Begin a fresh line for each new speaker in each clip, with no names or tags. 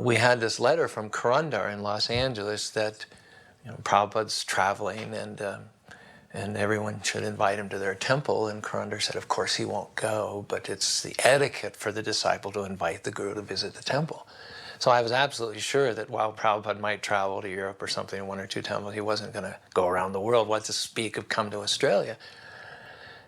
we had this letter from Kurandar in Los Angeles that Prabhupada's traveling and everyone should invite him to their temple. And Kurandar said, of course he won't go, but it's the etiquette for the disciple to invite the guru to visit the temple. So I was absolutely sure that while Prabhupada might travel to Europe or something in 1 or 2 temples, he wasn't going to go around the world. What to speak of come to Australia?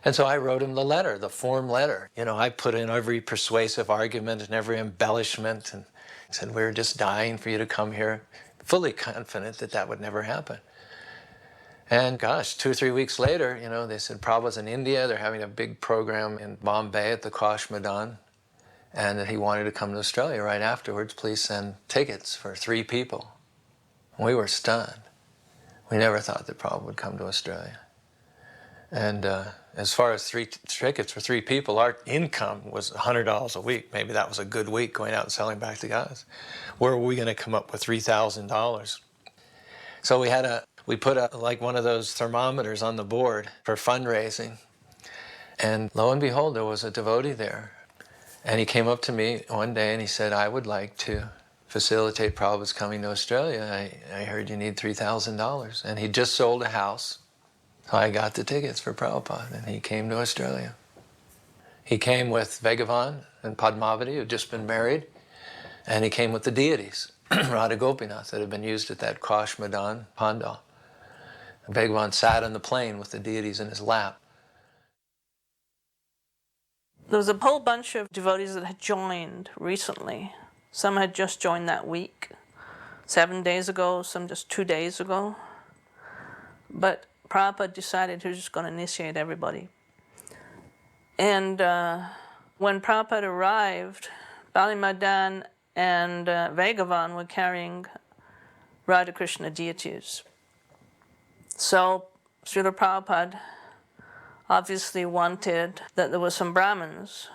And so I wrote him the letter, the form letter. I put in every persuasive argument and every embellishment and said, we're just dying for you to come here, fully confident that that would never happen. And gosh, 2 or 3 weeks later, they said Prabhupada's in India, they're having a big program in Bombay at the Kosh Maidan, and that he wanted to come to Australia right afterwards. Please send tickets for 3 people. We were stunned. We never thought that Prabhupada would come to Australia. And as far as 3 tickets for 3 people, our income was $100 a week. Maybe that was a good week going out and selling back to guys. Where were we going to come up with $3,000? So we put like one of those thermometers on the board for fundraising. And lo and behold, there was a devotee there. And he came up to me one day and he said, I would like to facilitate Prabhupada's coming to Australia. I heard you need $3,000. And he just sold a house. So I got the tickets for Prabhupada, and he came to Australia. He came with Vrindavan and Padmavati, who had just been married, and he came with the deities, Radha Gopinath, that had been used at that Kosh Maidan Pandal. Vrindavan sat on the plane with the deities in his lap.
There was a whole bunch of devotees that had joined recently. Some had just joined that week, 7 days ago, some just 2 days ago. But Prabhupada decided he was just going to initiate everybody. And when Prabhupada arrived, Bali Madan and Vrindavan were carrying Radha Krishna deities. So Srila Prabhupada obviously wanted that there were some Brahmins.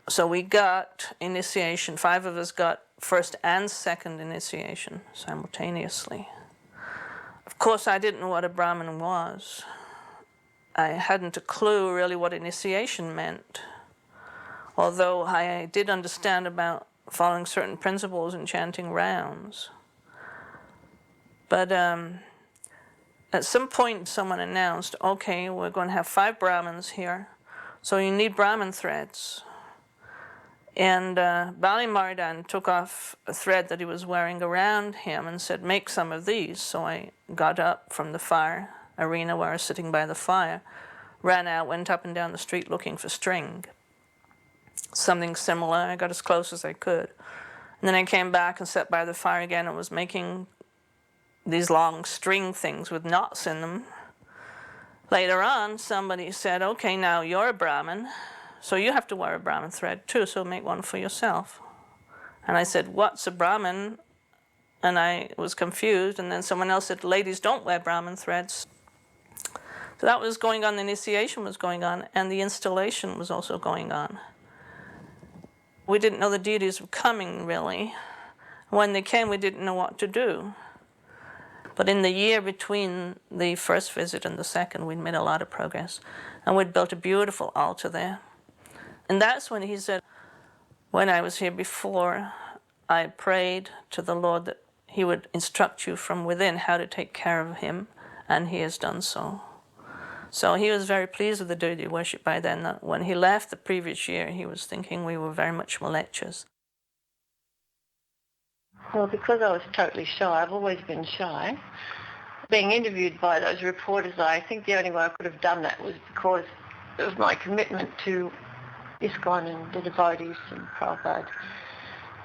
So we got initiation. 5 of us got first and second initiation simultaneously. Of course, I didn't know what a Brahmin was. I hadn't a clue really what initiation meant, although I did understand about following certain principles and chanting rounds. But at some point, someone announced, okay, we're going to have 5 Brahmins here, so you need Brahmin threads. And Bali Mardan took off a thread that he was wearing around him and said, make some of these. So I got up from the fire arena where I was sitting by the fire, ran out, went up and down the street looking for string. Something similar. I got as close as I could. And then I came back and sat by the fire again and was making these long string things with knots in them. Later on, somebody said, okay, now you're a Brahmin, so you have to wear a Brahmin thread too, so make one for yourself. And I said, what's a Brahmin? And I was confused, and then someone else said, ladies don't wear Brahmin threads. So that was going on, the initiation was going on, and the installation was also going on. We didn't know the deities were coming, really. When they came, we didn't know what to do. But in the year between the first visit and the second, we'd made a lot of progress. And we'd built a beautiful altar there. And that's when he said, when I was here before, I prayed to the Lord that he would instruct you from within how to take care of him, and he has done so. So he was very pleased with the deity worship by then. That when he left the previous year, he was thinking we were very much malechas.
Well, because I was totally shy, I've always been shy. Being interviewed by those reporters, I think the only way I could have done that was because of my commitment to ISKCON and the devotees and Prabhupada.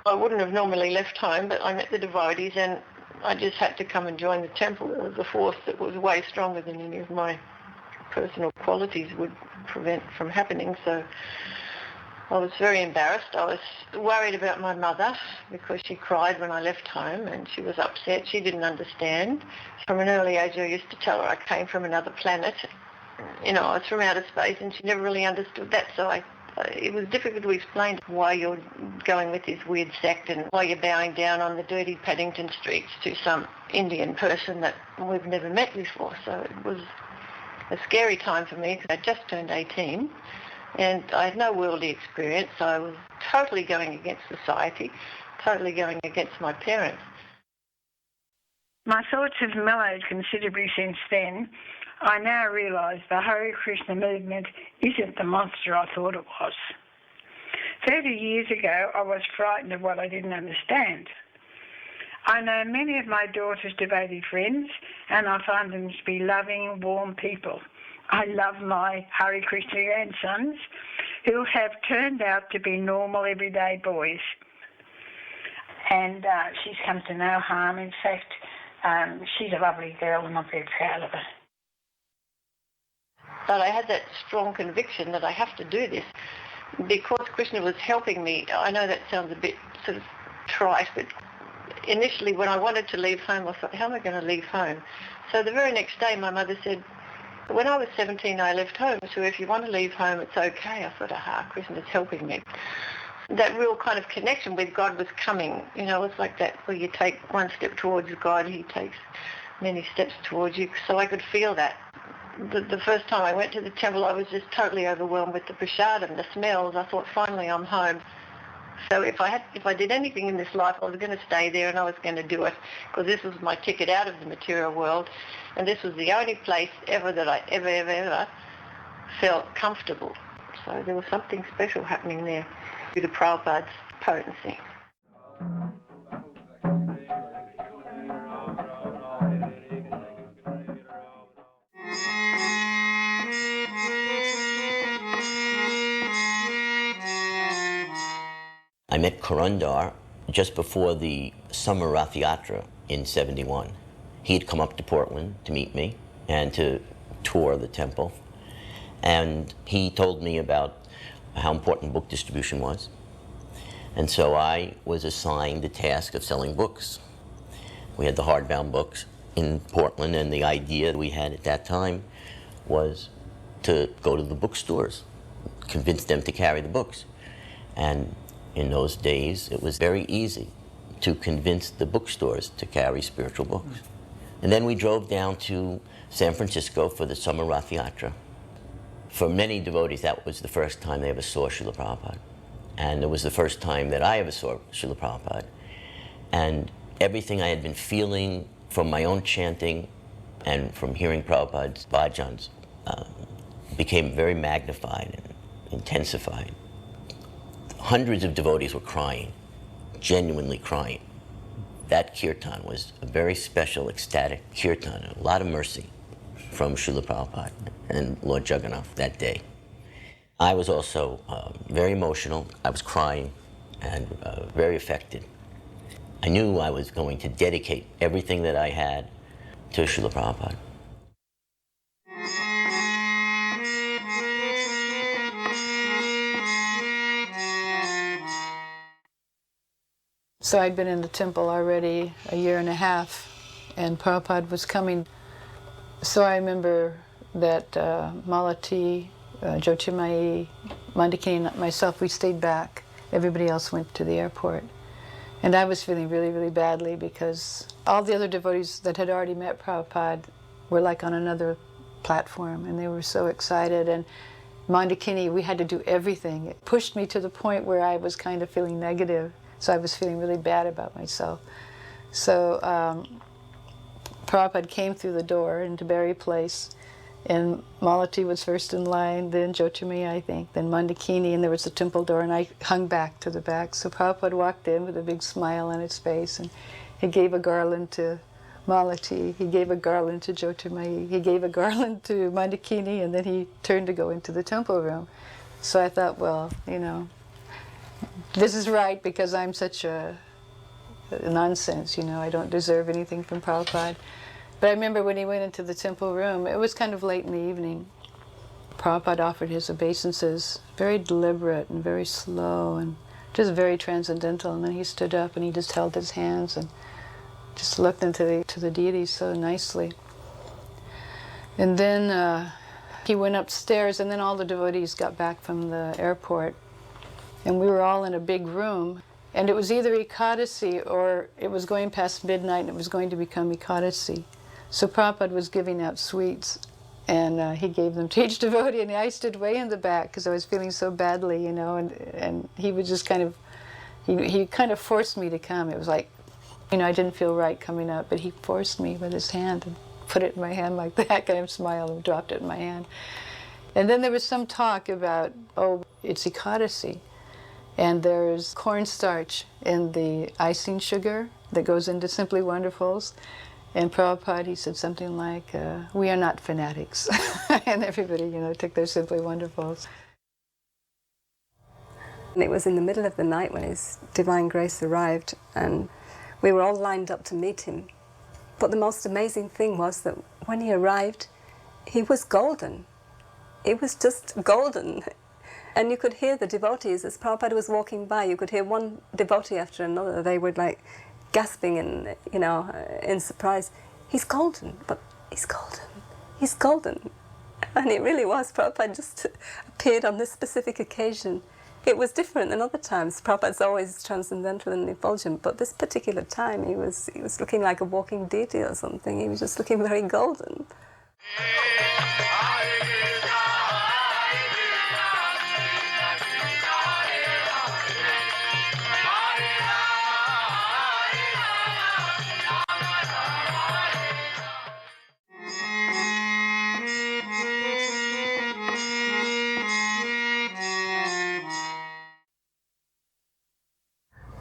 I wouldn't have normally left home, but I met the devotees and I just had to come and join the temple. There was a force that was way stronger than any of my personal qualities would prevent from happening. So I was very embarrassed. I was worried about my mother because she cried when I left home and she was upset. She didn't understand. From an early age, I used to tell her I came from another planet. I was from outer space, and she never really understood that. So it was difficult to explain why you're going with this weird sect and why you're bowing down on the dirty Paddington streets to some Indian person that we've never met before. So it was a scary time for me because I just turned 18 and I had no worldly experience. So I was totally going against society. totally going against my parents.
My thoughts have mellowed considerably since then. I now realise the Hare Krishna movement isn't the monster I thought it was. 30 years ago, I was frightened of what I didn't understand. I know many of my daughter's devotee friends, and I find them to be loving, warm people. I love my Hare Krishna grandsons, who have turned out to be normal, everyday boys. And she's come to no harm. In fact, she's a lovely girl, and I'm very proud of her.
But I had that strong conviction that I have to do this because Krishna was helping me. I know that sounds a bit sort of trite, but initially when I wanted to leave home, I thought, how am I going to leave home? So the very next day, my mother said, when I was 17, I left home, so if you want to leave home, it's okay. I thought, Krishna's helping me. That real kind of connection with God was coming. You know, it's like that where you take one step towards God, he takes many steps towards you. So I could feel that. The first time I went to the temple, I was just totally overwhelmed with the prasadam, the smells. I thought, finally, I'm home. So if I did anything in this life, I was going to stay there and I was going to do it because this was my ticket out of the material world, and this was the only place ever that I ever felt comfortable. So there was something special happening there through the Prabhupada's potency.
I met Kurandar just before the summer Rath Yatra in '71. He had come up to Portland to meet me and to tour the temple. And he told me about how important book distribution was. And so I was assigned the task of selling books. We had the hardbound books in Portland, and the idea we had at that time was to go to the bookstores, convince them to carry the books. And in those days, it was very easy to convince the bookstores to carry spiritual books. And then we drove down to San Francisco for the summer Rath Yatra. For many devotees, that was the first time they ever saw Srila Prabhupada. And it was the first time that I ever saw Srila Prabhupada. And everything I had been feeling from my own chanting and from hearing Prabhupada's bhajans became very magnified and intensified. Hundreds of devotees were crying, genuinely crying. That kirtan was a very special, ecstatic kirtan, a lot of mercy from Srila Prabhupada and Lord Jagannath that day. I was also very emotional. I was crying and very affected. I knew I was going to dedicate everything that I had to Srila Prabhupada.
So I'd been in the temple already a year and a half, and Prabhupada was coming. So I remember that Malati, Jyotirmayi, Mandakini, and myself, we stayed back. Everybody else went to the airport. And I was feeling really, really badly because all the other devotees that had already met Prabhupada were like on another platform, and they were so excited. And Mandakini, we had to do everything. It pushed me to the point where I was kind of feeling negative. So I was feeling really bad about myself. So Prabhupada came through the door into Berry Place, and Malati was first in line, then Jyotirmayi, I think, then Mandakini, and there was the temple door, and I hung back to the back. So Prabhupada walked in with a big smile on his face, and he gave a garland to Malati, he gave a garland to Jyotirmayi, he gave a garland to Mandakini, and then he turned to go into the temple room. So I thought, well, you know, this is right because I'm such a nonsense, you know, I don't deserve anything from Prabhupada. But I remember when he went into the temple room, it was kind of late in the evening. Prabhupada offered his obeisances, very deliberate and very slow and just very transcendental. And then he stood up and he just held his hands and just looked into the deity so nicely. And then he went upstairs, and then all the devotees got back from the airport. And we were all in a big room, and it was either Ekadasi or it was going past midnight and it was going to become Ekadasi. So Prabhupada was giving out sweets, and he gave them to each devotee, and I stood way in the back because I was feeling so badly, you know, and he was just kind of, He kind of forced me to come. It was like, I didn't feel right coming up, but he forced me with his hand and put it in my hand like that, kind of smiled and dropped it in my hand. And then there was some talk about, it's Ekadasi, and there's cornstarch in the icing sugar that goes into Simply Wonderfuls. And Prabhupada, he said something like, we are not fanatics. And everybody, took their Simply Wonderfuls.
And it was in the middle of the night when His Divine Grace arrived, and we were all lined up to meet him. But the most amazing thing was that when he arrived, he was golden. He was just golden. And you could hear the devotees, as Prabhupada was walking by, you could hear one devotee after another. They were like gasping and, in surprise. He's golden, but he's golden. He's golden. And it really was. Prabhupada just appeared on this specific occasion. It was different than other times. Prabhupada's always transcendental and effulgent, but this particular time he was looking like a walking deity or something. He was just looking very golden.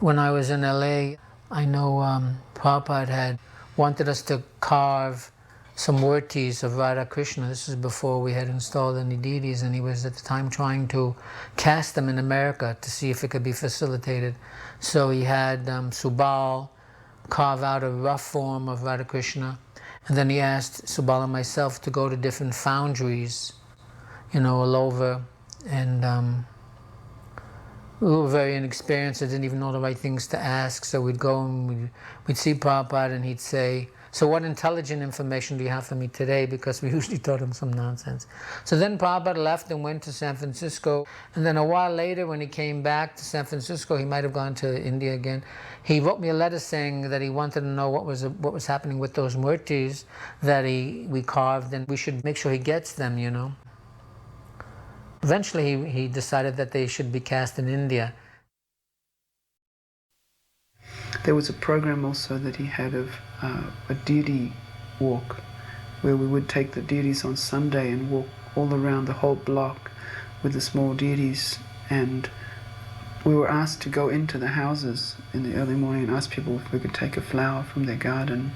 When I was in LA, I know Prabhupada had wanted us to carve some murtis of Radha Krishna. This is before we had installed any deities, and he was at the time trying to cast them in America to see if it could be facilitated. So he had Subal carve out a rough form of Radha Krishna, and then he asked Subal and myself to go to different foundries, all over, and we were very inexperienced. I didn't even know the right things to ask. So we'd go and we'd see Prabhupada, and he'd say, so what intelligent information do you have for me today? Because we usually taught him some nonsense. So then Prabhupada left and went to San Francisco. And then a while later, when he came back to San Francisco, he might have gone to India again. He wrote me a letter saying that he wanted to know what was happening with those murtis that we carved, and we should make sure he gets them, Eventually, he decided that they should be cast in India.
There was a program also that he had of a deity walk, where we would take the deities on Sunday and walk all around the whole block with the small deities. And we were asked to go into the houses in the early morning and ask people if we could take a flower from their garden.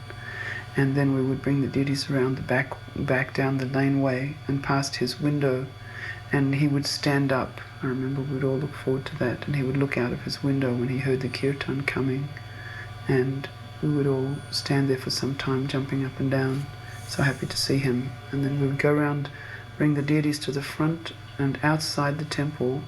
And then we would bring the deities around the back down the laneway and past his window. And he would stand up. I remember we'd all look forward to that. And he would look out of his window when he heard the kirtan coming. And we would all stand there for some time, jumping up and down, so happy to see him. And then we would go around, bring the deities to the front, and outside the temple,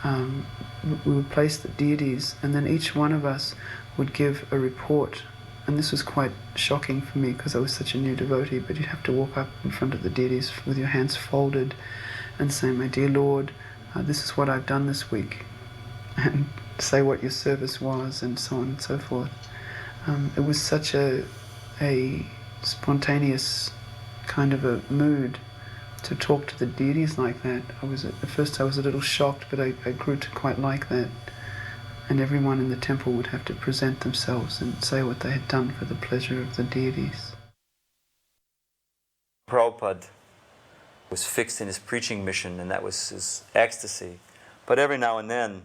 we would place the deities, and then each one of us would give a report. And this was quite shocking for me because I was such a new devotee, but you'd have to walk up in front of the deities with your hands folded and say, my dear Lord, this is what I've done this week, and say what your service was, and so on and so forth. It was such a spontaneous kind of a mood to talk to the deities like that. At first I was a little shocked, but I grew to quite like that. And everyone in the temple would have to present themselves and say what they had done for the pleasure of the deities.
Prabhupada was fixed in his preaching mission, and that was his ecstasy. But every now and then,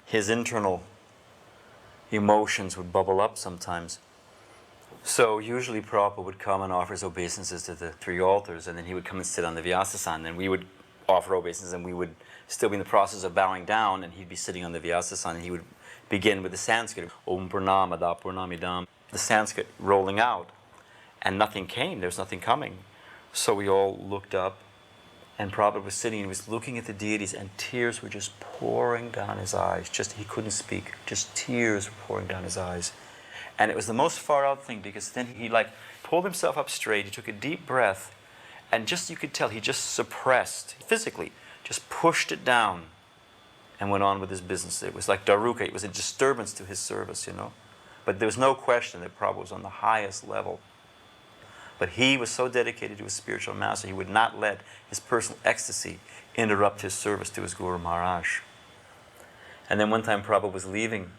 his internal emotions would bubble up sometimes. So usually Prabhupada would come and offer his obeisances to the three altars, and then he would come and sit on the Vyasasan, and we would offer obeisances, and we would still be in the process of bowing down, and he'd be sitting on the Vyasasan, and he would begin with the Sanskrit, Om Purnamada Purnamidam, the Sanskrit rolling out, and nothing came, there was nothing coming. So we all looked up, and Prabhupada was sitting and he was looking at the deities, and tears were just pouring down his eyes. He couldn't speak, just tears were pouring down his eyes. And it was the most far out thing, because then he pulled himself up straight, he took a deep breath, and you could tell he just suppressed, physically, just pushed it down and went on with his business. It was like Daruka, it was a disturbance to his service, But there was no question that Prabhupada was on the highest level. But he was so dedicated to his spiritual master, he would not let his personal ecstasy interrupt his service to his Guru Maharaj. And then one time Prabhupada was leaving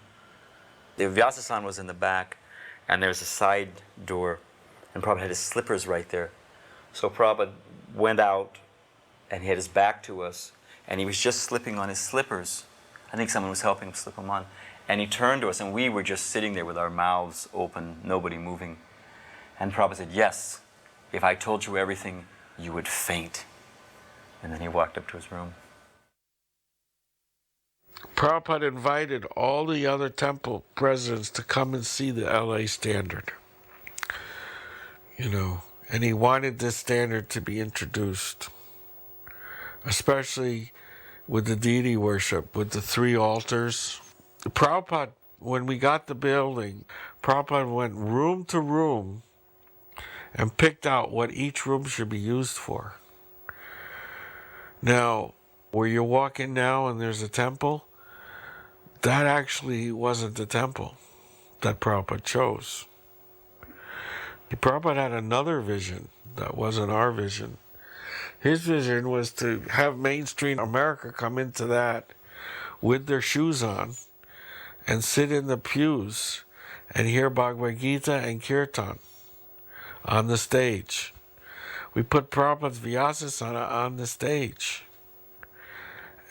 The Vyasa-san was in the back, and there was a side door, and Prabhupada had his slippers right there. So Prabhupada went out, and he had his back to us, and he was just slipping on his slippers. I think someone was helping him slip them on. And he turned to us, and we were just sitting there with our mouths open, nobody moving. And Prabhupada said, "Yes, if I told you everything, you would faint." And then he walked up to his room.
Prabhupada invited all the other temple presidents to come and see the LA standard. And he wanted this standard to be introduced, especially with the deity worship, with the 3 altars. Prabhupada, when we got the building, Prabhupada went room to room and picked out what each room should be used for. Now, where you walk in now and there's a temple, that actually wasn't the temple that Prabhupada chose. Prabhupada had another vision that wasn't our vision. His vision was to have mainstream America come into that with their shoes on and sit in the pews and hear Bhagavad Gita and kirtan on the stage. We put Prabhupada's Vyasasana on the stage,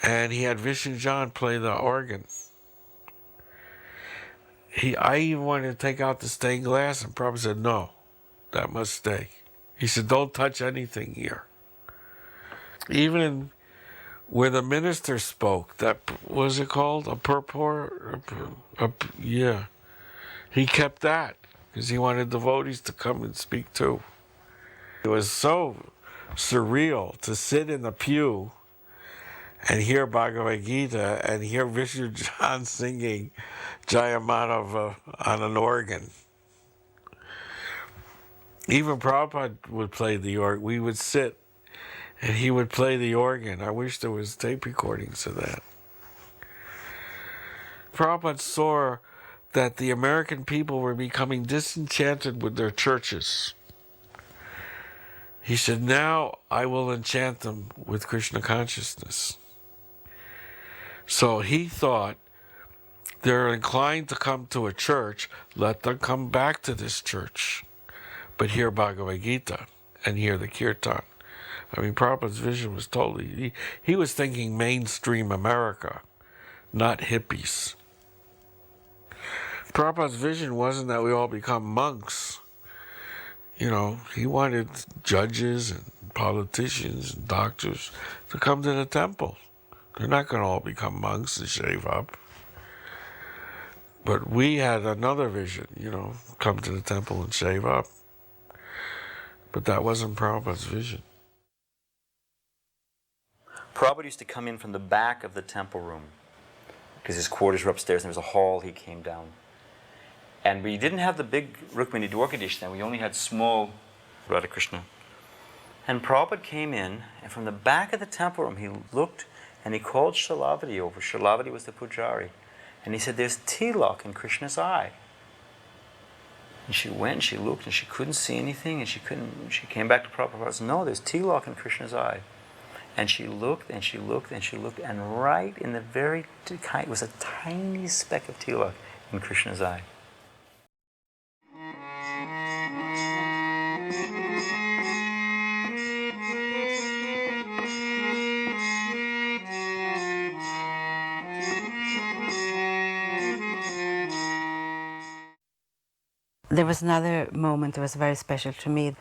and he had Vishnu John play the organ. I even wanted to take out the stained glass, and Prabhupada said, "No, that must stay." He said, "Don't touch anything here." Even where the minister spoke, that, what was it called? A purport? Yeah. He kept that because he wanted devotees to come and speak too. It was so surreal to sit in the pew and hear Bhagavad Gita and hear Vishnu John singing Jayamadava on an organ. Even Prabhupada would play the organ. We would sit and he would play the organ. I wish there was tape recordings of that. Prabhupada saw that the American people were becoming disenchanted with their churches. He said, "Now I will enchant them with Krishna consciousness." So he thought, they're inclined to come to a church, let them come back to this church, but hear Bhagavad Gita and hear the kirtan. I mean, Prabhupada's vision was totally, he was thinking mainstream America, not hippies. Prabhupada's vision wasn't that we all become monks. He wanted judges and politicians and doctors to come to the temple. They're not going to all become monks and shave up. But we had another vision, come to the temple and shave up. But that wasn't Prabhupada's vision.
Prabhupada used to come in from the back of the temple room because his quarters were upstairs and there was a hall he came down. And we didn't have the big Rukmini Dwarkadish then, we only had small Radha Krishna. And Prabhupada came in, and from the back of the temple room he looked and he called Shalavati over. Shalavati was the pujari. And he said, "There's tilak in Krishna's eye." And she went and she looked and she couldn't see anything, and she came back to Prabhupada and said, "No, there's tilak in Krishna's eye." And she looked and she looked and she looked, and right in the very, it was a tiny speck of tilak in Krishna's eye.
There was another moment that was very special to me.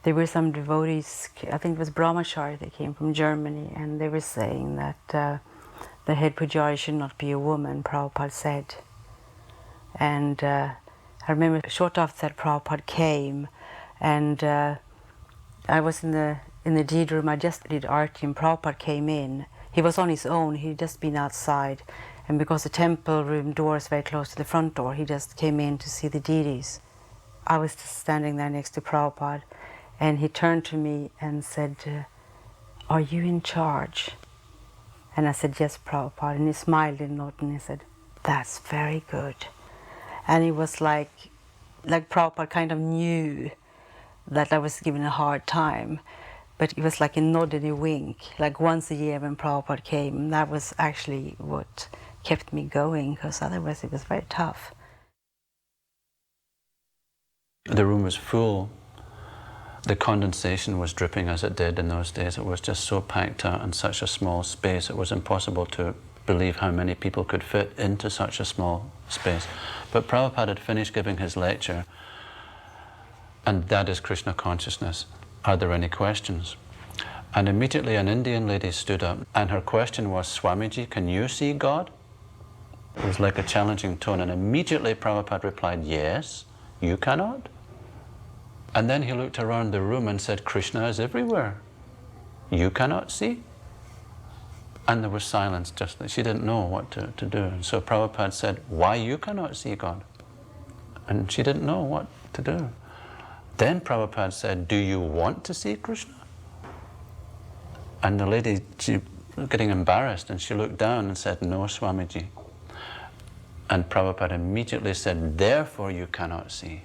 There were some devotees, I think it was Brahmachari, they came from Germany, and they were saying that the head pujari should not be a woman, Prabhupada said. And I remember short after that Prabhupada came, and I was in the deed room, I just did arti, and Prabhupada came in. He was on his own, he'd just been outside. And because the temple room door is very close to the front door, he just came in to see the deities. I was just standing there next to Prabhupada, and he turned to me and said, "Are you in charge?" And I said, "Yes, Prabhupada." And he smiled and nodded, and he said, "That's very good." And it was like Prabhupada kind of knew that I was given a hard time, but it was like a nod and a wink, like once a year when Prabhupada came. That was actually what kept me going, because otherwise it was very tough.
The room was full. The condensation was dripping as it did in those days. It was just so packed out in such a small space. It was impossible to believe how many people could fit into such a small space. But Prabhupada had finished giving his lecture, and that is Krishna consciousness. Are there any questions? And immediately an Indian lady stood up, and her question was, Swamiji, can you see God? It was like a challenging tone, and immediately Prabhupada replied, yes, you cannot. And then he looked around the room and said, Krishna is everywhere. You cannot see? And there was silence, just that she didn't know what to do. And so Prabhupada said, why you cannot see God? And she didn't know what to do. Then Prabhupada said, do you want to see Krishna? And the lady, she was getting embarrassed, and she looked down and said, no, Swamiji. And Prabhupada immediately said, therefore you cannot see.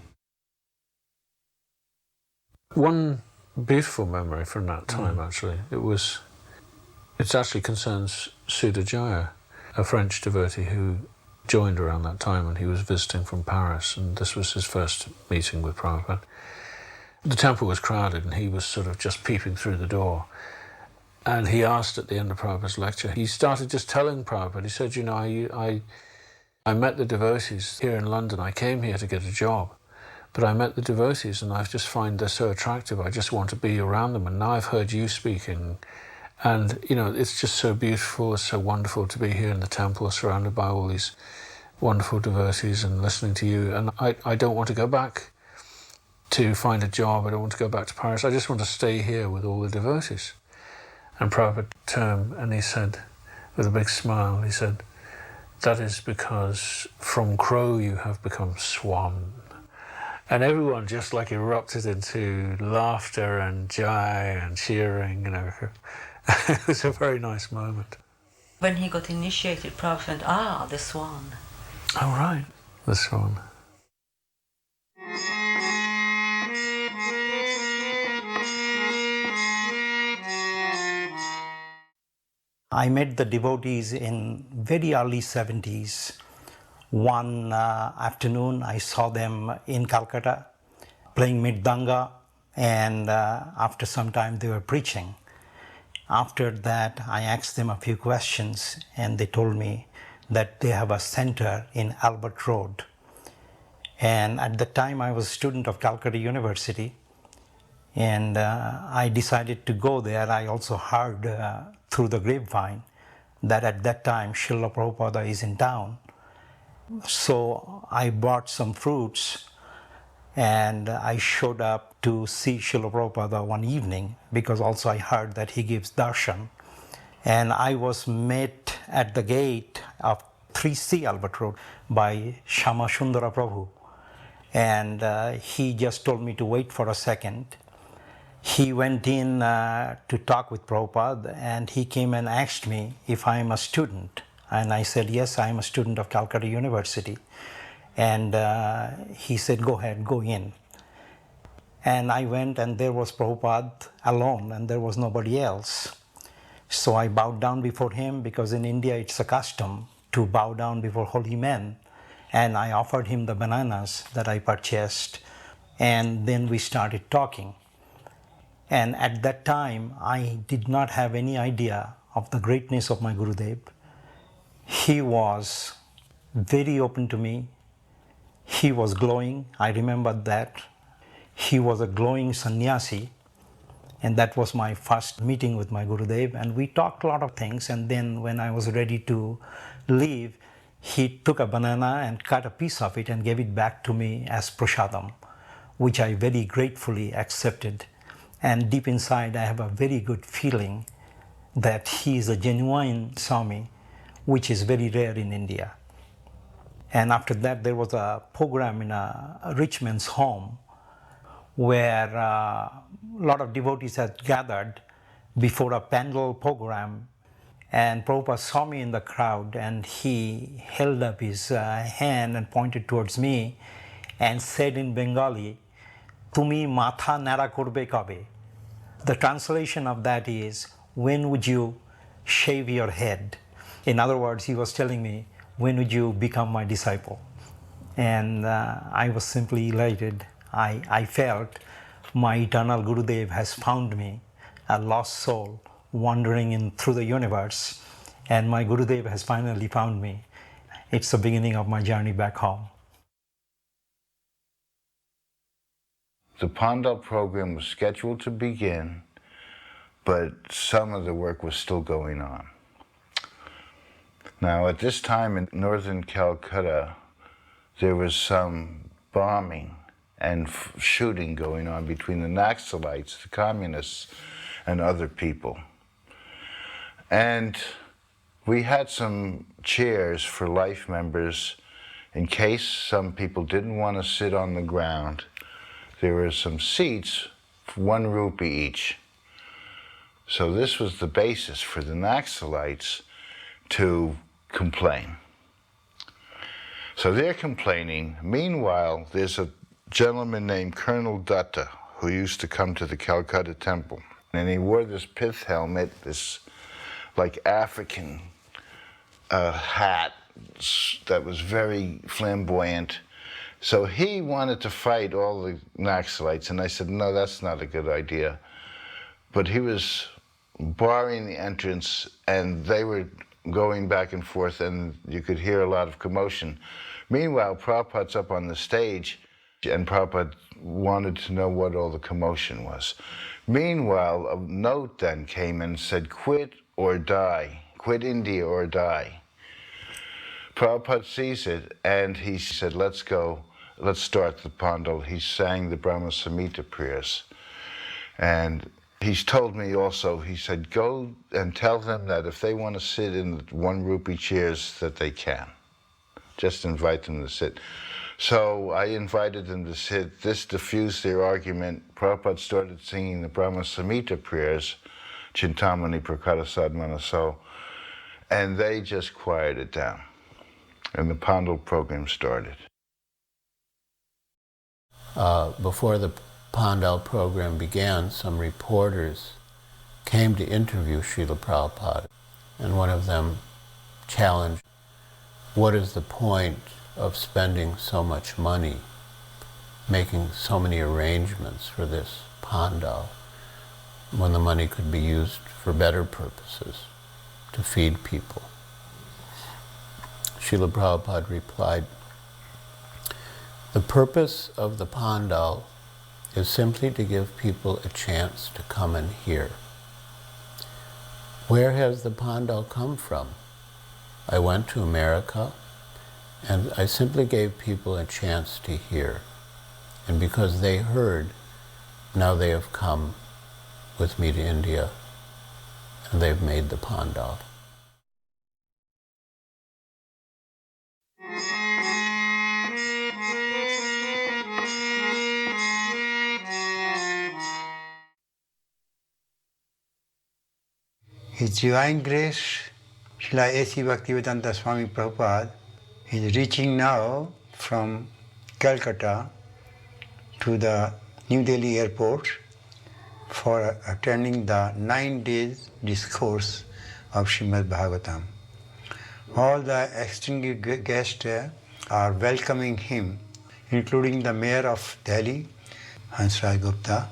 One beautiful memory from that time, actually, it actually concerns Sudajaya, a French devotee who joined around that time, and he was visiting from Paris, and this was his first meeting with Prabhupada. The temple was crowded, and he was sort of just peeping through the door. And he asked at the end of Prabhupada's lecture, he started just telling Prabhupada, he said, you know, I met the devotees here in London. I came here to get a job, but I met the devotees, and I just find they're so attractive. I just want to be around them, and now I've heard you speaking. And, you know, it's just so beautiful, it's so wonderful to be here in the temple surrounded by all these wonderful devotees and listening to you. And I don't want to go back to find a job. I don't want to go back to Paris. I just want to stay here with all the devotees. And Prabhupada turned and he said, with a big smile, he said, that is because from crow you have become swan. And everyone just like erupted into laughter and joy and cheering, you know. It was a very nice moment.
When he got initiated, Prabhupada, the swan.
Oh, right, the swan.
I met the devotees in very early 70s. One afternoon I saw them in Calcutta playing Mridanga, and after some time they were preaching. After that I asked them a few questions, and they told me that they have a center in Albert Road. And at the time I was a student of Calcutta University, and I decided to go there. I also heard through the grapevine that at that time Srila Prabhupada is in town. So I bought some fruits and I showed up to see Srila Prabhupada one evening, because also I heard that he gives darshan. And I was met at the gate of 3C Albert Road by Shama Sundara Prabhu. And he just told me to wait for a second. He went in to talk with Prabhupada, and he came and asked me if I am a student. And I said, yes, I am a student of Calcutta University. And he said, go ahead, go in. And I went, and there was Prabhupada alone, and there was nobody else. So I bowed down before him, because in India it's a custom to bow down before holy men. And I offered him the bananas that I purchased, and then we started talking. And at that time, I did not have any idea of the greatness of my Gurudev. He was very open to me. He was glowing. I remember that. He was a glowing sannyasi. And that was my first meeting with my Gurudev. And we talked a lot of things. And then when I was ready to leave, he took a banana and cut a piece of it and gave it back to me as prasadam, which I very gratefully accepted. And deep inside, I have a very good feeling that he is a genuine Swami, which is very rare in India. And after that, there was a program in a rich man's home where a lot of devotees had gathered before a Pandal program. And Prabhupada saw me in the crowd, and he held up his hand and pointed towards me and said in Bengali, "Tumi matha nara korbe kabe." The translation of that is, when would you shave your head? In other words, he was telling me, when would you become my disciple? And I was simply elated. I felt my eternal Gurudev has found me, a lost soul wandering through the universe, and my Gurudev has finally found me. It's the beginning of my journey back home.
The Pandal program was scheduled to begin, but some of the work was still going on. Now, at this time in northern Calcutta, there was some bombing and shooting going on between the Naxalites, the communists, and other people. And we had some chairs for life members in case some people didn't want to sit on the ground. There were some seats, 1 rupee each. So this was the basis for the Naxalites to complain. So they're complaining. Meanwhile, there's a gentleman named Colonel Dutta who used to come to the Calcutta temple. And he wore this pith helmet, this like African hat that was very flamboyant. So he wanted to fight all the Naxalites, and I said, no, that's not a good idea. But he was barring the entrance, and they were going back and forth, and you could hear a lot of commotion. Meanwhile, Prabhupada's up on the stage, and Prabhupada wanted to know what all the commotion was. Meanwhile, a note then came and said, quit or die, quit India or die. Prabhupada sees it, and he said, let's go, let's start the Pandal. He sang the Brahma Samhita prayers. And he's told me also, he said, go and tell them that if they want to sit in the 1 rupee chairs, that they can. Just invite them to sit. So I invited them to sit. This diffused their argument. Prabhupada started singing the Brahma Samhita prayers, Chintamani Prakara Sadmanaso, and they just quieted down. And the Pandal program started.
Before the Pandal program began, some reporters came to interview Srila Prabhupada, and one of them challenged, what is the point of spending so much money, making so many arrangements for this Pandal, when the money could be used for better purposes, to feed people? Srila Prabhupada replied, the purpose of the Pandal is simply to give people a chance to come and hear. Where has the Pandal come from? I went to America, and I simply gave people a chance to hear. And because they heard, now they have come with me to India, and they've made the Pandal.
His Divine Grace, Srila A.C. Bhaktivedanta Swami Prabhupada, is reaching now from Calcutta to the New Delhi airport for attending the 9 days discourse of Srimad Bhagavatam. All the distinguished guests are welcoming him, including the Mayor of Delhi, Hansraj Gupta,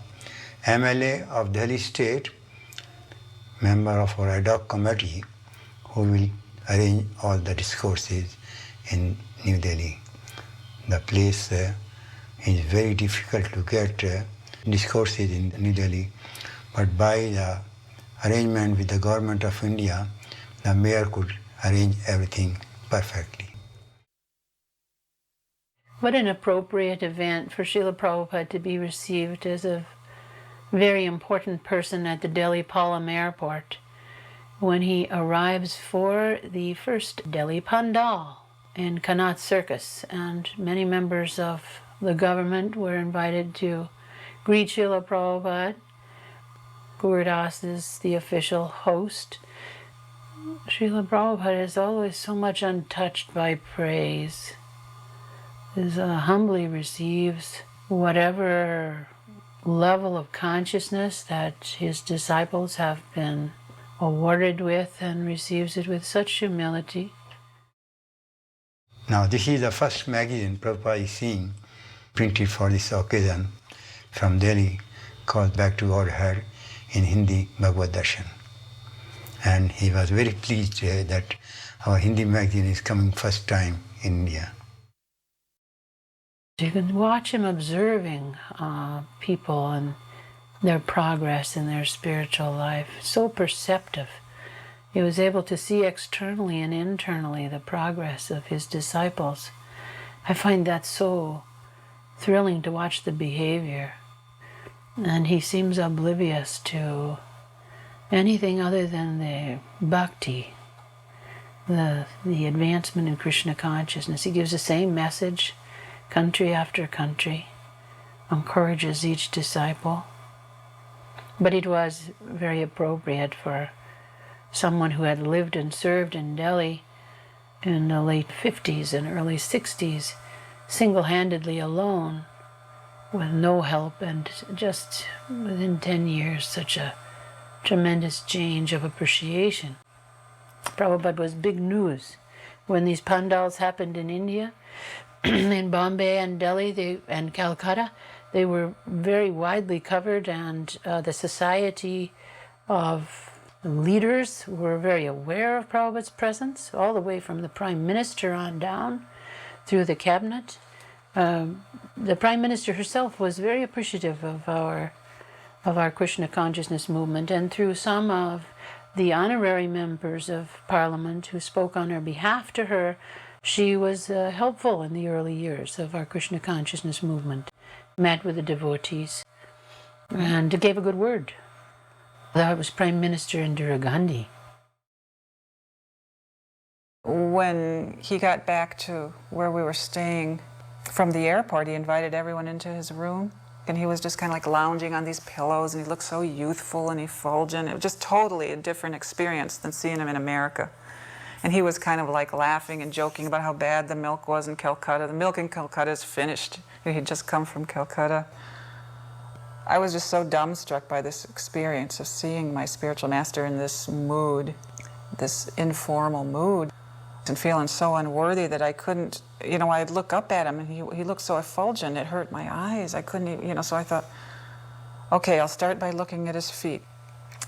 MLA of Delhi State, member of our ad hoc committee, who will arrange all the discourses in New Delhi. The place is very difficult to get discourses in New Delhi, but by the arrangement with the government of India, the mayor could arrange everything perfectly.
What an appropriate event for Srila Prabhupada to be received as a very important person at the Delhi Palam Airport when he arrives for the first Delhi Pandal in Connaught Circus, and many members of the government were invited to greet Srila Prabhupada. Gurudas is the official host. Srila Prabhupada is always so much untouched by praise. He humbly receives whatever level of consciousness that his disciples have been awarded with, and receives it with such humility.
Now this is the first magazine Prabhupada is seeing printed for this occasion from Delhi, called Back to Godhead in Hindi Bhagavad Darshan. And he was very pleased that our Hindi magazine is coming first time in India.
You can watch him observing people and their progress in their spiritual life. So perceptive. He was able to see externally and internally the progress of his disciples. I find that so thrilling to watch the behavior. And he seems oblivious to anything other than the bhakti, the advancement in Krishna consciousness. He gives the same message country after country, encourages each disciple. But it was very appropriate for someone who had lived and served in Delhi in the late 50s and early 60s, single-handedly alone, with no help, and just within 10 years, such a tremendous change of appreciation. Prabhupada was big news. When these pandals happened in India, in Bombay and Delhi and Calcutta, they were very widely covered, and the society of leaders were very aware of Prabhupada's presence, all the way from the Prime Minister on down through the cabinet. The Prime Minister herself was very appreciative of our Krishna consciousness movement, and through some of the honorary members of Parliament who spoke on her behalf to her, she was helpful in the early years of our Krishna consciousness movement, met with the devotees, and gave a good word. I was Prime Minister Indira Gandhi.
When he got back to where we were staying from the airport, he invited everyone into his room, and he was just kind of like lounging on these pillows, and he looked so youthful and effulgent. It was just totally a different experience than seeing him in America. And he was kind of like laughing and joking about how bad the milk was in Calcutta. The milk in Calcutta is finished. He'd just come from Calcutta. I was just so dumbstruck by this experience of seeing my spiritual master in this mood, this informal mood, and feeling so unworthy that I couldn't, I'd look up at him and he looked so effulgent, it hurt my eyes. I couldn't even, so I thought, okay, I'll start by looking at his feet.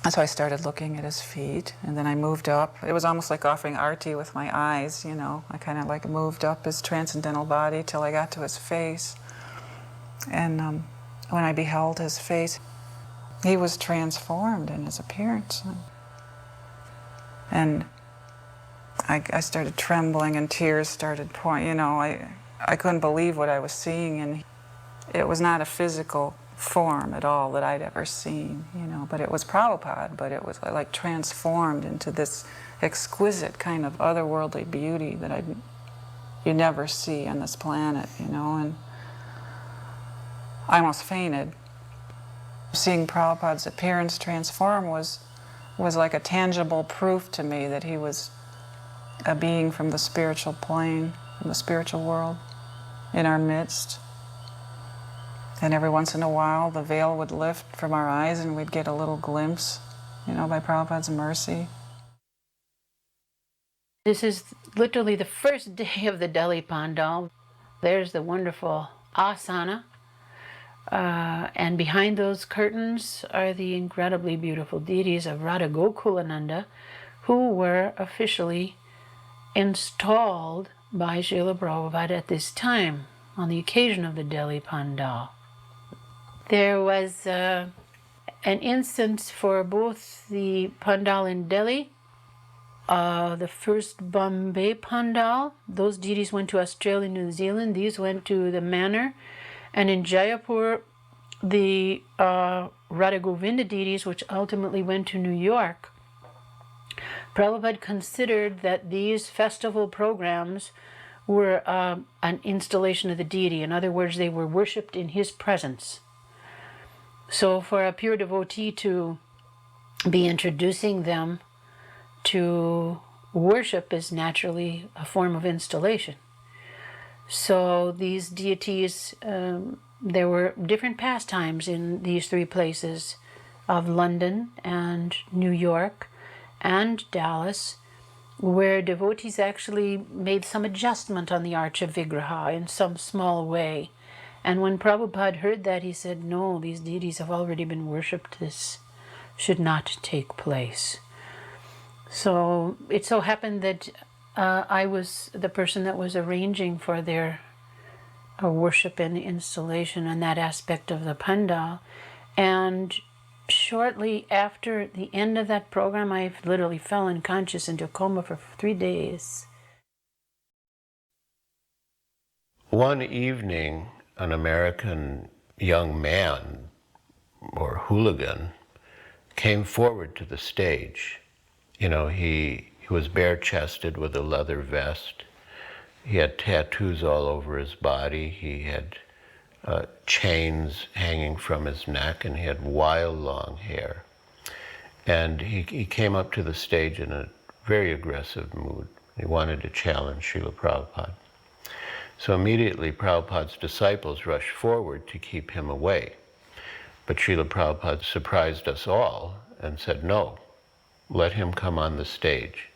And so I started looking at his feet, and then I moved up. It was almost like offering arti with my eyes, I kind of like moved up his transcendental body till I got to his face. And when I beheld his face, he was transformed in his appearance. And I started trembling, and tears started pouring. I couldn't believe what I was seeing, and it was not a physical form at all that I'd ever seen, but it was Prabhupada, but it was like transformed into this exquisite kind of otherworldly beauty that you never see on this planet, and I almost fainted. Seeing Prabhupada's appearance transform was like a tangible proof to me that he was a being from the spiritual plane, from the spiritual world, in our midst. And every once in a while, the veil would lift from our eyes and we'd get a little glimpse, by Prabhupada's mercy.
This is literally the first day of the Delhi Pandal. There's the wonderful asana. And behind those curtains are the incredibly beautiful deities of Radha Gokulananda, who were officially installed by Srila Prabhupada at this time, on the occasion of the Delhi Pandal. There was an instance for both the Pandal in Delhi, the first Bombay Pandal. Those deities went to Australia and New Zealand. These went to the Manor. And in Jaipur, the Radha Govinda deities, which ultimately went to New York. Prabhupada considered that these festival programs were an installation of the deity. In other words, they were worshipped in his presence. So for a pure devotee to be introducing them to worship is naturally a form of installation. So these deities, there were different pastimes in these three places of London and New York and Dallas, where devotees actually made some adjustment on the Archa Vigraha in some small way.
And when Prabhupada heard that, he said, no, these deities have already been worshipped. This should not take place. So it so happened that I was the person that was arranging for their worship and installation and that aspect of the pandal. And shortly after the end of that program, I literally fell unconscious into a coma for 3 days.
One evening, an American young man or hooligan came forward to the stage. You know, he was bare-chested with a leather vest. He had tattoos all over his body. He had chains hanging from his neck, and he had wild long hair. And he came up to the stage in a very aggressive mood. He wanted to challenge Srila Prabhupada. So immediately Prabhupada's disciples rushed forward to keep him away. But Srila Prabhupada surprised us all and said, no, let him come on the stage.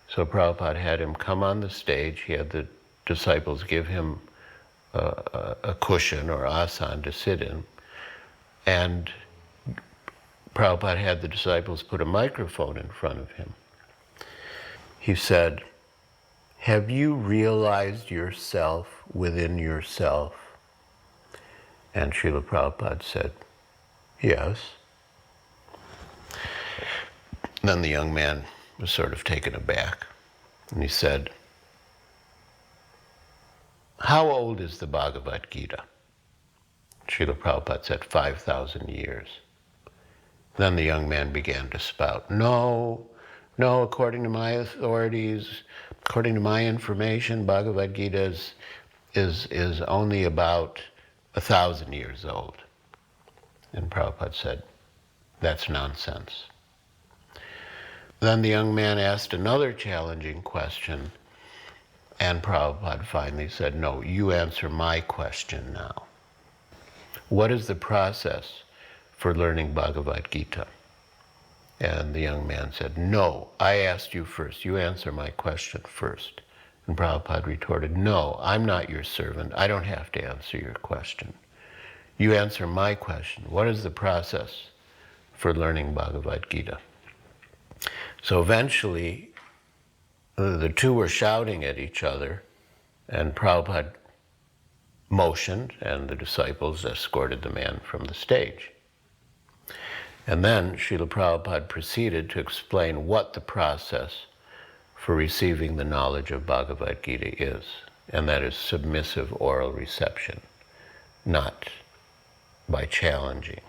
So Prabhupada had him come on the stage. He had the disciples give him a cushion or asan to sit in. And Prabhupada had the disciples put a microphone in front of him. He said, have you realized yourself within yourself? And Srila Prabhupada said, yes. Then the young man was sort of taken aback. And he said, how old is the Bhagavad Gita? Srila Prabhupada said, 5,000 years. Then the young man began to spout, no, according to my authorities, according to my information, Bhagavad Gita is only about 1,000 years old. And Prabhupada said, that's nonsense. Then the young man asked another challenging question, and Prabhupada finally said, no, you answer my question now. What is the process for learning Bhagavad Gita? And the young man said, no, I asked you first. You answer my question first. And Prabhupada retorted, no, I'm not your servant. I don't have to answer your question. You answer my question. What is the process for learning Bhagavad Gita? So eventually, the two were shouting at each other, and Prabhupada motioned, and the disciples escorted the man from the stage. And then Srila Prabhupada proceeded to explain what the process for receiving the knowledge of Bhagavad Gita is, and that is submissive oral reception, not by challenging.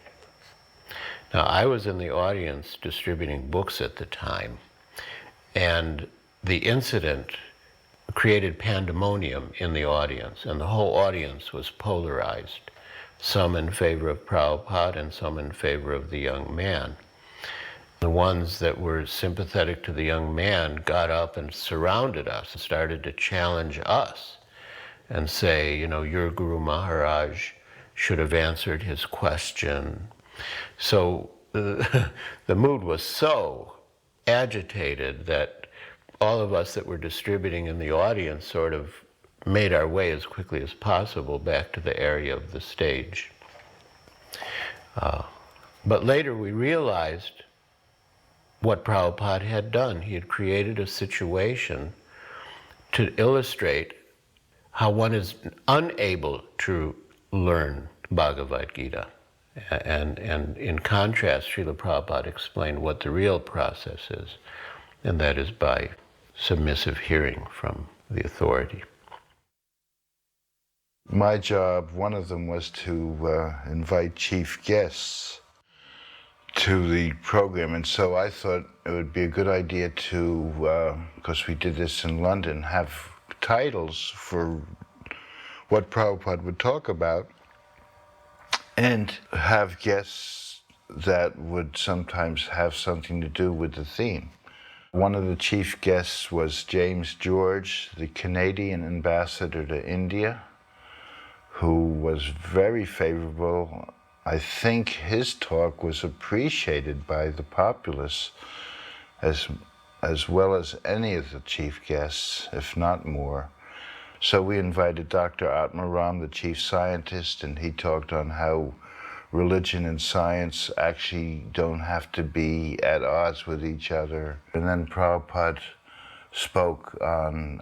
Now, I was in the audience distributing books at the time, and the incident created pandemonium in the audience, and the whole audience was polarized, some in favor of Prabhupada and some in favor of the young man. The ones that were sympathetic to the young man got up and surrounded us and started to challenge us and say, you know, your Guru Maharaj should have answered his question. So the mood was so agitated that all of us that were distributing in the audience sort of made our way as quickly as possible back to the area of the stage. But later we realized what Prabhupada had done. He had created a situation to illustrate how one is unable to learn Bhagavad Gita. And in contrast, Srila Prabhupada explained what the real process is, and that is by submissive hearing from the authority.
My job, one of them was to invite chief guests to the program, and so I thought it would be a good idea to, because we did this in London, have titles for what Prabhupada would talk about, and have guests that would sometimes have something to do with the theme. One of the chief guests was James George, the Canadian ambassador to India, who was very favorable. I think his talk was appreciated by the populace as well as any of the chief guests, if not more. So we invited Dr. Atmaram, the chief scientist, and he talked on how religion and science actually don't have to be at odds with each other. And then Prabhupada spoke on,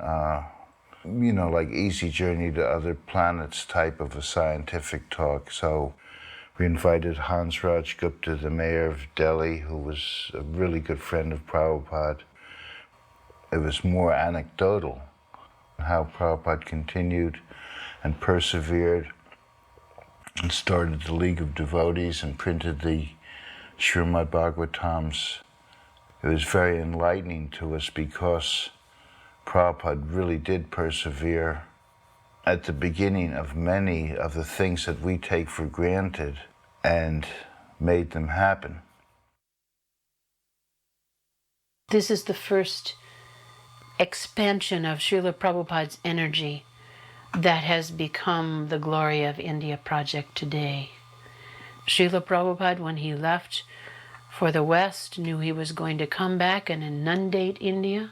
like Easy Journey to Other Planets type of a scientific talk. So we invited Hans Raj Gupta, the mayor of Delhi, who was a really good friend of Prabhupada. It was more anecdotal, how Prabhupada continued and persevered and started the League of Devotees and printed the Srimad Bhagavatams. It was very enlightening to us because Prabhupada really did persevere at the beginning of many of the things that we take for granted and made them happen.
This is the first expansion of Srila Prabhupada's energy that has become the Glory of India project today. Srila Prabhupada, when he left for the West, knew he was going to come back and inundate India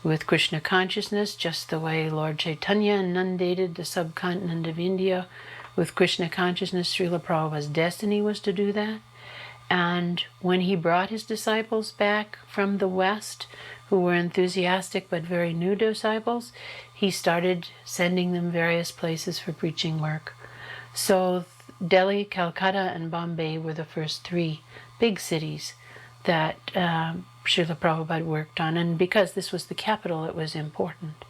with Krishna consciousness, just the way Lord Chaitanya inundated the subcontinent of India with Krishna consciousness. Srila Prabhupada's destiny was to do that. And when he brought his disciples back from the West, who were enthusiastic but very new disciples, he started sending them various places for preaching work. So Delhi, Calcutta, and Bombay were the first three big cities that Srila Prabhupada worked on. And because this was the capital, it was important.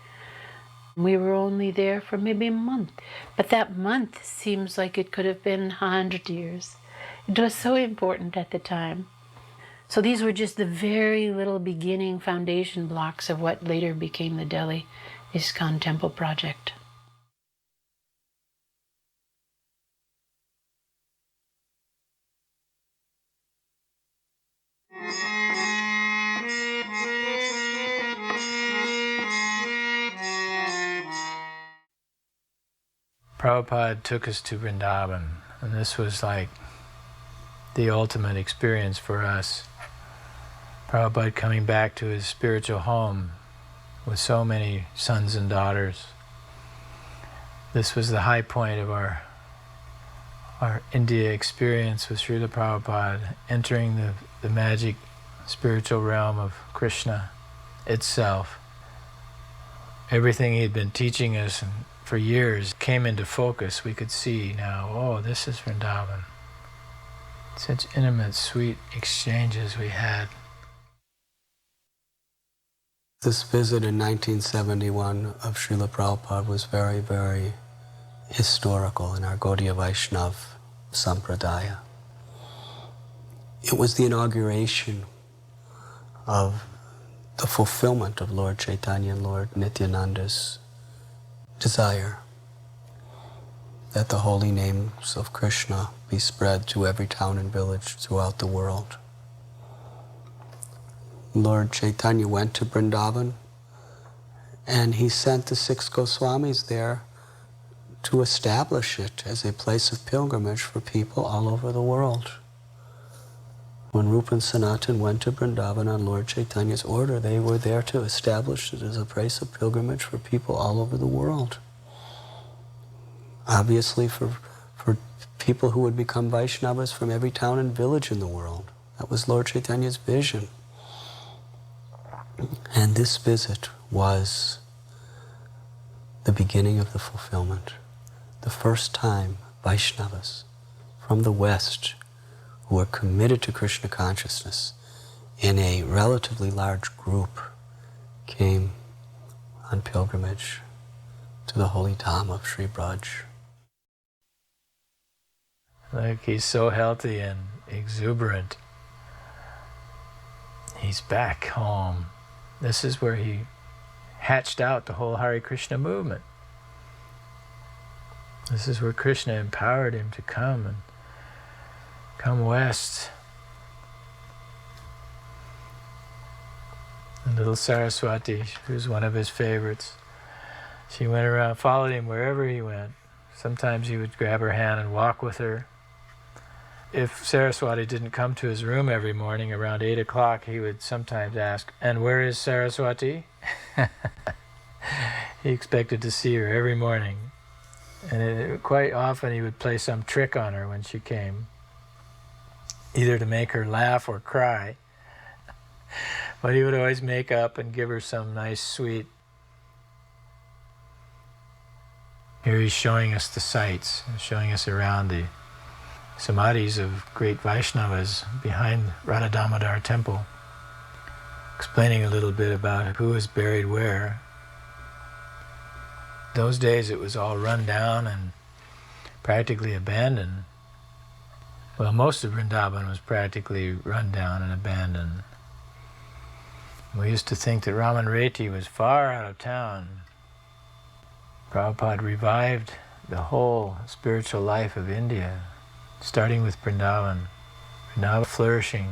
We were only there for maybe a month, but that month seems like it could have been 100 years. It was so important at the time. So these were just the very little beginning foundation blocks of what later became the Delhi ISKCON Temple project.
Prabhupada took us to Vrindavan, and this was like the ultimate experience for us. Prabhupada coming back to his spiritual home with so many sons and daughters. This was the high point of our India experience with Srila Prabhupada, entering the magic spiritual realm of Krishna itself. Everything he had been teaching us for years came into focus. We could see now, oh, this is Vrindavan. Such intimate, sweet exchanges we had.
This visit in 1971 of Srila Prabhupada was very, very historical in our Gaudiya Vaishnav Sampradaya. It was the inauguration of the fulfillment of Lord Chaitanya and Lord Nityananda's desire that the holy names of Krishna be spread to every town and village throughout the world. Lord Chaitanya went to Vrindavan and he sent the 6 Goswamis there to establish it as a place of pilgrimage for people all over the world. When Rupa and Sanatan went to Vrindavan on Lord Chaitanya's order, they were there to establish it as a place of pilgrimage for people all over the world. Obviously for people who would become Vaishnavas from every town and village in the world. That was Lord Chaitanya's vision. And this visit was the beginning of the fulfillment. The first time Vaishnavas from the West who were committed to Krishna consciousness in a relatively large group came on pilgrimage to the holy Dham of Sri Braj.
Look, he's so healthy and exuberant. He's back home. This is where he hatched out the whole Hare Krishna movement. This is where Krishna empowered him to come west. And little Saraswati, who's one of his favorites, she went around, followed him wherever he went. Sometimes he would grab her hand and walk with her. If Saraswati didn't come to his room every morning around 8 o'clock, he would sometimes ask, "And where is Saraswati?" He expected to see her every morning. And quite often he would play some trick on her when she came, either to make her laugh or cry. But he would always make up and give her some nice sweet. Here he's showing us the sights, showing us around the samadhis of great Vaishnavas behind Radha Damodar temple, explaining a little bit about who is buried where. Those days it was all run down and practically abandoned. Well, most of Vrindavan was practically run down and abandoned. We used to think that Raman Reti was far out of town. Prabhupada revived the whole spiritual life of India, starting with Vrindavan. Vrindavan flourishing,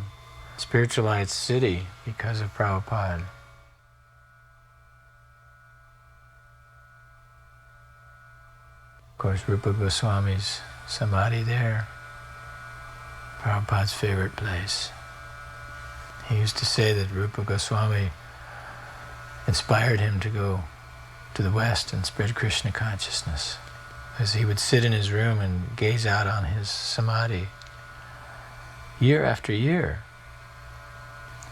spiritualized city because of Prabhupada. Of course, Rupa Goswami's samadhi there, Prabhupada's favorite place. He used to say that Rupa Goswami inspired him to go to the West and spread Krishna consciousness, as he would sit in his room and gaze out on his samadhi year after year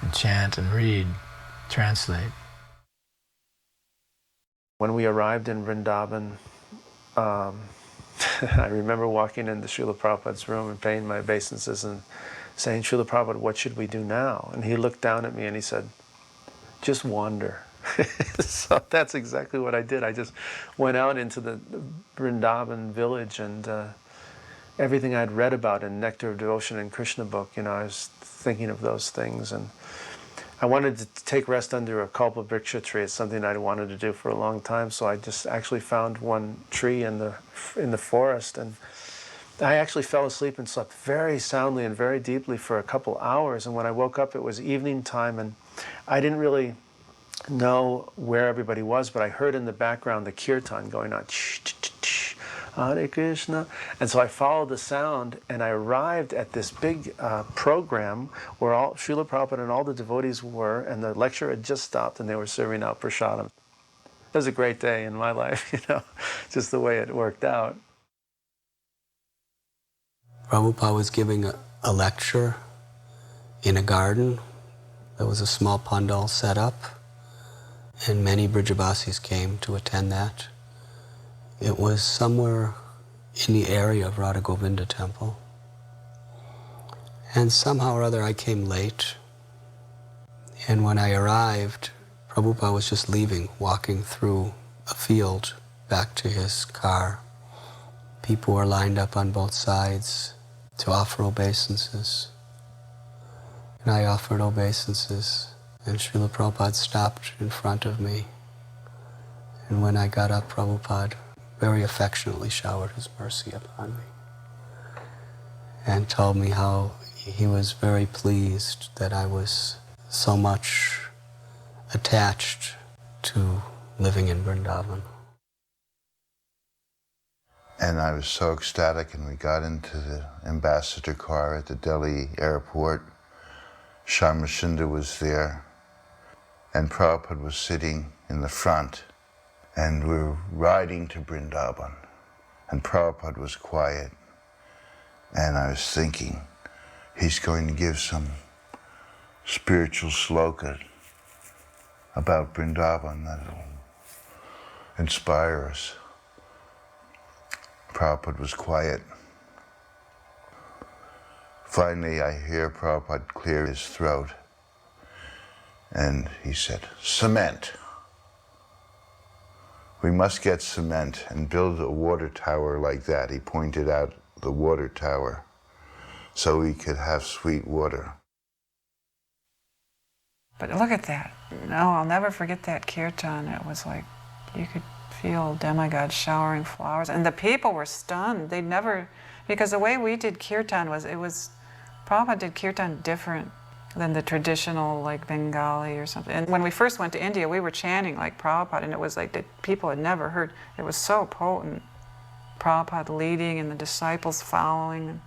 and chant and read, translate.
When we arrived in Vrindavan, I remember walking into Srila Prabhupada's room and paying my obeisances and saying, Srila Prabhupada, what should we do now? And he looked down at me and he said, just wander. So that's exactly what I did. I just went out into the Vrindavan village, and everything I'd read about in Nectar of Devotion and Krishna book, you know, I was thinking of those things. And I wanted to take rest under a Kalpa Vriksha tree. It's something I'd wanted to do for a long time, so I just actually found one tree in the forest, and I actually fell asleep and slept very soundly and very deeply for a couple hours. And when I woke up, it was evening time, and I didn't really know where everybody was, but I heard in the background the kirtan going on, Hare Krishna. And so I followed the sound, and I arrived at this big program where all Srila Prabhupada and all the devotees were, and the lecture had just stopped, and they were serving out prasadam. It was a great day in my life, you know, just the way it worked out.
Prabhupada was giving a lecture in a garden. There was a small pandal set up, and many Brajavasis came to attend that. It was somewhere in the area of Radha Govinda temple. And somehow or other I came late, and when I arrived, Prabhupada was just leaving, walking through a field back to his car. People were lined up on both sides to offer obeisances. And I offered obeisances, and Srila Prabhupada stopped in front of me. And when I got up, Prabhupada very affectionately showered his mercy upon me and told me how he was very pleased that I was so much attached to living in Vrindavan.
And I was so ecstatic, and we got into the ambassador car at the Delhi airport. Sharma Sundar was there, and Prabhupada was sitting in the front. And we were riding to Vrindavan, and Prabhupada was quiet. And I was thinking, he's going to give some spiritual sloka about Vrindavan that'll inspire us. Prabhupada was quiet. Finally, I hear Prabhupada clear his throat, and he said, cement. We must get cement and build a water tower like that. He pointed out the water tower so we could have sweet water.
But look at that. No, I'll never forget that kirtan. It was like you could feel demigods showering flowers. And the people were stunned. They'd never, because the way we did kirtan was, Prabhupada did kirtan different than the traditional like Bengali or something. And when we first went to India, we were chanting like Prabhupada, and it was like the people had never heard. It was so potent. Prabhupada leading and the disciples following. And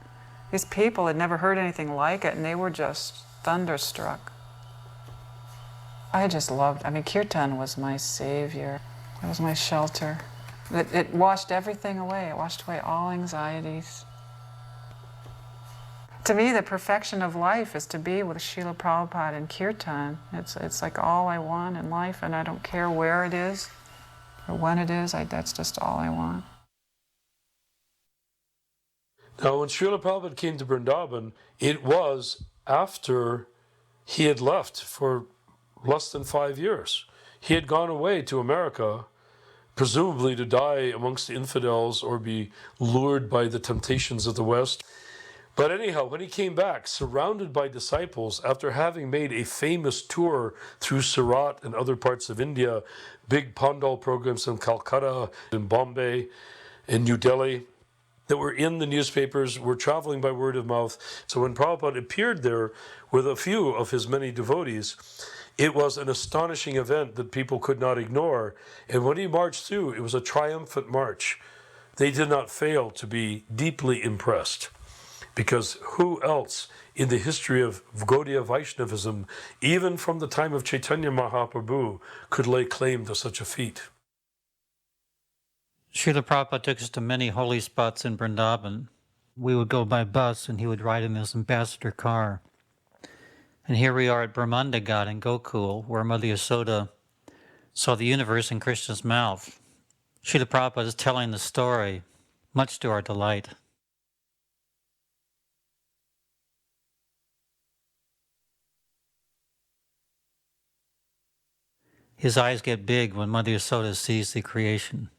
these people had never heard anything like it, and they were just thunderstruck. I just loved, kirtan was my savior. It was my shelter. It washed everything away. It washed away all anxieties. To me, the perfection of life is to be with Srila Prabhupada and kirtan. It's like all I want in life, and I don't care where it is or when it is. That's just all I want.
Now, when Srila Prabhupada came to Vrindavan, it was after he had left for less than 5 years. He had gone away to America, presumably to die amongst the infidels or be lured by the temptations of the West. But anyhow, when he came back, surrounded by disciples, after having made a famous tour through Surat and other parts of India, big Pandal programs in Calcutta, in Bombay, in New Delhi, that were in the newspapers, were traveling by word of mouth. So when Prabhupada appeared there with a few of his many devotees, it was an astonishing event that people could not ignore. And when he marched through, it was a triumphant march. They did not fail to be deeply impressed, because who else in the history of Gaudiya Vaishnavism, even from the time of Chaitanya Mahaprabhu, could lay claim to such a feat?
Srila Prabhupada took us to many holy spots in Vrindavan. We would go by bus and he would ride in this ambassador car. And here we are at Brahmanda Ghat in Gokul, where Mother Yasoda saw the universe in Krishna's mouth. Srila Prabhupada is telling the story, much to our delight. His eyes get big when Mother Yasoda sees the creation.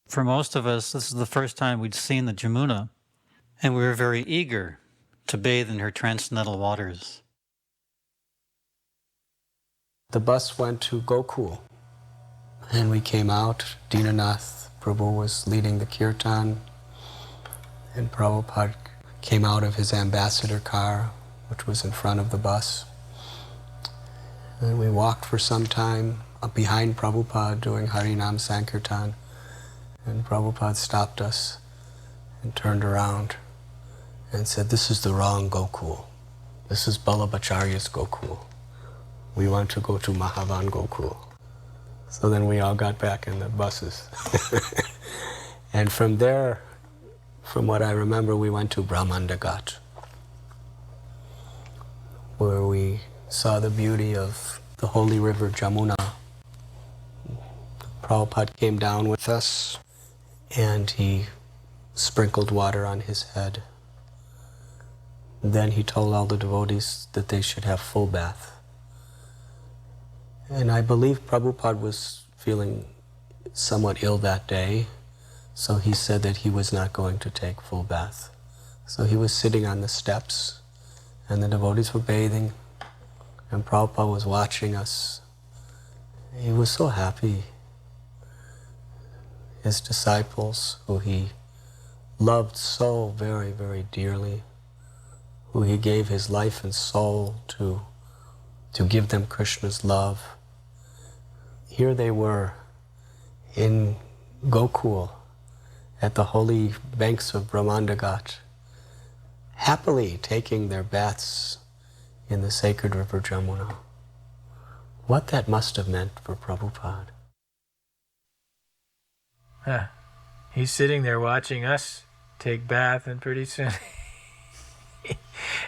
For most of us, this is the first time we'd seen the Jamuna, and we were very eager to bathe in her transcendental waters.
The bus went to Gokul, and we came out. Dinanath Prabhu was leading the kirtan, and Prabhupada came out of his ambassador car, which was in front of the bus. And we walked for some time up behind Prabhupada doing Harinam Sankirtan. And Prabhupada stopped us and turned around and said, "This is the wrong Gokul. This is Ballabhacharya's Gokul. We want to go to Mahavan Gokul." So then we all got back in the buses. And from there, from what I remember, we went to Brahmanda Ghat, where we saw the beauty of the holy river Jamuna. Prabhupada came down with us, and he sprinkled water on his head. Then he told all the devotees that they should have full bath. And I believe Prabhupada was feeling somewhat ill that day, so he said that he was not going to take full bath. So he was sitting on the steps, and the devotees were bathing, and Prabhupada was watching us. He was so happy. His disciples, who he loved so very, very dearly, who he gave his life and soul to give them Krishna's love. Here they were in Gokul at the holy banks of Brahmanda Ghat, happily taking their baths in the sacred river Jamuna. What that must have meant for Prabhupada.
He's sitting there watching us take bath, and pretty soon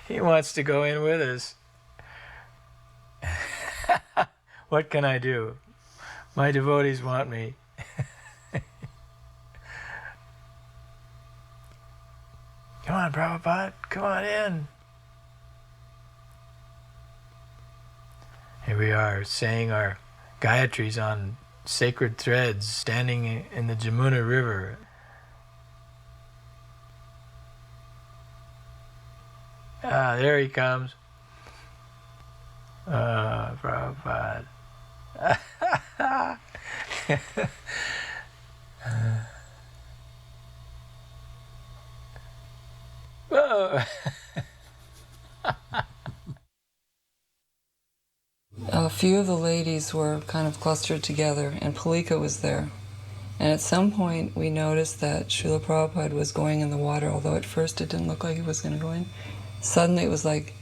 he wants to go in with us. What can I do? My devotees want me. Come on, Prabhupada, come on in. Here we are saying our Gayatris on sacred threads, standing in the Jamuna River. Ah, there he comes. Oh, Prabhupada.
A
few of the ladies were kind of clustered together, and Palika was there. And at some point, we noticed that Srila Prabhupada was going in the water, although at first it didn't look like he was going to go in. Suddenly it was like,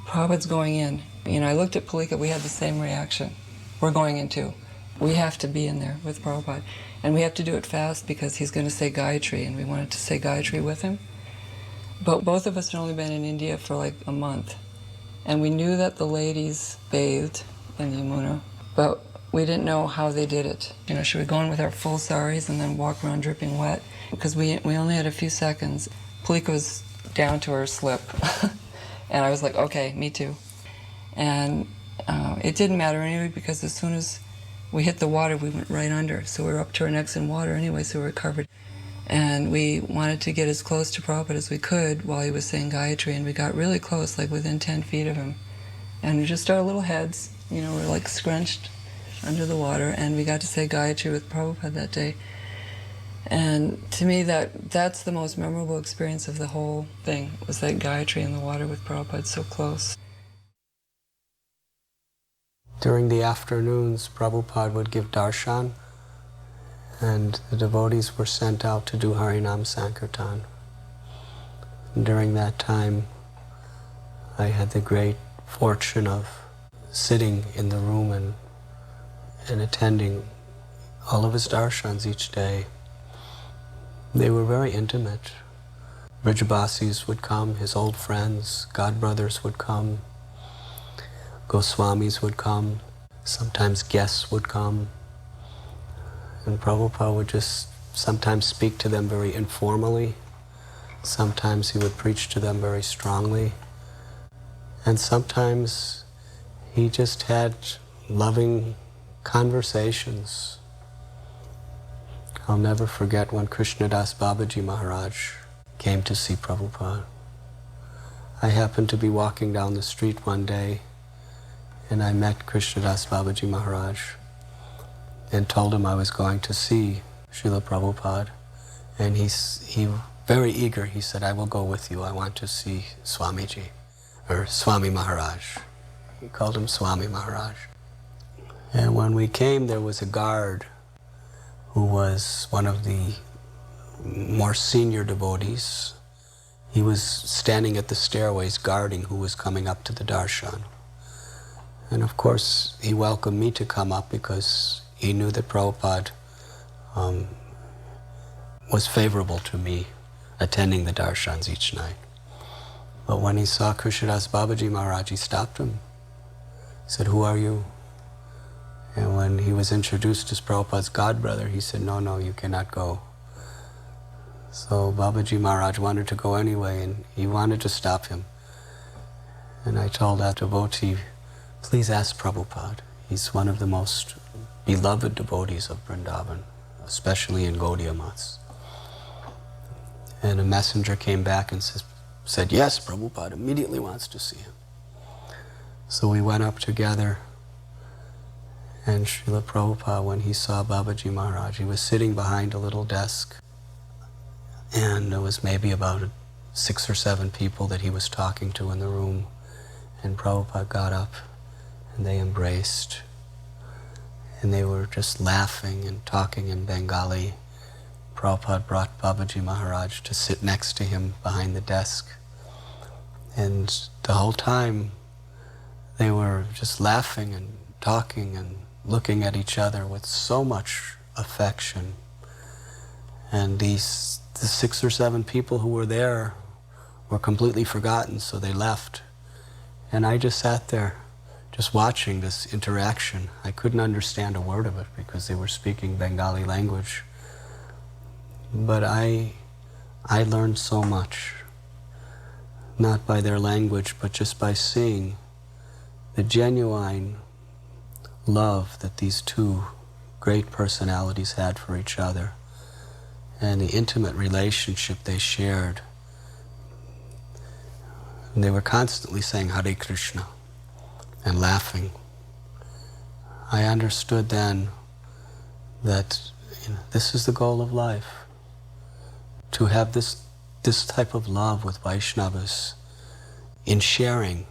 Prabhupada's going in. You know, I looked at Palika, we had the same reaction. We're going in too. We have to be in there with Prabhupada. And we have to do it fast because he's going to say Gayatri, and we wanted to say Gayatri with him. But both of us had only been in India for like a month. And we knew that the ladies bathed in the Yamuna, but we didn't know how they did it. You know, should we go in with our full saris and then walk around dripping wet? Because we only had a few seconds. Palika was down to her slip. And I was like, okay, me too. And it didn't matter anyway, because as soon as we hit the water, we went right under. So we were up to our necks in water anyway, so we were covered. And we wanted to get as close to Prabhupada as we could while he was saying Gayatri, and we got really close, like within 10 feet of him. And just our little heads, you know, were like scrunched under the water, and we got to say Gayatri with Prabhupada that day. And to me, that's the most memorable experience of the whole thing, was that Gayatri in the water with Prabhupada so close.
During the afternoons, Prabhupada would give darshan, and the devotees were sent out to do Harinam Sankirtan. And during that time, I had the great fortune of sitting in the room and attending all of his darshans each day. They were very intimate. Vrijabasis would come, his old friends, godbrothers would come, Goswamis would come, sometimes guests would come, and Prabhupada would just sometimes speak to them very informally, sometimes he would preach to them very strongly, and sometimes he just had loving conversations. I'll never forget when Krishnadas Babaji Maharaj came to see Prabhupada. I happened to be walking down the street one day, and I met Krishnadas Babaji Maharaj and told him I was going to see Srila Prabhupada. And he very eager, he said, I will go with you. I want to see Swamiji, or Swami Maharaj. He called him Swami Maharaj. And when we came, there was a guard who was one of the more senior devotees. He was standing at the stairways guarding who was coming up to the darshan. And of course, he welcomed me to come up because he knew that Prabhupada was favorable to me attending the darshans each night. But when he saw Krishnadas Babaji Maharaj, he stopped him. He said, who are you? And when he was introduced as Prabhupada's godbrother, he said, no, you cannot go. So Babaji Maharaj wanted to go anyway, and he wanted to stop him. And I told that devotee, please ask Prabhupada. He's one of the most beloved devotees of Vrindavan, especially in Gaudiya Mats. And a messenger came back and said, yes, Prabhupada immediately wants to see him. So we went up together, and Srila Prabhupada, when he saw Babaji Maharaj, he was sitting behind a little desk, and there was maybe about 6 or 7 people that he was talking to in the room, and Prabhupada got up, and they embraced, and they were just laughing and talking in Bengali. Prabhupada brought Babaji Maharaj to sit next to him behind the desk, and the whole time they were just laughing and talking and looking at each other with so much affection. And the 6 or 7 people who were there were completely forgotten, so they left. And I just sat there, just watching this interaction. I couldn't understand a word of it because they were speaking Bengali language. But I learned so much, not by their language, but just by seeing the genuine love that these two great personalities had for each other and the intimate relationship they shared. And they were constantly saying Hare Krishna and laughing. I understood then that this is the goal of life, to have this type of love with Vaishnavas in sharing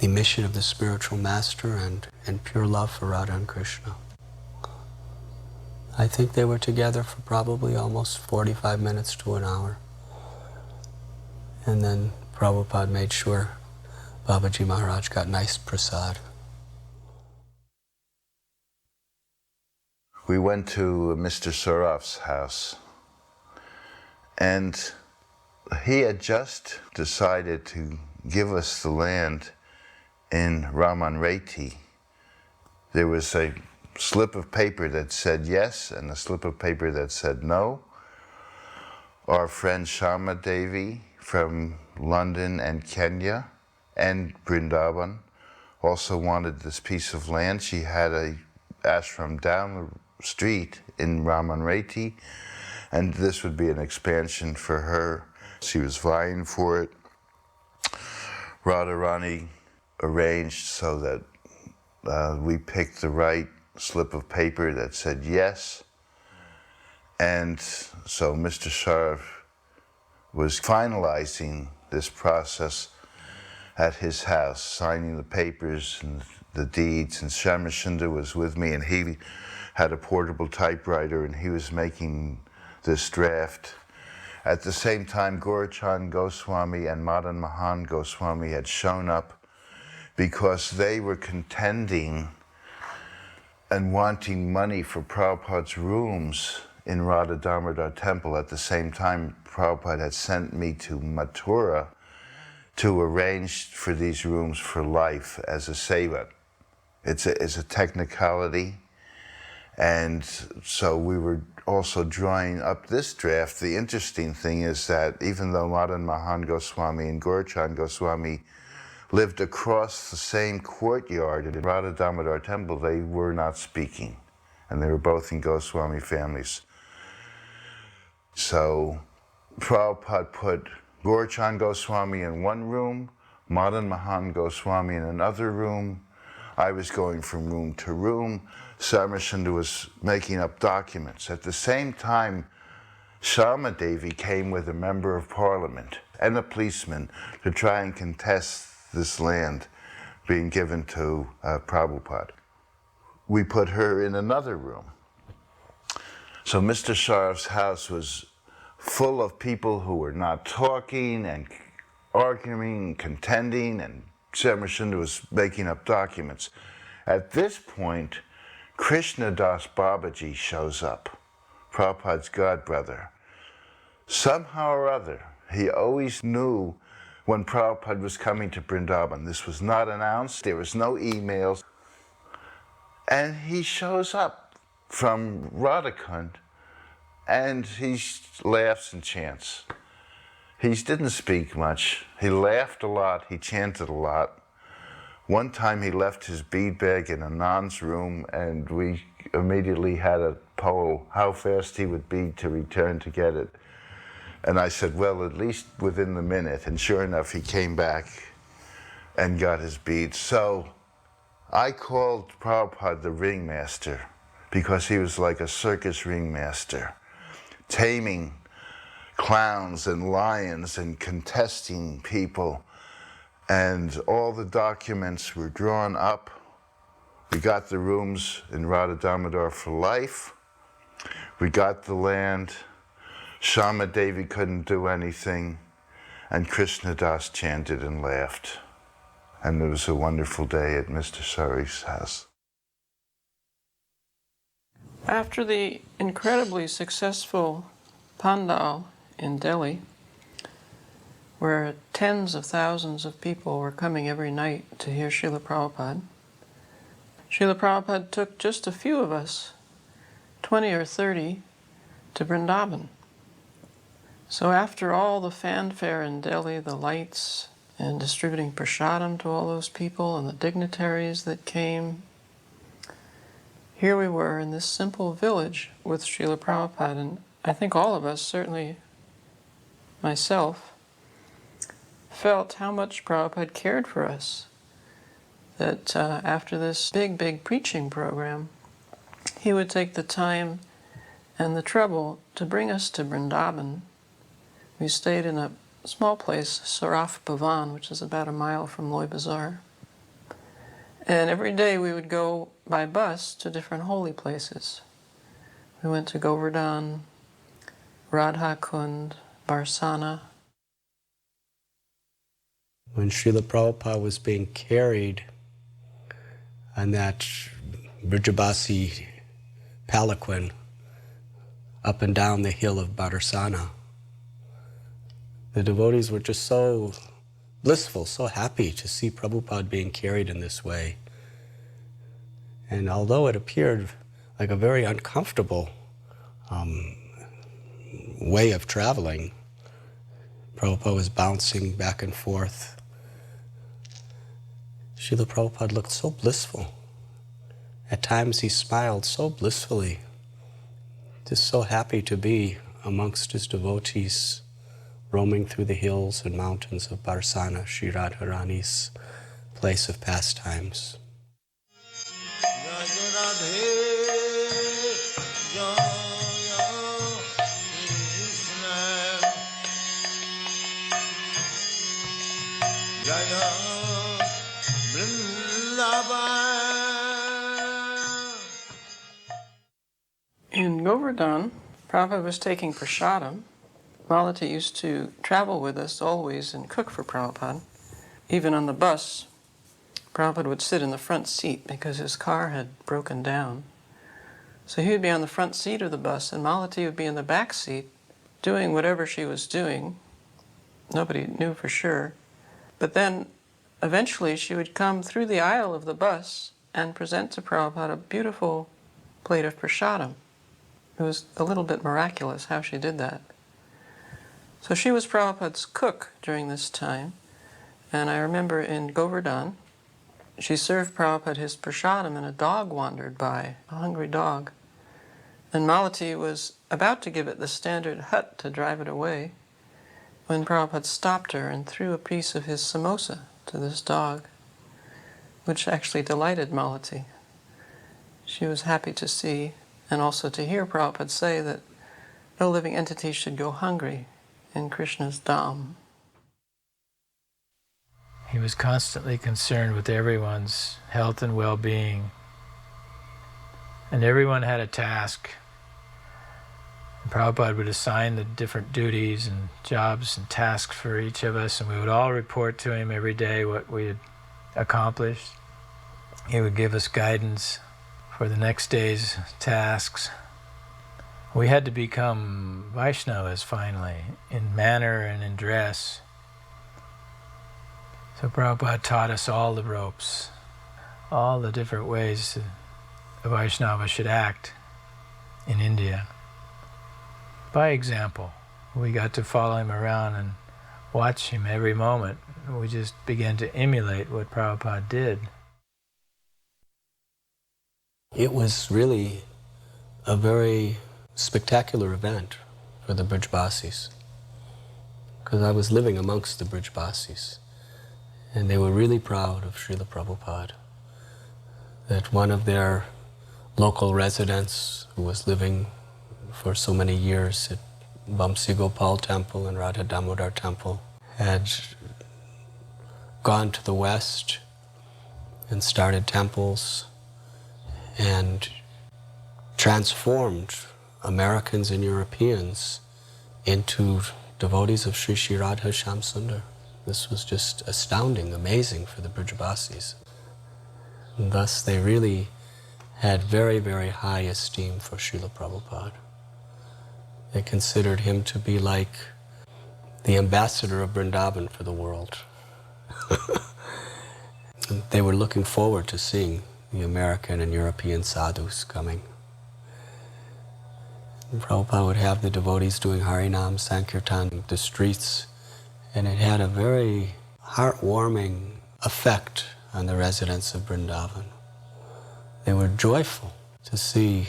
the mission of the spiritual master and pure love for Radha and Krishna. I think they were together for probably almost 45 minutes to an hour. And then Prabhupada made sure Babaji Maharaj got nice prasad.
We went to Mr. Saraf's house, and he had just decided to give us the land in Raman Reti. There was a slip of paper that said yes and a slip of paper that said no. Our friend Shama Devi from London and Kenya and Vrindavan also wanted this piece of land. She had a ashram down the street in Raman Reti, and this would be an expansion for her. She was vying for it. Radharani arranged so that we picked the right slip of paper that said yes. And so Mr. Sharaf was finalizing this process at his house, signing the papers and the deeds, and Shamashunda was with me, and he had a portable typewriter, and he was making this draft. At the same time, Gaurachand Goswami and Madan Mohan Goswami had shown up because they were contending and wanting money for Prabhupada's rooms in Radha Damodar temple. At the same time, Prabhupada had sent me to Mathura to arrange for these rooms for life as a seva. It's a technicality, and so we were also drawing up this draft. The interesting thing is that even though Madan Mohan Goswami and Gaurachand Goswami lived across the same courtyard in Radha Damodar temple, they were not speaking, and they were both in Goswami families. So Prabhupada put Gaurachand Goswami in one room, Madan Mohan Goswami in another room. I was going from room to room. Samarasunda was making up documents. At the same time, Shama Devi came with a member of parliament and a policeman to try and contest this land being given to Prabhupada. We put her in another room. So Mr. Sharaf's house was full of people who were not talking and arguing and contending, and Samarasunda was making up documents. At this point, Krishna Das Babaji shows up, Prabhupada's godbrother. Somehow or other, he always knew when Prabhupada was coming to Vrindavan. This was not announced, there was no emails. And he shows up from Radhakund, and he laughs and chants. He didn't speak much. He laughed a lot, he chanted a lot. One time he left his bead bag in Anand's room, and we immediately had a poll how fast he would be to return to get it. And I said, well, at least within the minute. And sure enough, he came back and got his beads. So I called Prabhupada the ringmaster, because he was like a circus ringmaster, taming clowns and lions and contesting people. And all the documents were drawn up. We got the rooms in Radha Damodar for life. We got the land. Shama Devi couldn't do anything. And Krishna Das chanted and laughed. And it was a wonderful day at Mr. Sari's house.
After the incredibly successful Pandal in Delhi, where tens of thousands of people were coming every night to hear Srila Prabhupada, Srila Prabhupada took just a few of us, 20 or 30, to Vrindavan. So after all the fanfare in Delhi, the lights, and distributing prasadam to all those people and the dignitaries that came, here we were in this simple village with Srila Prabhupada, and I think all of us, certainly myself, felt how much Prabhupada cared for us. That after this big preaching program, he would take the time and the trouble to bring us to Vrindavan. We stayed in a small place, Saraf Bhavan, which is about a mile from Loy Bazaar. And every day we would go by bus to different holy places. We went to Govardhan, Radha Kund, Barsana.
When Srila Prabhupada was being carried on that Brijabasi palanquin up and down the hill of Barsana, the devotees were just so blissful, so happy to see Prabhupada being carried in this way. And although it appeared like a very uncomfortable way of traveling, Prabhupada was bouncing back and forth. Srila Prabhupada looked so blissful. At times he smiled so blissfully, just so happy to be amongst his devotees, roaming through the hills and mountains of Barsana, Sri Radharani's place of pastimes.
In Govardhan, Prabhupada was taking prasadam. Malati used to travel with us always and cook for Prabhupada. Even on the bus, Prabhupada would sit in the front seat because his car had broken down. So he would be on the front seat of the bus and Malati would be in the back seat doing whatever she was doing. Nobody knew for sure. But then eventually she would come through the aisle of the bus and present to Prabhupada a beautiful plate of prasadam. It was a little bit miraculous how she did that. So she was Prabhupada's cook during this time. And I remember in Govardhan, she served Prabhupada his prasadam and a dog wandered by, a hungry dog. And Malati was about to give it the standard hut to drive it away when Prabhupada stopped her and threw a piece of his samosa to this dog, which actually delighted Malati. She was happy to see and also to hear Prabhupada say that no living entity should go hungry in Krishna's dham.
He was constantly concerned with everyone's health and well-being. And everyone had a task. And Prabhupada would assign the different duties and jobs and tasks for each of us, and we would all report to him every day what we had accomplished. He would give us guidance for the next day's tasks. We had to become Vaishnavas finally, in manner and in dress. So Prabhupada taught us all the ropes, all the different ways a Vaishnava should act in India. By example, we got to follow him around and watch him every moment. We just began to emulate what Prabhupada did.
It was really a very spectacular event for the Brijbasis, because I was living amongst the Brijbasis, and they were really proud of Srila Prabhupada, that one of their local residents who was living for so many years at Vamsi Gopal Temple and Radha Damodar Temple had gone to the West and started temples and transformed Americans and Europeans into devotees of Sri Sri Radha Shamsundar. This was just astounding, amazing for the Brijbasis. And thus they really had very, very high esteem for Srila Prabhupada. They considered him to be like the ambassador of Vrindavan for the world. They were looking forward to seeing the American and European sadhus coming. And Prabhupada would have the devotees doing Harinam, Sankirtan in the streets, and it had a very heartwarming effect on the residents of Vrindavan. They were joyful to see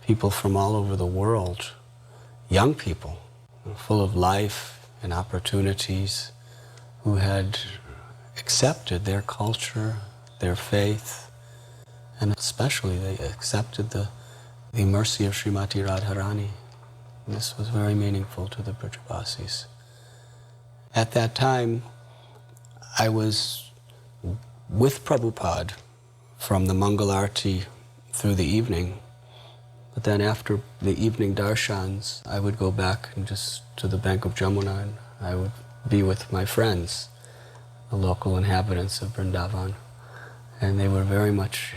people from all over the world, young people, full of life and opportunities, who had accepted their culture, their faith, and especially they accepted the mercy of Srimati Radharani. And this was very meaningful to the Brijbasis. At that time, I was with Prabhupada from the Mangal Arati through the evening. But then after the evening darshans, I would go back and just to the bank of Jamuna, and I would be with my friends, the local inhabitants of Vrindavan. And they were very much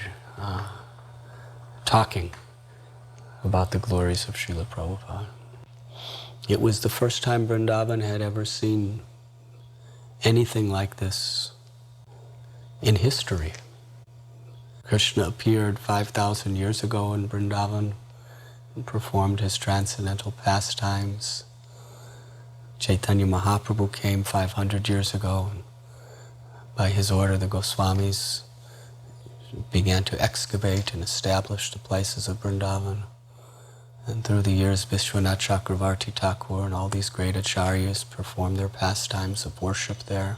talking about the glories of Srila Prabhupada. It was the first time Vrindavan had ever seen anything like this in history. Krishna appeared 5,000 years ago in Vrindavan and performed his transcendental pastimes. Chaitanya Mahaprabhu came 500 years ago, and by his order the Goswamis began to excavate and establish the places of Vrindavan. And through the years, Vishwanath Chakravarti Thakur and all these great acharyas performed their pastimes of worship there.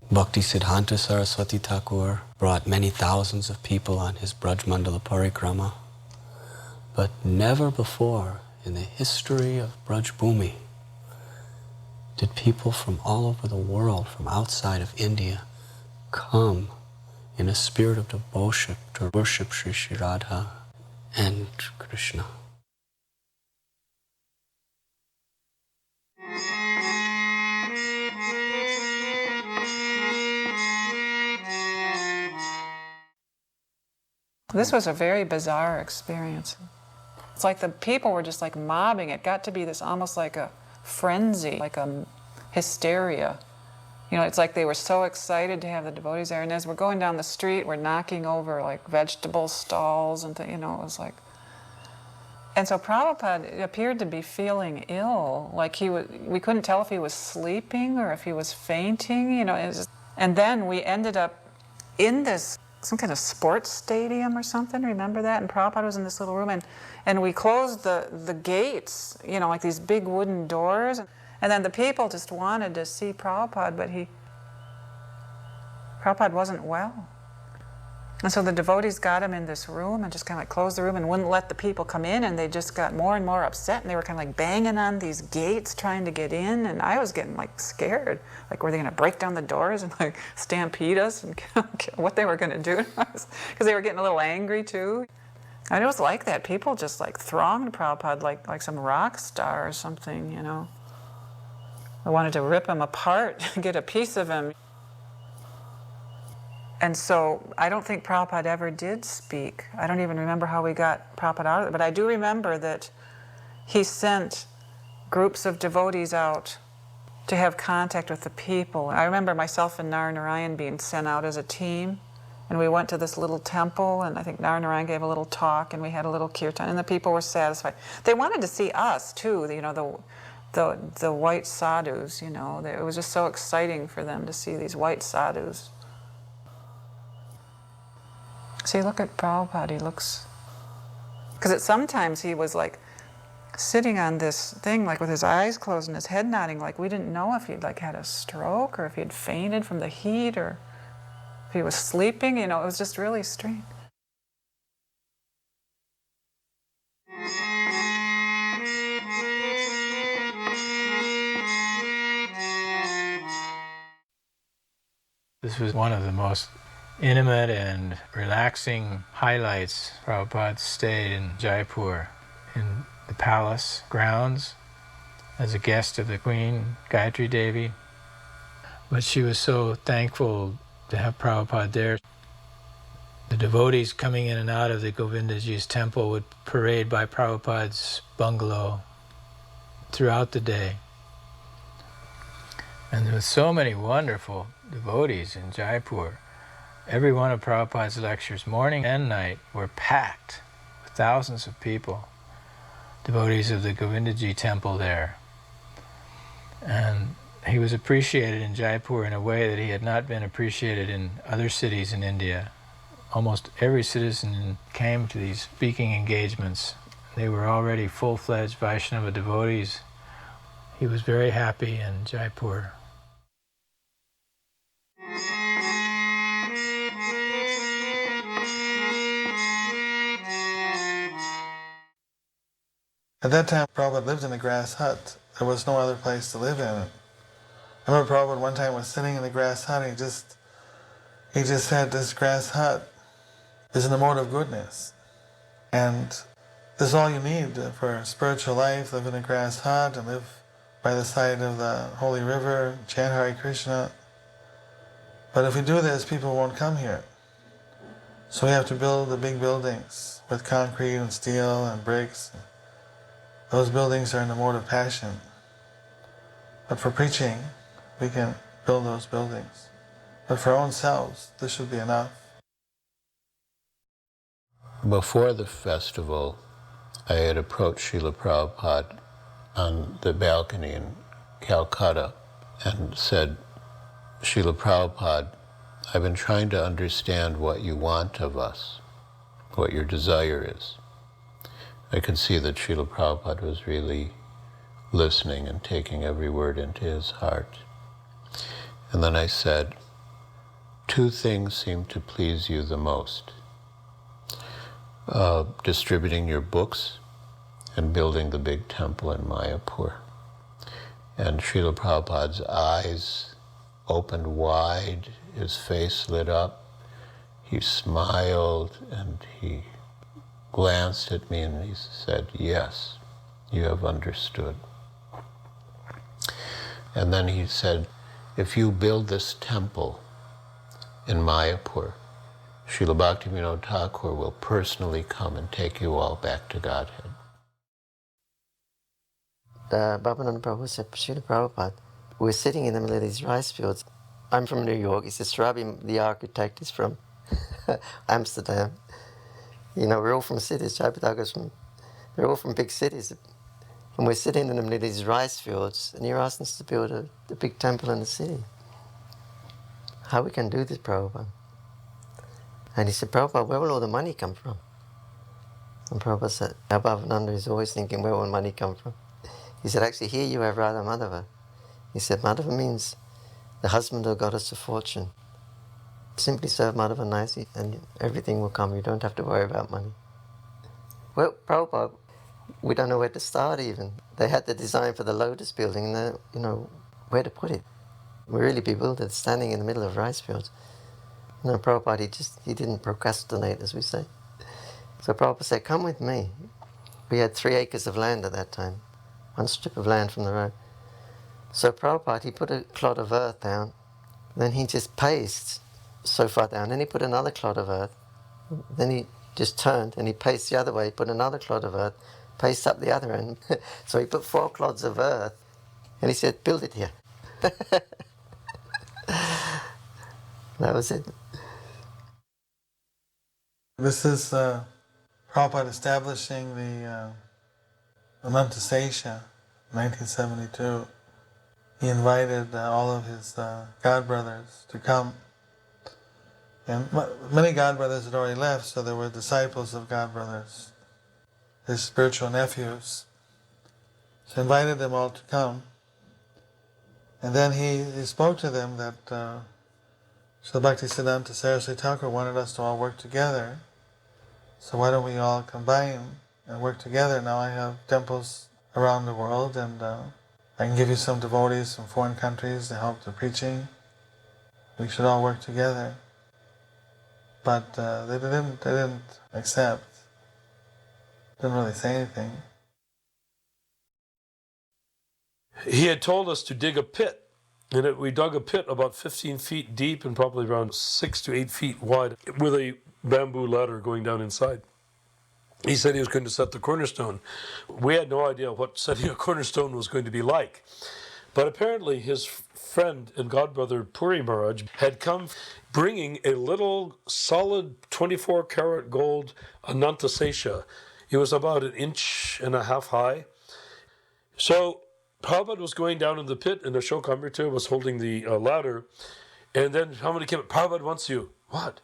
Bhakti Siddhanta Saraswati Thakur brought many thousands of people on his Braj Mandala Parikrama. But never before in the history of Braj Bhumi did people from all over the world, from outside of India, come in a spirit of devotion to worship Sri Sri Radha and Krishna.
This was a very bizarre experience. It's like the people were just like mobbing. It got to be this almost like a frenzy, like a hysteria. You know, it's like they were so excited to have the devotees there. And as we're going down the street, we're knocking over like vegetable stalls and you know, it was like. And so Prabhupada appeared to be feeling ill, like we couldn't tell if he was sleeping or if he was fainting, you know. And then we ended up in this, some kind of sports stadium or something, remember that? And Prabhupada was in this little room, and we closed the gates, you know, like these big wooden doors. And then the people just wanted to see Prabhupada, but Prabhupada wasn't well. And so the devotees got him in this room and just kind of like closed the room and wouldn't let the people come in, and they just got more and more upset, and they were kind of like banging on these gates trying to get in, and I was getting like scared. Like, were they going to break down the doors and like stampede us and what they were going to do to us? Because they were getting a little angry too. And it was like that. People just like thronged Prabhupada like some rock star or something, you know. They wanted to rip him apart, get a piece of him. And so I don't think Prabhupada ever did speak. I don't even remember how we got Prabhupada out of it, but I do remember that he sent groups of devotees out to have contact with the people. I remember myself and Narayan being sent out as a team, and we went to this little temple, and I think Narayan gave a little talk, and we had a little kirtan, and the people were satisfied. They wanted to see us too, you know, the white sadhus, you know. It was just so exciting for them to see these white sadhus. See, look at Prabhupada, he looks... Because sometimes he was like sitting on this thing, like with his eyes closed and his head nodding, like we didn't know if he'd like had a stroke or if he had fainted from the heat or if he was sleeping, you know, it was just really strange.
This was one of the most intimate and relaxing highlights. Prabhupada stayed in Jaipur in the palace grounds as a guest of the Queen, Gayatri Devi. But she was so thankful to have Prabhupada there. The devotees coming in and out of the Govindaji's temple would parade by Prabhupada's bungalow throughout the day. And there were so many wonderful devotees in Jaipur. Every one of Prabhupada's lectures, morning and night, were packed with thousands of people, devotees of the Govindaji temple there. And he was appreciated in Jaipur in a way that he had not been appreciated in other cities in India. Almost every citizen came to these speaking engagements. They were already full-fledged Vaishnava devotees. He was very happy in Jaipur.
At that time, Prabhupada lived in a grass hut. There was no other place to live in. I remember Prabhupada one time was sitting in the grass hut and He just said this grass hut is in the mode of goodness. And this is all you need for spiritual life, live in a grass hut and live by the side of the holy river, chant Hare Krishna. But if we do this, people won't come here. So we have to build the big buildings with concrete and steel and bricks. Those buildings are in the mode of passion. But for preaching, we can build those buildings. But for our own selves, this should be enough.
Before the festival, I had approached Srila Prabhupada on the balcony in Calcutta and said, Srila Prabhupada, I've been trying to understand what you want of us, what your desire is. I could see that Srila Prabhupada was really listening and taking every word into his heart. And then I said, 2 things seem to please you the most. Distributing your books and building the big temple in Mayapur. And Srila Prabhupada's eyes opened wide, his face lit up, he smiled and he glanced at me and he said, yes, you have understood. And then he said, if you build this temple in Mayapur, Srila Bhaktivedanta Thakur will personally come and take you all back to Godhead.
Bhavananda Prabhu said, Srila Prabhupada, we're sitting in the middle of these rice fields. I'm from New York. He says, Srabi, the architect, is from Amsterdam. You know, we're all from cities. Jayapataka's from, they're all from big cities. And we're sitting in the middle of these rice fields, and you're asking us to build a big temple in the city. How we can do this, Prabhupada? And he said, Prabhupada, where will all the money come from? And Prabhupada said, Bhavananda is always thinking, where will money come from? He said, actually, here you have Radha Madhava. He said, Madhava means the husband or goddess of fortune. Simply serve Madhava nicely and everything will come. You don't have to worry about money. Well, Prabhupada, we don't know where to start even. They had the design for the Lotus building and you know, where to put it. We're really bewildered, standing in the middle of rice fields. You know, Prabhupada, he didn't procrastinate, as we say. So Prabhupada said, come with me. We had 3 acres of land at that time, 1 strip of land from the road. So Prabhupada, he put a clod of earth down, then he just paced so far down, then he put another clod of earth, then he just turned and he paced the other way, put another clod of earth, paced up the other end. So he put 4 clods of earth and he said, build it here. That was it.
This is Prabhupada establishing the Ananta Sesha in 1972. He invited all of his god brothers to come. And many god brothers had already left, so there were disciples of god brothers, his spiritual nephews. So he invited them all to come. And then he spoke to them that Srila Bhaktisiddhanta Saraswati Thakur wanted us to all work together. So why don't we all combine and work together? Now I have temples around the world and I can give you some devotees from foreign countries to help the preaching. We should all work together. But they didn't accept. Didn't really say anything.
He had told us to dig a pit, and we dug a pit about 15 feet deep and probably around 6 to 8 feet wide with a bamboo ladder going down inside. He said he was going to set the cornerstone. We had no idea what setting a cornerstone was going to be like. But apparently his friend and godbrother Puri Maharaj had come bringing a little solid 24-karat gold Ananta Sesha. It was about 1.5 inches high. So Prabhupada was going down in the pit and Ashoka Amrita was holding the ladder. And then somebody came up, Prabhupada wants you. What?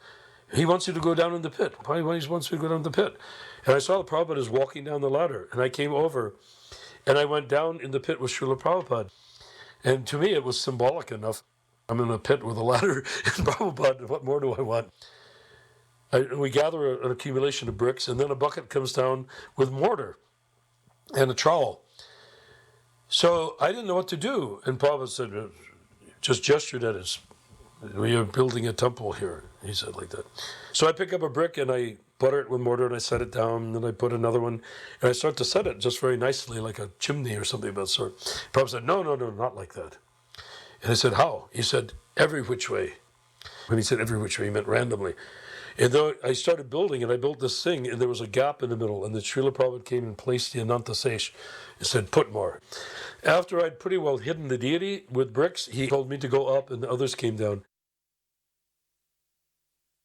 He wants you to go down in the pit. Why he wants you to go down in the pit? And I saw the Prabhupada is walking down the ladder. And I came over and I went down in the pit with Srila Prabhupada. And to me it was symbolic enough. I'm in a pit with a ladder and Prabhupada, what more do I want? We gather an accumulation of bricks and then a bucket comes down with mortar and a trowel. So I didn't know what to do. And Prabhupada said, just gestured at his We are building a temple here, he said like that. So I pick up a brick and I butter it with mortar and I set it down, and then I put another one, and I start to set it just very nicely, like a chimney or something of that sort. Prabhupada said, no, not like that. And I said, how? He said, every which way. When he said every which way, he meant randomly. And then I started building, and I built this thing, and there was a gap in the middle, and the Srila Prabhupada came and placed the Ananta Sesh and said, put more. After I'd pretty well hidden the deity with bricks, he told me to go up, and the others came down.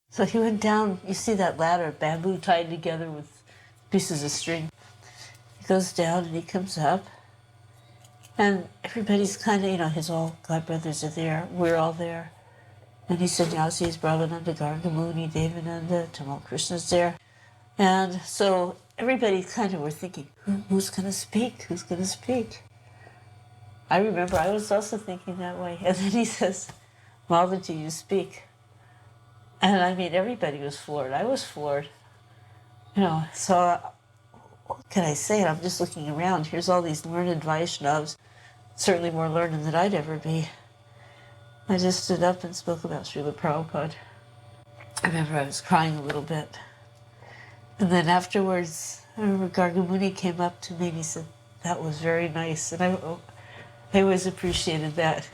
So he went down, you see that ladder, bamboo tied together with pieces of string. He goes down and he comes up, and everybody's kind of, his all godbrothers are there, we're all there. And he said, now sees Brahmananda, Gargamuni, Devananda, Tamal Krishna's there. And so everybody kind of were thinking, who's going to speak? Who's going to speak? I remember I was also thinking that way. And then he says, Malvati, you speak. And I mean, everybody was floored. I was floored. So what can I say? I'm just looking around. Here's all these learned Vaishnavas, certainly more learned than I'd ever be. I just stood up and spoke about Srila Prabhupada. I remember I was crying a little bit. And then afterwards, I remember Gargamuni came up to me and he said, that was very nice. And I always appreciated that,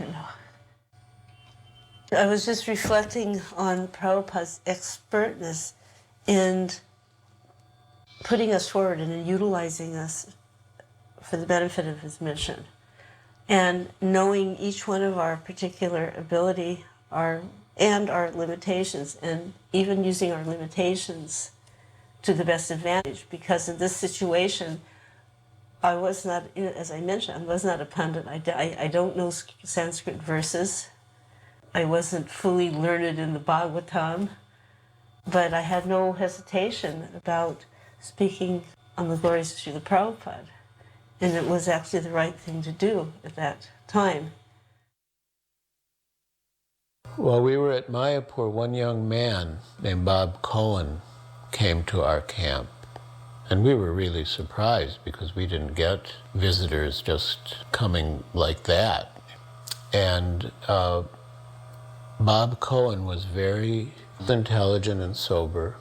I was just reflecting on Prabhupada's expertness in putting us forward and in utilizing us for the benefit of his mission. And knowing each one of our particular ability and our limitations, and even using our limitations to the best advantage. Because in this situation, I was not, as I mentioned, I was not a pundit. I don't know Sanskrit verses. I wasn't fully learned in the Bhagavatam, but I had no hesitation about speaking on the glories of Srila Prabhupada. And it was actually the right thing to do at that time.
While we were at Mayapur, one young man named Bob Cohen came to our camp. And we were really surprised because we didn't get visitors just coming like that. And Bob Cohen was very intelligent and sober.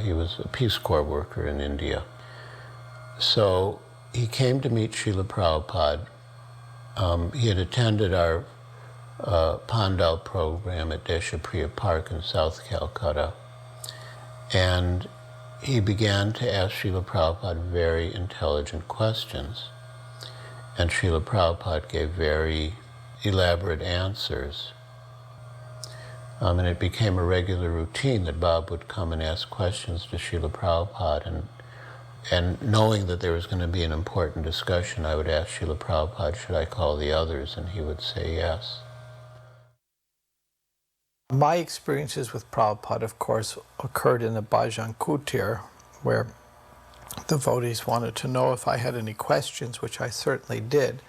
He was a Peace Corps worker in India. So he came to meet Srila Prabhupada. He had attended our Pandal program at Deshapriya Park in South Calcutta. And he began to ask Srila Prabhupada very intelligent questions. And Srila Prabhupada gave very elaborate answers. And it became a regular routine that Bob would come and ask questions to Srila Prabhupada. And knowing that there was going to be an important discussion, I would ask Srila Prabhupada, should I call the others? And he would say yes.
My experiences with Prabhupada, of course, occurred in the Bhajan Kutir, where devotees wanted to know if I had any questions, which I certainly did.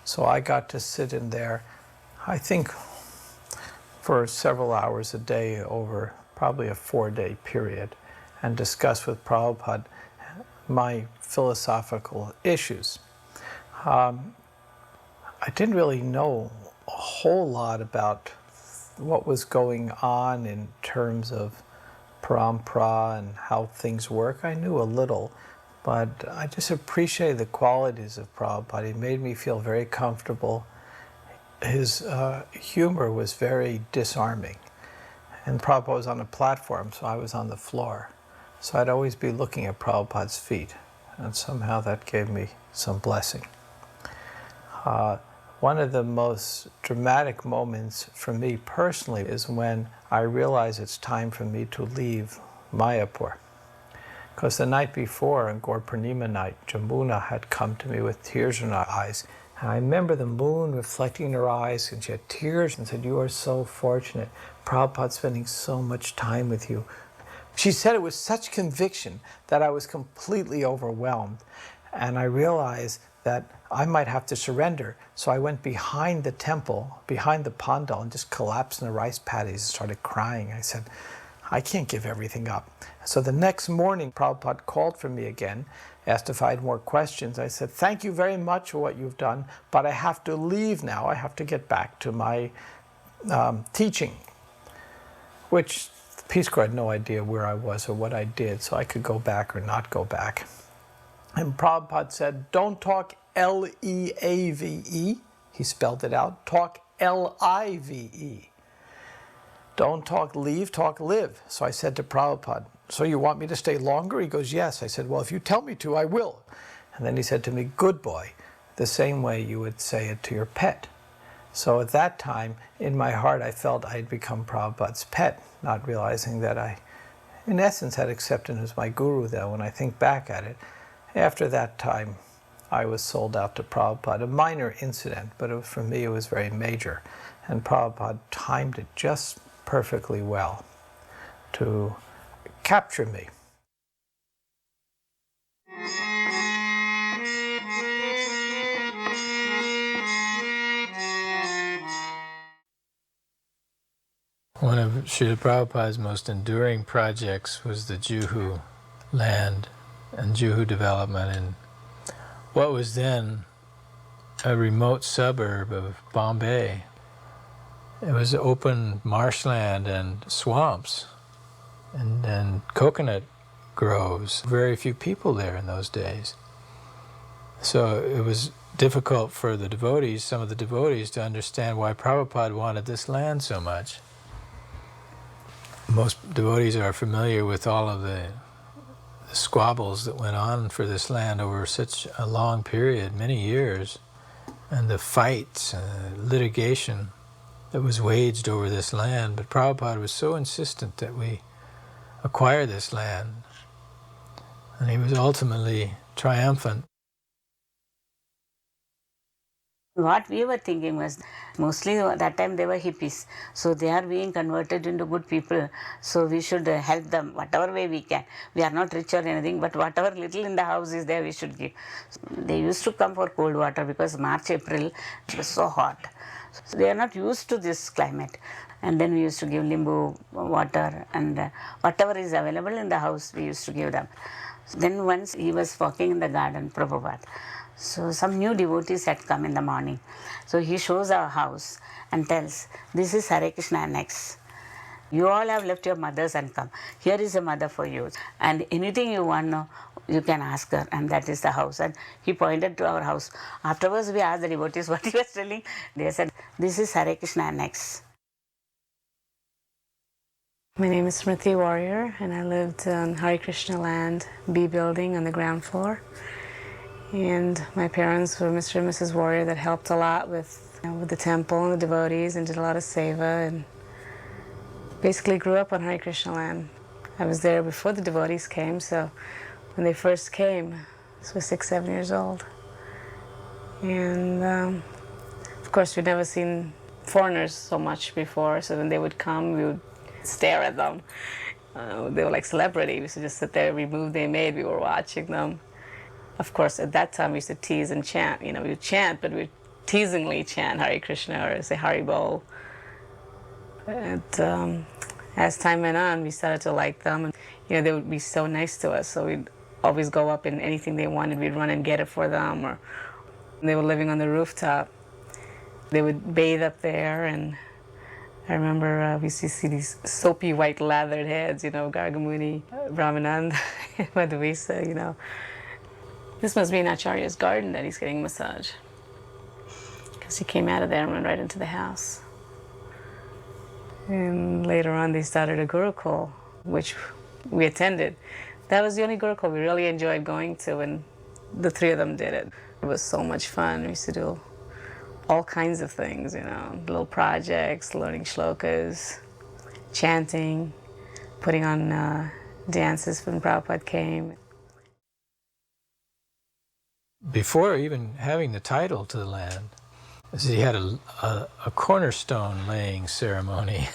So I got to sit in there, I think, for several hours a day over probably a 4-day period, and discuss with Prabhupada my philosophical issues. I didn't really know a whole lot about what was going on in terms of parampara and how things work. I knew a little, but I just appreciated the qualities of Prabhupada. He made me feel very comfortable. His humor was very disarming. And Prabhupada was on a platform, so I was on the floor. So I'd always be looking at Prabhupada's feet, and somehow that gave me some blessing. One of the most dramatic moments for me personally is when I realized it's time for me to leave Mayapur. Because the night before, on Gaur Purnima night, Jamuna had come to me with tears in her eyes. And I remember the moon reflecting in her eyes, and she had tears and said, "You are so fortunate. Prabhupada spending so much time with you." She said it with such conviction that I was completely overwhelmed. And I realized that I might have to surrender. So I went behind the temple, behind the pandal, and just collapsed in the rice paddies and started crying. I said, I can't give everything up. So the next morning, Prabhupada called for me again, asked if I had more questions. I said, thank you very much for what you've done, but I have to leave now. I have to get back to my teaching, which the Peace Corps had no idea where I was or what I did, so I could go back or not go back. And Prabhupada said, don't talk L-E-A-V-E. He spelled it out. Talk L-I-V-E. Don't talk leave, talk live. So I said to Prabhupada, so you want me to stay longer? He goes, yes. I said, well, if you tell me to, I will. And then he said to me, good boy, the same way you would say it to your pet. So at that time, in my heart, I felt I had become Prabhupada's pet, not realizing that I, in essence, had accepted him as my guru, though, when I think back at it. After that time, I was sold out to Prabhupada, a minor incident, but for me it was very major. And Prabhupada timed it just perfectly well to capture me. One of Srila Prabhupada's most enduring projects was the Juhu land and Juhu development in what was then a remote suburb of Bombay. It was open marshland and swamps and coconut groves. Very few people there in those days. So it was difficult for the devotees, some of the devotees, to understand why Prabhupada wanted this land so much. Most devotees are familiar with all of the squabbles that went on for this land over such a long period, many years, and the fights, litigation that was waged over this land. But Prabhupada was so insistent that we acquire this land, and he was ultimately triumphant.
What we were thinking was, mostly at that time they were hippies, so they are being converted into good people, so we should help them whatever way we can. We are not rich or anything, but whatever little in the house is there, we should give. They used to come for cold water because March, April, it was so hot. So they are not used to this climate. And then we used to give limbu water, and whatever is available in the house, we used to give them. Then once he was walking in the garden, Prabhupada. So some new devotees had come in the morning. So he shows our house and tells, this is Hare Krishna Annex. You all have left your mothers and come. Here is a mother for you. And anything you want now, you can ask her, and that is the house. And he pointed to our house. Afterwards, we asked the devotees what he was telling. They said, this is Hare Krishna Annex.
My name is Smriti Warrior, and I lived on Hare Krishna land, B building on the ground floor. And my parents were Mr. and Mrs. Warrior that helped a lot with the temple and the devotees and did a lot of seva, and basically grew up on Hare Krishna land. I was there before the devotees came, so when they first came, I was 6, 7 years old. And of course, we'd never seen foreigners so much before, so when they would come, we would stare at them. They were like celebrities. We used to just sit there, every move they made, we were watching them. Of course, at that time, we used to tease and chant. You know, we would chant, but we would teasingly chant Hare Krishna or say Hari Bol. And as time went on, we started to like them. And, you know, they would be so nice to us. So we'd always go up and anything they wanted, we'd run and get it for them. Or they were living on the rooftop. They would bathe up there. And I remember we used to see these soapy white lathered heads, you know, Gargamuni, Brahmananda, Madhuvisa, you know. This must be in Acharya's garden that he's getting a massage, because he came out of there and went right into the house. And later on, they started a Gurukul, which we attended. That was the only Gurukul we really enjoyed going to, and the 3 of them did it. It was so much fun. We used to do all kinds of things, you know, little projects, learning shlokas, chanting, putting on dances when Prabhupada came.
Before even having the title to the land, he had a cornerstone laying ceremony.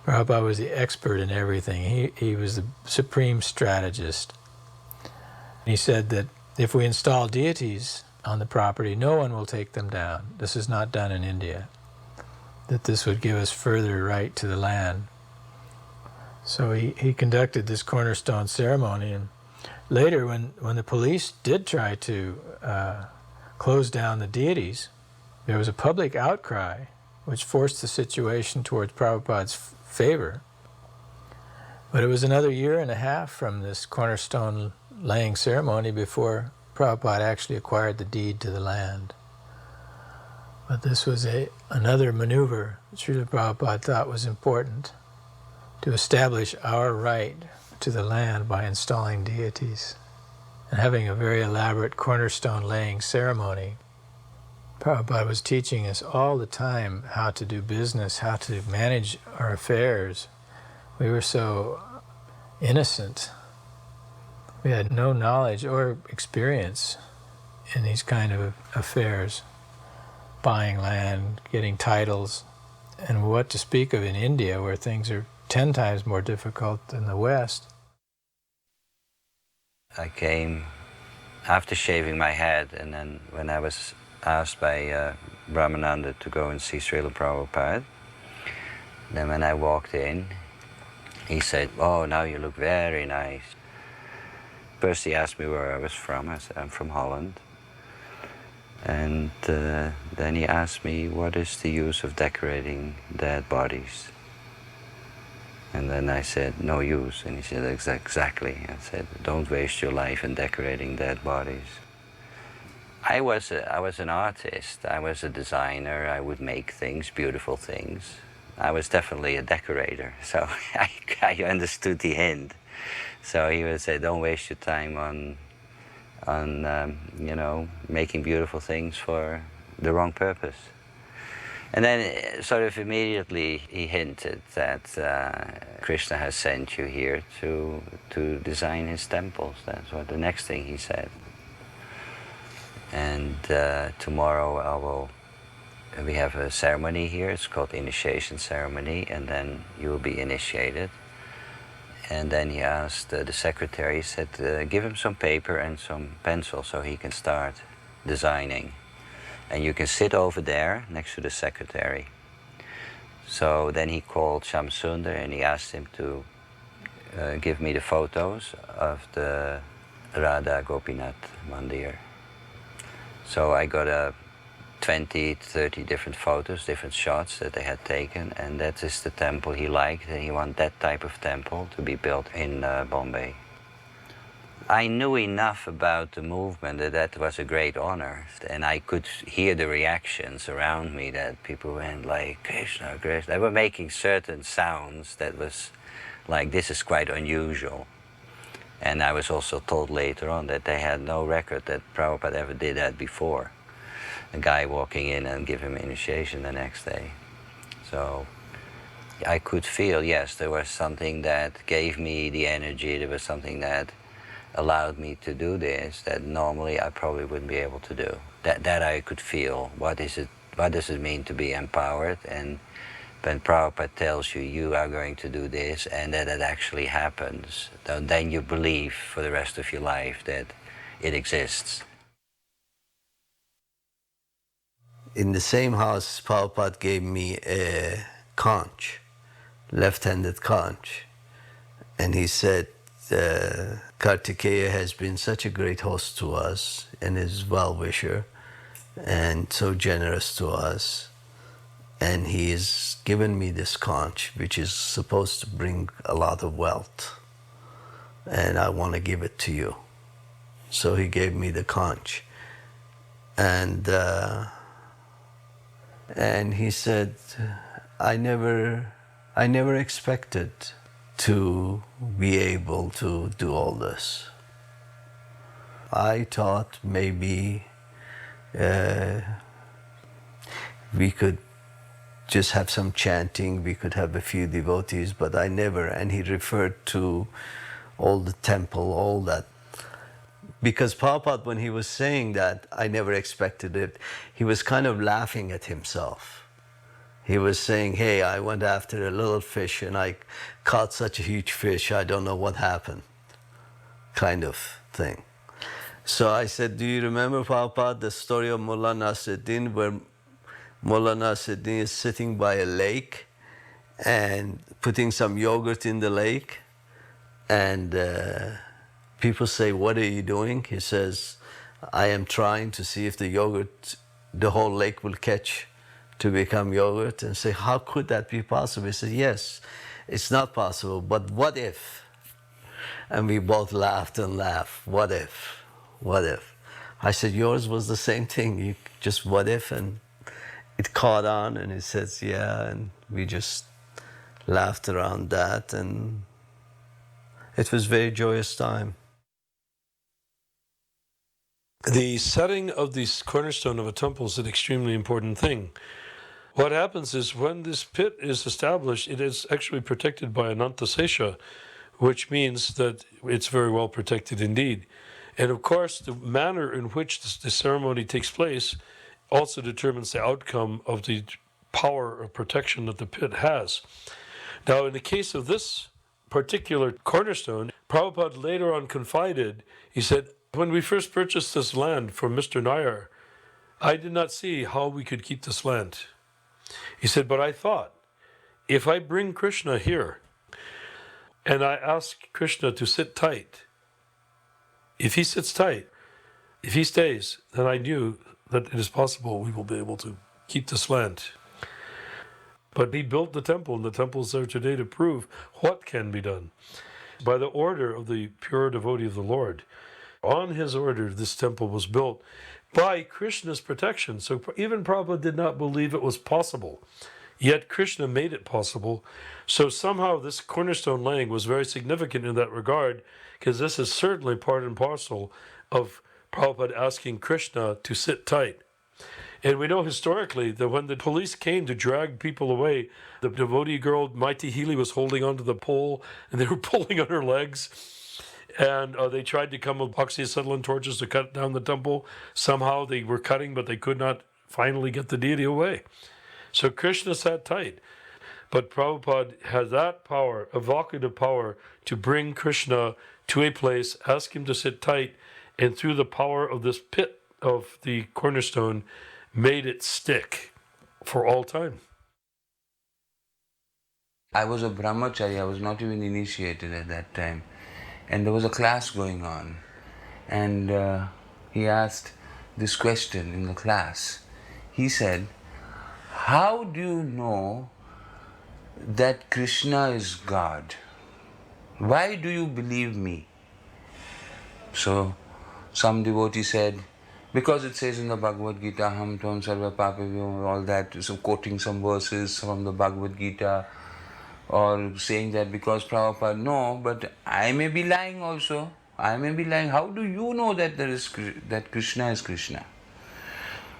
Prabhupada was the expert in everything. He was the supreme strategist. He said that if we install deities on the property, no one will take them down. This is not done in India. That this would give us further right to the land. So he conducted this cornerstone ceremony, and later, when the police did try to close down the deities, There was a public outcry which forced the situation towards Prabhupada's favor. But it was another year and a half from this cornerstone laying ceremony before Prabhupada actually acquired the deed to the land. But this was another maneuver Srila Prabhupada thought was important, to establish our right to the land by installing deities and having a very elaborate cornerstone laying ceremony. Prabhupada was teaching us all the time how to do business, how to manage our affairs. We were so innocent. We had no knowledge or experience in these kind of affairs, buying land, getting titles, and what to speak of in India, where things are 10 times more difficult than the West.
I came after shaving my head, and then when I was asked by Ananda to go and see Srila Prabhupada, then when I walked in, he said, "Oh, now you look very nice." First he asked me where I was from. I said, "I'm from Holland." And then he asked me, "What is the use of decorating dead bodies?" And then I said, "No use." And he said, "Exactly." I said, "Don't waste your life in decorating dead bodies." I was an artist. I was a designer. I would make things, beautiful things. I was definitely a decorator, so I understood the hint. So he would say, "Don't waste your time on you know, making beautiful things for the wrong purpose." And then sort of immediately he hinted that Krishna has sent you here to design his temples. That's what the next thing he said. And tomorrow we have a ceremony here. It's called initiation ceremony, and then you will be initiated. And then he asked the secretary, he said, "Give him some paper and some pencil so he can start designing. And you can sit over there next to the secretary." So then he called Shamsundar and he asked him to give me the photos of the Radha Gopinath Mandir. So I got 20, 30 different photos, different shots that they had taken, and that is the temple he liked, and he wanted that type of temple to be built in Bombay. I knew enough about the movement that was a great honor, and I could hear the reactions around me that people went like, "Krishna, Krishna." They were making certain sounds that was like, this is quite unusual. And I was also told later on that they had no record that Prabhupada ever did that before. A guy walking in and give him initiation the next day. So I could feel, yes, there was something that gave me the energy, there was something that allowed me to do this that normally I probably wouldn't be able to do. That I could feel. What does it mean to be empowered? And when Prabhupada tells you, you are going to do this, and that it actually happens, then you believe for the rest of your life that it exists.
In the same house, Prabhupada gave me a conch, left-handed conch. And he said, Kartikeya has been such a great host to us and is well-wisher and so generous to us. And he has given me this conch, which is supposed to bring a lot of wealth. And I want to give it to you. So he gave me the conch. And he said, I never expected to be able to do all this. I thought maybe we could just have some chanting, we could have a few devotees, but I never, and he referred to all the temple, all that. Because Prabhupada, when he was saying that, I never expected it, he was kind of laughing at himself. He was saying, hey, I went after a little fish and I caught such a huge fish, I don't know what happened, kind of thing. So I said, do you remember, Prabhupada, the story of Mullah Nasruddin, where Mullah Nasruddin is sitting by a lake and putting some yogurt in the lake, and people say, what are you doing? He says, I am trying to see if the yogurt the whole lake will catch to become yogurt, and say, how could that be possible? He said, yes, it's not possible, but what if? And we both laughed and laughed. What if? What if? I said, yours was the same thing. You just what if, and it caught on, and he says, yeah, and we just laughed around that, and it was a very joyous time.
The setting of the cornerstone of a temple is an extremely important thing. What happens is when this pit is established, it is actually protected by Ananta Sesha, which means that it's very well protected indeed. And of course, the manner in which the ceremony takes place also determines the outcome of the power of protection that the pit has. Now, in the case of this particular cornerstone, Prabhupada later on confided, he said, when we first purchased this land from Mr. Nair, I did not see how we could keep this land. He said, but I thought, if I bring Krishna here and I ask Krishna to sit tight, if he sits tight, if he stays, then I knew that it is possible we will be able to keep this land. But he built the temple, and the temple is there today to prove what can be done. By the order of the pure devotee of the Lord, on his order, this temple was built by Krishna's protection. So even Prabhupada did not believe it was possible, yet Krishna made it possible. So somehow this cornerstone laying was very significant in that regard, because this is certainly part and parcel of Prabhupada asking Krishna to sit tight. And we know historically that when the police came to drag people away, the devotee girl, Maiti Healy, was holding onto the pole, and they were pulling on her legs. And they tried to come with oxyacetylene torches to cut down the temple. Somehow they were cutting, but they could not finally get the deity away. So Krishna sat tight. But Prabhupada had that power, evocative power, to bring Krishna to a place, ask him to sit tight, and through the power of this pit of the cornerstone, made it stick for all time.
I was a brahmachari, I was not even initiated at that time. And there was a class going on. And he asked this question in the class. He said, how do you know that Krishna is God? Why do you believe me? So some devotee said, because it says in the Bhagavad Gita, Ham Tvam Sarva Papavyo, all that, so quoting some verses from the Bhagavad Gita, or saying that because Prabhupada, no, but I may be lying also. I may be lying. How do you know that that Krishna is Krishna?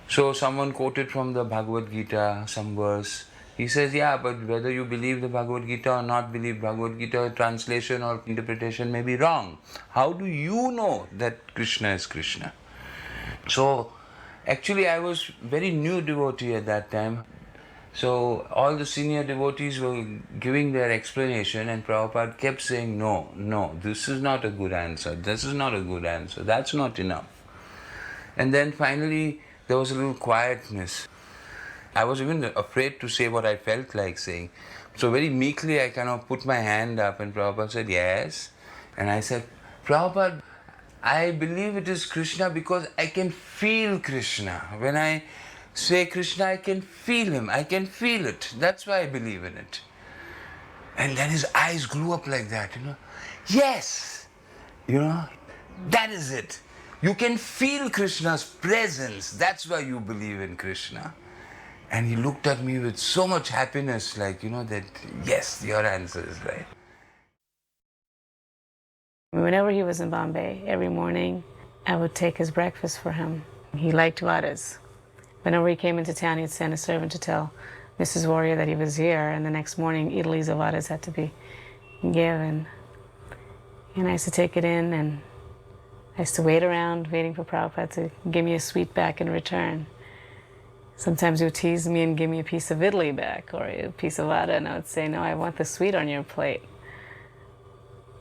So someone quoted from the Bhagavad Gita, some verse. He says, yeah, but whether you believe the Bhagavad Gita or not believe Bhagavad Gita, translation or interpretation may be wrong. How do you know that Krishna is Krishna? So actually I was very new devotee at that time. So all the senior devotees were giving their explanation, and Prabhupada kept saying, no, this is not a good answer, this is not a good answer, that's not enough. And then finally there was a little quietness. I was even afraid to say what I felt like saying. So very meekly I kind of put my hand up, and Prabhupada said, yes. And I said, Prabhupada, I believe it is Krishna because I can feel Krishna. When I say Krishna, I can feel him, I can feel it. That's why I believe in it. And then his eyes grew up like that, Yes, that is it. You can feel Krishna's presence. That's why you believe in Krishna. And he looked at me with so much happiness, like, that, yes, your answer is right.
Whenever he was in Bombay, every morning, I would take his breakfast for him. He liked vadas. Whenever he came into town, he'd send a servant to tell Mrs. Warrior that he was here, and the next morning, idlis of vadas had to be given. And I used to take it in, and I used to wait around, waiting for Prabhupada to give me a sweet back in return. Sometimes he would tease me and give me a piece of idli back, or a piece of vada, and I would say, no, I want the sweet on your plate.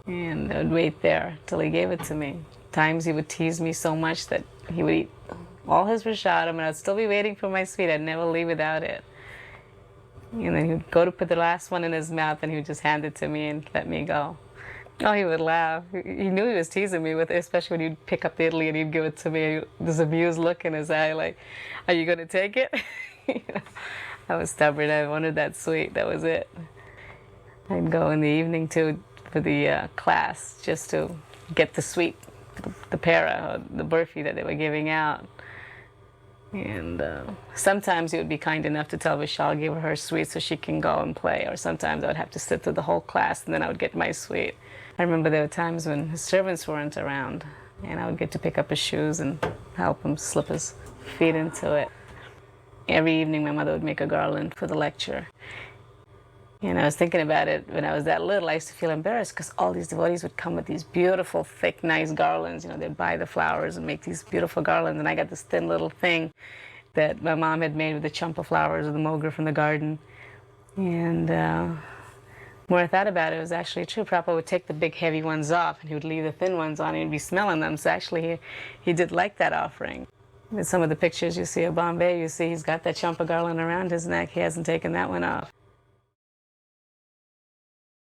And I would wait there till he gave it to me. Times he would tease me so much that he would eat all his prashadam, and I'd still be waiting for my sweet. I'd never leave without it. And then he would go to put the last one in his mouth, and he would just hand it to me and let me go. Oh, he would laugh. He knew he was teasing me with it, especially when he'd pick up the Italy and he'd give it to me. There's a amused look in his eye, like, "Are you going to take it?" You know, I was stubborn. I wanted that sweet. That was it. I'd go in the evening too for the class just to get the sweet, the para, or the burfi that they were giving out. And sometimes he would be kind enough to tell Vishal, give her sweet so she can go and play. Or sometimes I would have to sit through the whole class and then I would get my sweet. I remember there were times when his servants weren't around and I would get to pick up his shoes and help him slip his feet into it. Every evening my mother would make a garland for the lecture. And I was thinking about it when I was that little. I used to feel embarrassed because all these devotees would come with these beautiful, thick, nice garlands. You know, they'd buy the flowers and make these beautiful garlands. And I got this thin little thing that my mom had made with the champa flowers or the mogra from the garden. And more I thought about it, it was actually true. Prabhupada would take the big, heavy ones off and he would leave the thin ones on and he'd be smelling them. So actually, he did like that offering. In some of the pictures you see of Bombay, you see he's got that champa garland around his neck. He hasn't taken that one off.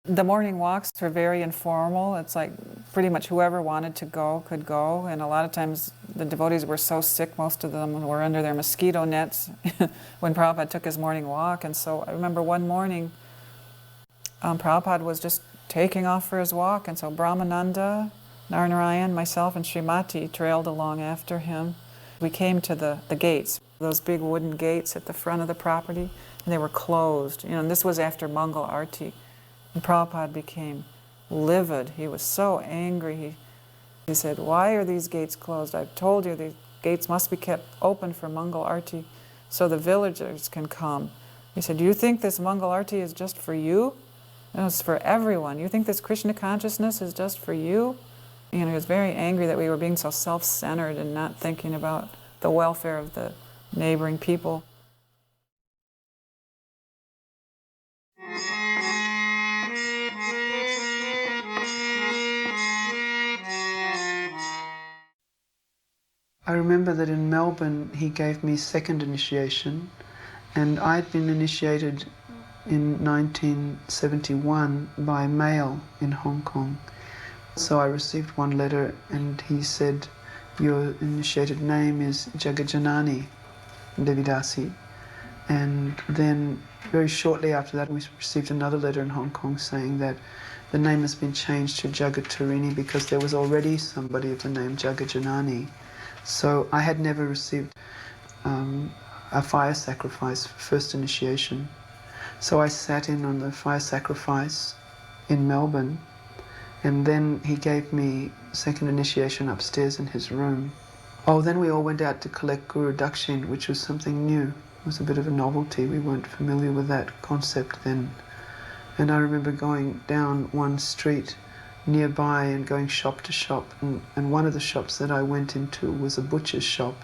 The morning walks were very informal. It's like pretty much whoever wanted to go could go. And a lot of times the devotees were so sick, most of them were under their mosquito nets when Prabhupada took his morning walk. And so I remember one morning, Prabhupada was just taking off for his walk. And so Brahmananda, Narnarayan, myself, and Srimati trailed along after him. We came to the gates, those big wooden gates at the front of the property, and they were closed. You know, and this was after Mangal Arti. And Prabhupada became livid. He was so angry. He said, "Why are these gates closed? I've told you these gates must be kept open for Mangal Arti so the villagers can come." He said, "Do you think this Mangal Arti is just for you? No, it's for everyone. You think this Krishna consciousness is just for you?" You know, he was very angry that we were being so self-centered and not thinking about the welfare of the neighboring people.
I remember that in Melbourne he gave me second initiation, and I'd been initiated in 1971 by mail in Hong Kong. So I received one letter and he said, "Your initiated name is Jagajanani Devidasi." And then very shortly after that we received another letter in Hong Kong saying that the name has been changed to Jagatarini because there was already somebody of the name Jagajanani. So I had never received a fire sacrifice for first initiation. So I sat in on the fire sacrifice in Melbourne, and then he gave me second initiation upstairs in his room. Oh, then we all went out to collect Guru Dakshin, which was something new. It was a bit of a novelty. We weren't familiar with that concept then. And I remember going down one street nearby and going shop to shop, and one of the shops that I went into was a butcher's shop,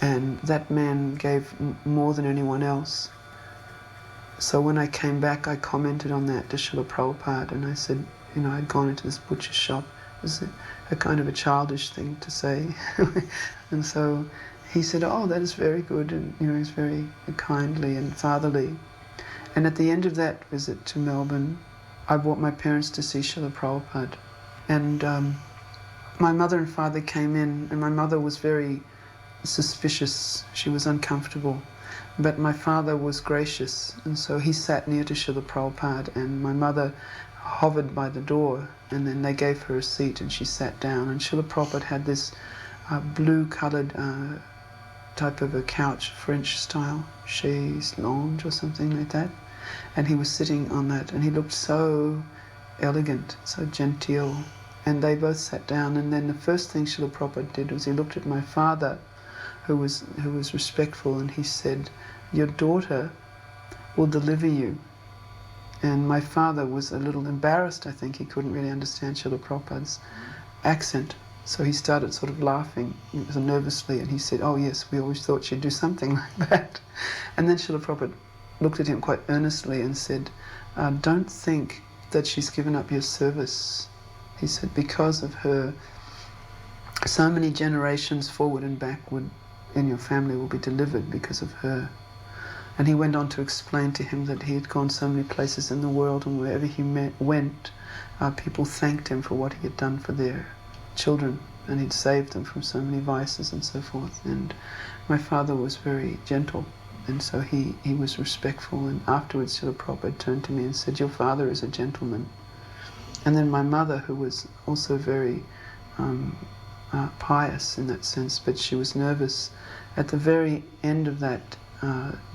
and that man gave more than anyone else. So when I came back I commented on that to Srila Prabhupada, and I said, you know, I'd gone into this butcher's shop. It was a kind of a childish thing to say. And so he said, "Oh, that is very good," and you know, he's very kindly and fatherly. And at the end of that visit to Melbourne, I brought my parents to see Srila Prabhupada. And my mother and father came in, and my mother was very suspicious. She was uncomfortable. But my father was gracious, and so he sat near to Srila Prabhupada, and my mother hovered by the door, and then they gave her a seat and she sat down. And Srila Prabhupada had this blue-coloured type of a couch, French style, chaise lounge or something like that. And he was sitting on that, and he looked so elegant, so genteel. And they both sat down, and then the first thing Srila Prabhupada did was he looked at my father, who was respectful, and he said, "Your daughter will deliver you." And my father was a little embarrassed, I think. He couldn't really understand Srila Prabhupada's accent. So he started sort of laughing nervously, and he said, "Oh yes, we always thought she'd do something like that." And then Srila Prabhupada looked at him quite earnestly and said, "Don't think that she's given up your service." He said, "Because of her, so many generations forward and backward in your family will be delivered because of her." And he went on to explain to him that he had gone so many places in the world, and wherever he went, people thanked him for what he had done for their children, and he'd saved them from so many vices and so forth. And my father was very gentle, and so he was respectful. And afterwards, Srila Prabhupada turned to me and said, "Your father is a gentleman." And then my mother, who was also very pious in that sense, but she was nervous. At the very end of that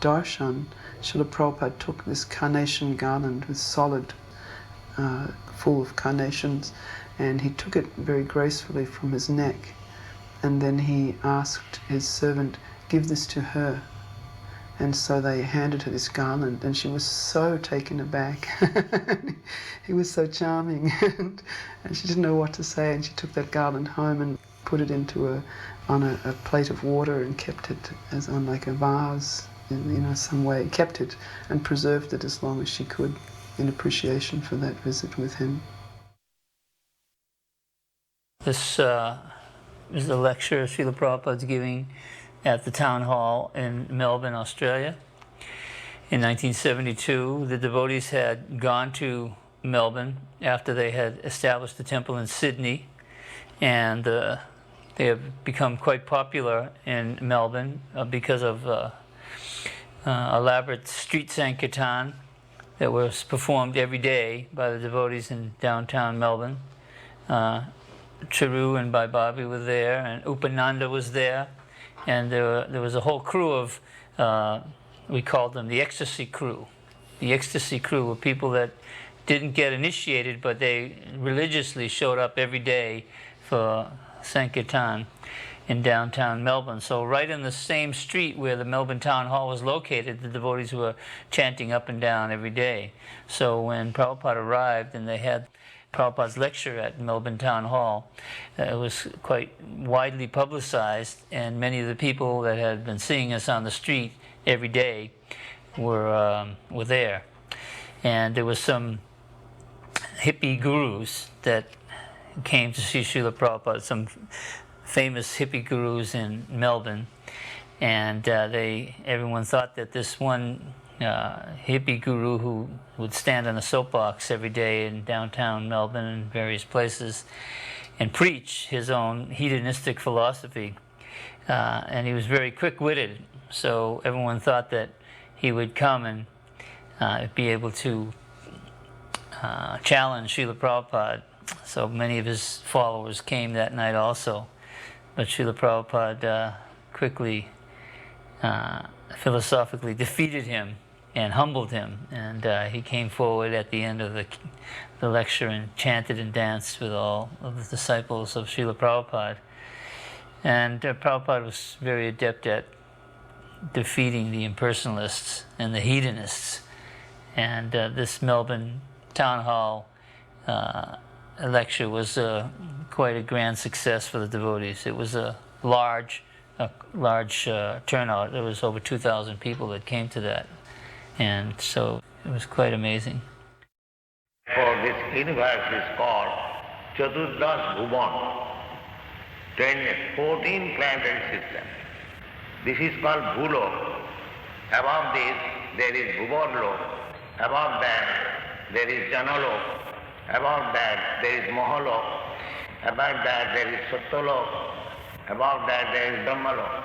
darshan, Srila Prabhupada took this carnation garland with solid, full of carnations, and he took it very gracefully from his neck, and then he asked his servant, "Give this to her." And so they handed her this garland, and she was so taken aback. He was so charming, and she didn't know what to say, and she took that garland home and put it into on a plate of water and kept it as on like a vase, in some way, kept it and preserved it as long as she could in appreciation for that visit with him.
This is a lecture Srila Prabhupada's giving at the town hall in Melbourne, Australia. In 1972, the devotees had gone to Melbourne after they had established the temple in Sydney, and they have become quite popular in Melbourne because of elaborate street sankirtan that was performed every day by the devotees in downtown Melbourne. Charu and Bhai Bobby were there, and Upananda was there, and there was a whole crew of, we called them the ecstasy crew. The ecstasy crew were people that didn't get initiated, but they religiously showed up every day for Sankirtan in downtown Melbourne. So right in the same street where the Melbourne Town Hall was located, the devotees were chanting up and down every day. So when Prabhupada arrived and they had Prabhupada's lecture at Melbourne Town Hall, it was quite widely publicized, and many of the people that had been seeing us on the street every day were there. And there was some hippie gurus that came to see Srila Prabhupada, some famous hippie gurus in Melbourne, and everyone thought that this one hippie guru who would stand on a soapbox every day in downtown Melbourne and various places and preach his own hedonistic philosophy, and he was very quick-witted, so everyone thought that he would come and be able to challenge Srila Prabhupada. So many of his followers came that night also, but Srila Prabhupada quickly philosophically defeated him and humbled him, and he came forward at the end of the lecture and chanted and danced with all of the disciples of Srila Prabhupada. And Prabhupada was very adept at defeating the impersonalists and the hedonists, and this Melbourne Town Hall lecture was quite a grand success for the devotees. It was a large turnout. There was over 2,000 people that came to that, and so it was quite amazing.
For this universe is called Chaturdas Bhuvan, 14 planetary systems. This is called Bhulok. Above this there is Bhuvanlok. Above that there is Janalok. Above that there is Mahalok. Above that there is Satyalok. Above that there is Brahmalok,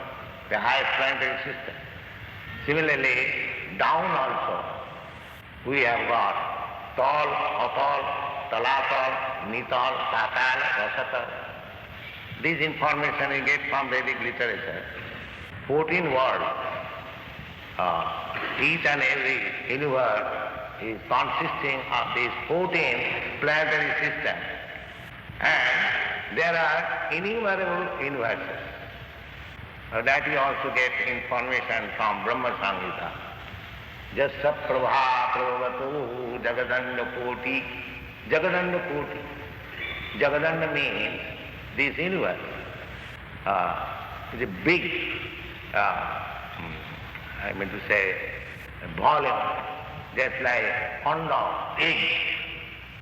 the highest planetary system. Similarly, down also we have got Tal, Atal, Talatal, Nital, Patal, Rasatal. This information we get from Vedic literature. 14 worlds. Each and every universe is consisting of these 14 planetary systems. And there are innumerable universes. That we also get information from Brahma Samhita. Jasya prabha prabhavatu jagadanda koti. Jagadanda koti. Jagadanda means this universe is a big, I mean to say, volume, just like pond of egg.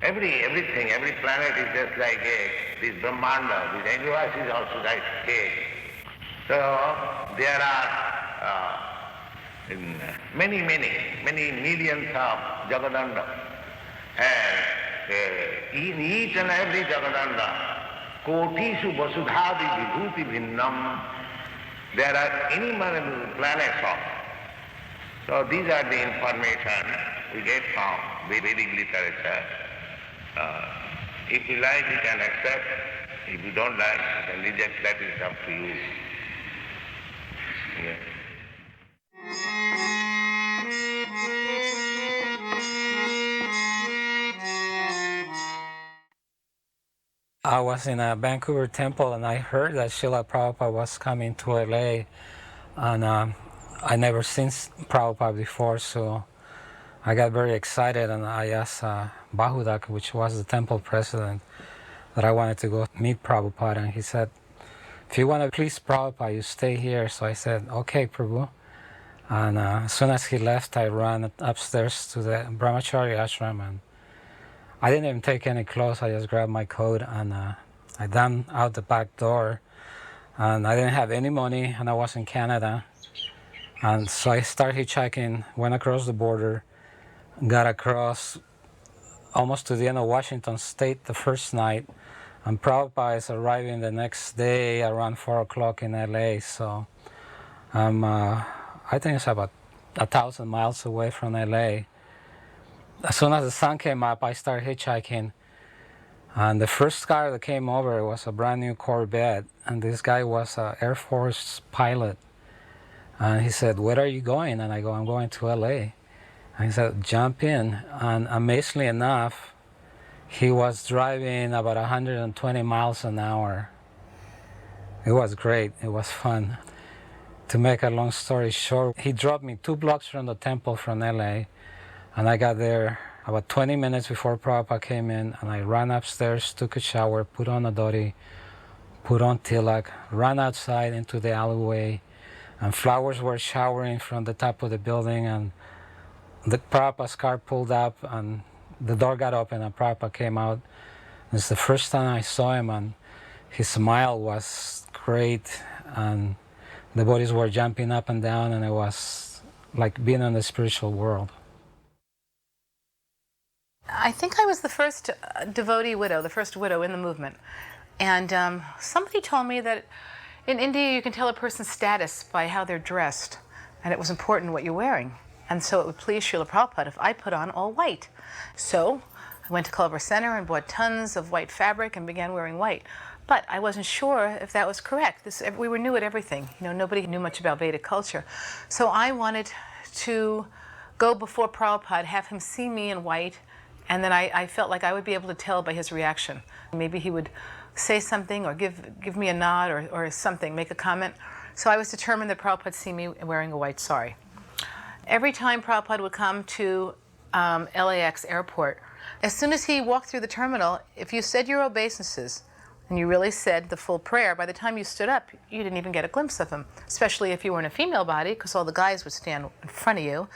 Everything, every planet is just like egg. This Brahmanda, this universe is also like egg. So there are in many millions of Jagadanda. And in each and every Jagadanda, Kotishu Vasudhadi Vibhuti Bhinnam, there are innumerable planets also. So these are the information we get from Vedic literature. If you like, you can accept. If you don't like, you can reject. That is up to you. Yeah.
I was in a Vancouver temple and I heard that Srila Prabhupada was coming to LA, and I never seen Prabhupada before, so I got very excited and I asked Bahudak, which was the temple president, that I wanted to go meet Prabhupada, and he said, if you want to please Prabhupada, you stay here. So I said, okay, Prabhu. And as soon as he left, I ran upstairs to the Brahmachari Ashram, and I didn't even take any clothes. I just grabbed my coat and I ran out the back door, and I didn't have any money, and I was in Canada. And so I started hitchhiking, went across the border, got across almost to the end of Washington State the first night, and Prabhupada is arriving the next day around 4 o'clock in LA. So I think it's about 1,000 miles away from LA. As soon as the sun came up, I started hitchhiking. And the first car that came over was a brand new Corvette. And this guy was an Air Force pilot. And he said, where are you going? And I go, I'm going to LA. And he said, jump in. And amazingly enough, he was driving about 120 miles an hour. It was great. It was fun. To make a long story short, he dropped me 2 blocks from the temple from LA. And I got there about 20 minutes before Prabhupada came in, and I ran upstairs, took a shower, put on a dhoti, put on tilak, ran outside into the alleyway, and flowers were showering from the top of the building, and the Prabhupada's car pulled up, and the door got open, and Prabhupada came out. It's the first time I saw him, and his smile was great, and the bodies were jumping up and down, and it was like being in the spiritual world.
I think I was the first devotee widow, the first widow in the movement. And somebody told me that in India you can tell a person's status by how they're dressed, and it was important what you're wearing. And so it would please Srila Prabhupada if I put on all white. So I went to Culver Center and bought tons of white fabric and began wearing white. But I wasn't sure if that was correct. We were new at everything. You know, nobody knew much about Vedic culture. So I wanted to go before Prabhupada, have him see me in white, and then I felt like I would be able to tell by his reaction. Maybe he would say something or give me a nod or something, make a comment. So I was determined that Prabhupada would see me wearing a white sari. Every time Prabhupada would come to LAX airport, as soon as he walked through the terminal, if you said your obeisances and you really said the full prayer, by the time you stood up, you didn't even get a glimpse of him, especially if you were in a female body, because all the guys would stand in front of you,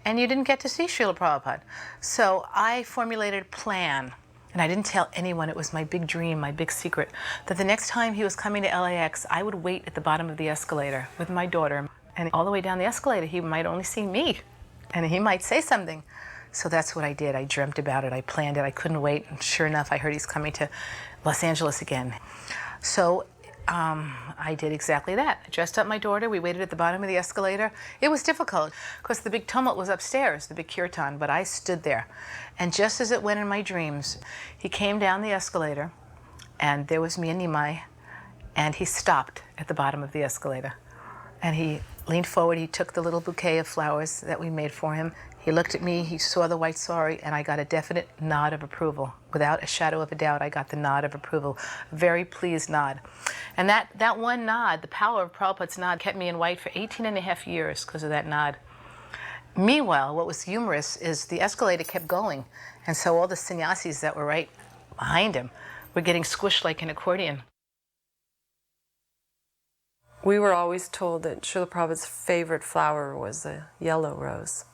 and you didn't get to see Srila Prabhupada. So I formulated a plan, and I didn't tell anyone. It was my big dream, my big secret, that the next time he was coming to LAX, I would wait at the bottom of the escalator with my daughter, and all the way down the escalator, he might only see me, and he might say something. So that's what I did. I dreamt about it. I planned it. I couldn't wait. And sure enough, I heard he's coming to Los Angeles again. So I did exactly that. I dressed up my daughter. We waited at the bottom of the escalator. It was difficult because the big tumult was upstairs, the big kirtan, but I stood there. And just as it went in my dreams, he came down the escalator, and there was me and Nimai, and he stopped at the bottom of the escalator. And he leaned forward. He took the little bouquet of flowers that we made for him. He looked at me, he saw the white sari, and I got a definite nod of approval. Without a shadow of a doubt, I got the nod of approval. Very pleased nod. And that one nod, the power of Prabhupada's nod, kept me in white for 18 and a half years because of that nod. Meanwhile, what was humorous is the escalator kept going, and so all the sannyasis that were right behind him were getting squished like an accordion.
We were always told that Srila Prabhupada's favorite flower was the yellow rose.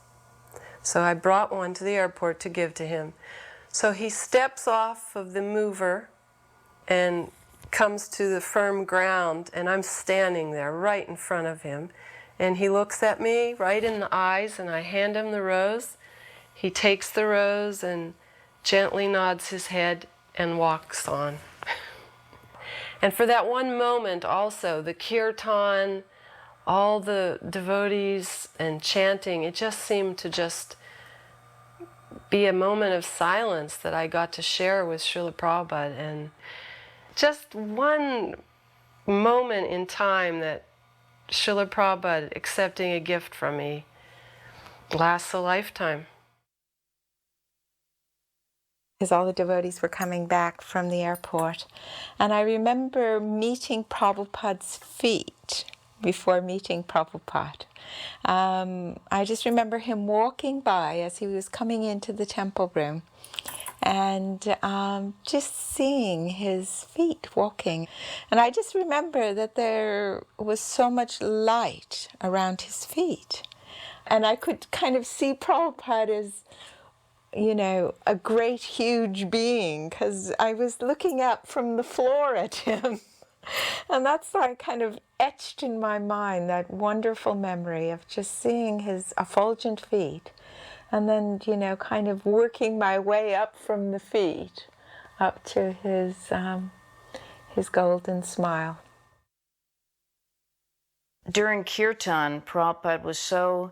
So I brought one to the airport to give to him. So he steps off of the mover and comes to the firm ground, and I'm standing there right in front of him. And he looks at me right in the eyes, and I hand him the rose. He takes the rose and gently nods his head and walks on. And for that one moment also, the kirtan, all the devotees and chanting, it just seemed to just be a moment of silence that I got to share with Srila Prabhupada. And just one moment in time that Srila Prabhupada accepting a gift from me lasts a lifetime.
Because all the devotees were coming back from the airport. And I remember meeting Prabhupada's feet before meeting Prabhupada. I just remember him walking by as he was coming into the temple room and just seeing his feet walking. And I just remember that there was so much light around his feet. And I could kind of see Prabhupada as, you know, a great, huge being, because I was looking up from the floor at him. And that's like kind of etched in my mind, that wonderful memory of just seeing his effulgent feet and then, you know, kind of working my way up from the feet up to his golden smile.
During kirtan, Prabhupada was so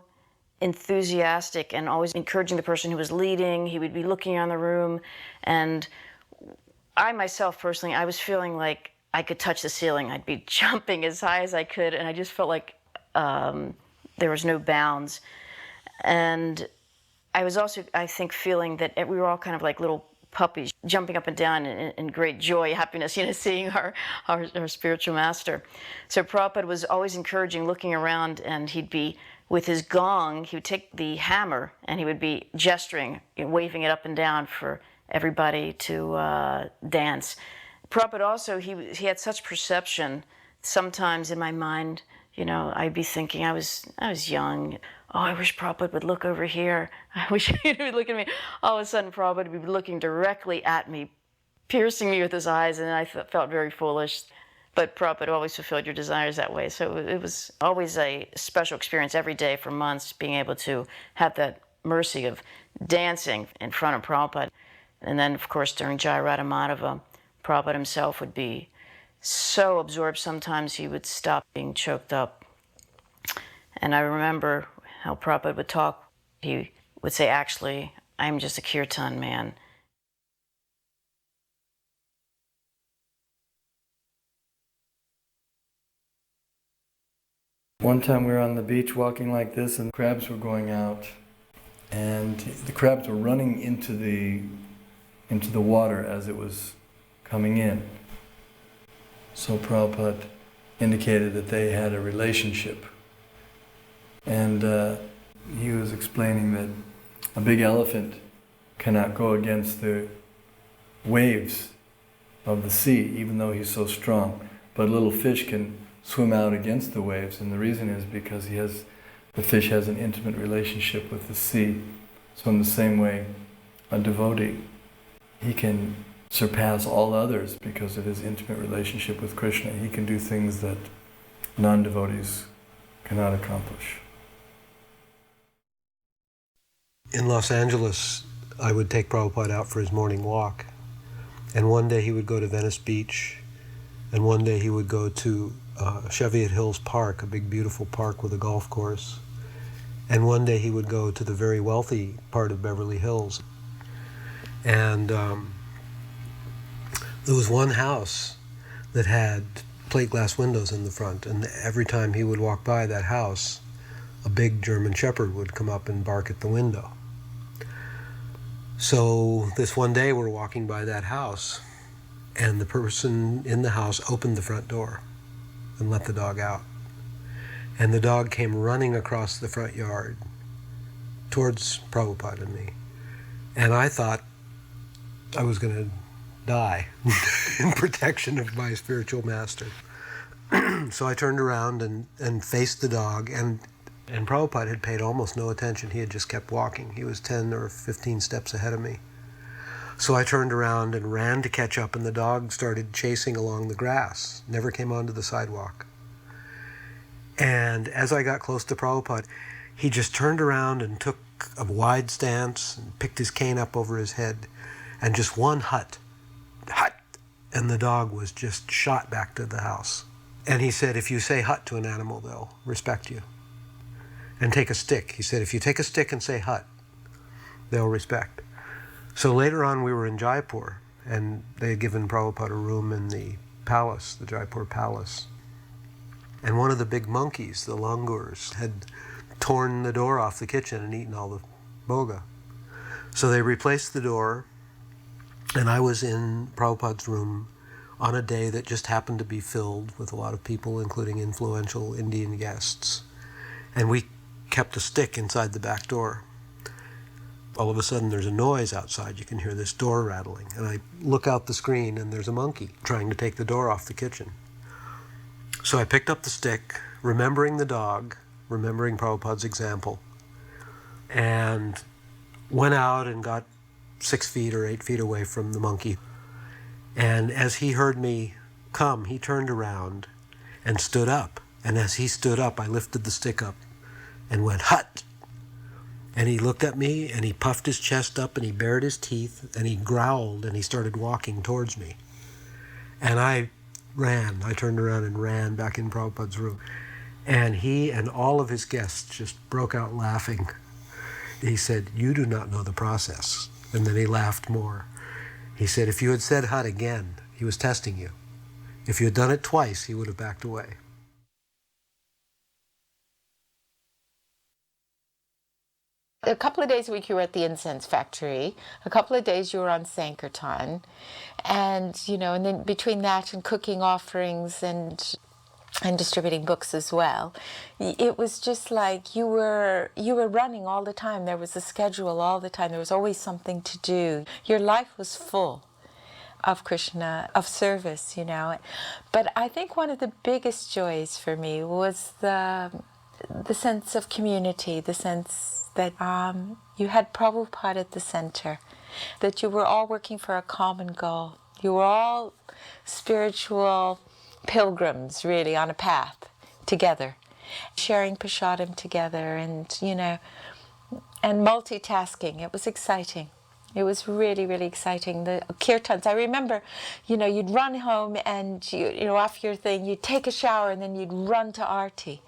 enthusiastic and always encouraging the person who was leading. He would be looking around the room, and I myself personally, I was feeling like I could touch the ceiling. I'd be jumping as high as I could, and I just felt like there was no bounds. And I was also, I think, feeling that we were all kind of like little puppies jumping up and down in great joy, happiness, you know, seeing our spiritual master. So Prabhupada was always encouraging, looking around, and he'd be with his gong, he would take the hammer and he would be gesturing, waving it up and down for everybody to dance. Prabhupada also, he had such perception. Sometimes in my mind, you know, I'd be thinking, I was young. Oh, I wish Prabhupada would look over here. I wish he would look at me. All of a sudden, Prabhupada would be looking directly at me, piercing me with his eyes, and I felt very foolish. But Prabhupada always fulfilled your desires that way. So it was always a special experience every day for months, being able to have that mercy of dancing in front of Prabhupada. And then, of course, during Jai Radha Madhava, Prabhupada himself would be so absorbed, sometimes he would stop being choked up. And I remember how Prabhupada would talk. He would say, actually, I'm just a kirtan man.
One time we were on the beach walking like this, and crabs were going out, and the crabs were running into the water as it was coming in. So Prabhupada indicated that they had a relationship, and he was explaining that a big elephant cannot go against the waves of the sea, even though he's so strong, but a little fish can swim out against the waves, and the reason is because the fish has an intimate relationship with the sea. So in the same way, a devotee, he can surpass all others because of his intimate relationship with Krishna. He can do things that non-devotees cannot accomplish.
In Los Angeles, I would take Prabhupada out for his morning walk, and one day he would go to Venice Beach, and one day he would go to Cheviot Hills Park, a big beautiful park with a golf course. And one day he would go to the very wealthy part of Beverly Hills. And there was one house that had plate glass windows in the front, and every time he would walk by that house, a big German Shepherd would come up and bark at the window. So this one day we're walking by that house, and the person in the house opened the front door and let the dog out. And the dog came running across the front yard towards Prabhupada and me. And I thought I was going to die in protection of my spiritual master. So I turned around and faced the dog, and Prabhupada had paid almost no attention. He had just kept walking. He was 10 or 15 steps ahead of me. So I turned around and ran to catch up, and the dog started chasing along the grass, never came onto the sidewalk. And as I got close to Prabhupada, he just turned around and took a wide stance and picked his cane up over his head and just one hut, and the dog was just shot back to the house. And he said, if you say hut to an animal, they'll respect you. And take a stick. He said, if you take a stick and say hut, they'll respect. So later on we were in Jaipur, and they had given Prabhupada a room in the palace, the Jaipur palace. And one of the big monkeys, the langurs, had torn the door off the kitchen and eaten all the boga. So they replaced the door, and I was in Prabhupada's room on a day that just happened to be filled with a lot of people, including influential Indian guests. And we kept a stick inside the back door. All of a sudden there's a noise outside. You can hear this door rattling. And I look out the screen and there's a monkey trying to take the door off the kitchen. So I picked up the stick, remembering the dog, remembering Prabhupada's example, and went out and got 6 feet or 8 feet away from the monkey. And as he heard me come, he turned around and stood up. And as he stood up, I lifted the stick up and went, hut! And he looked at me and he puffed his chest up and he bared his teeth and he growled and he started walking towards me. And I ran. I turned around and ran back in Prabhupada's room. And he and all of his guests just broke out laughing. He said, you do not know the process. And then he laughed more. He said, if you had said hut again, he was testing you. If you had done it twice, he would have backed away.
A couple of days a week you were at the incense factory. A couple of days you were on Sankirtan. And, and then between that and cooking offerings and distributing books as well, it was just like you were running all the time. There was a schedule all the time. There was always something to do. Your life was full of Krishna, of service, But I think one of the biggest joys for me was the sense of community, the sense that you had Prabhupada at the center, that you were all working for a common goal. You were all spiritual pilgrims, really, on a path together, sharing prasadam together and, and multitasking. It was exciting. It was really, really exciting. The kirtans, I remember, you'd run home and, off your thing, you'd take a shower and then you'd run to Aarti.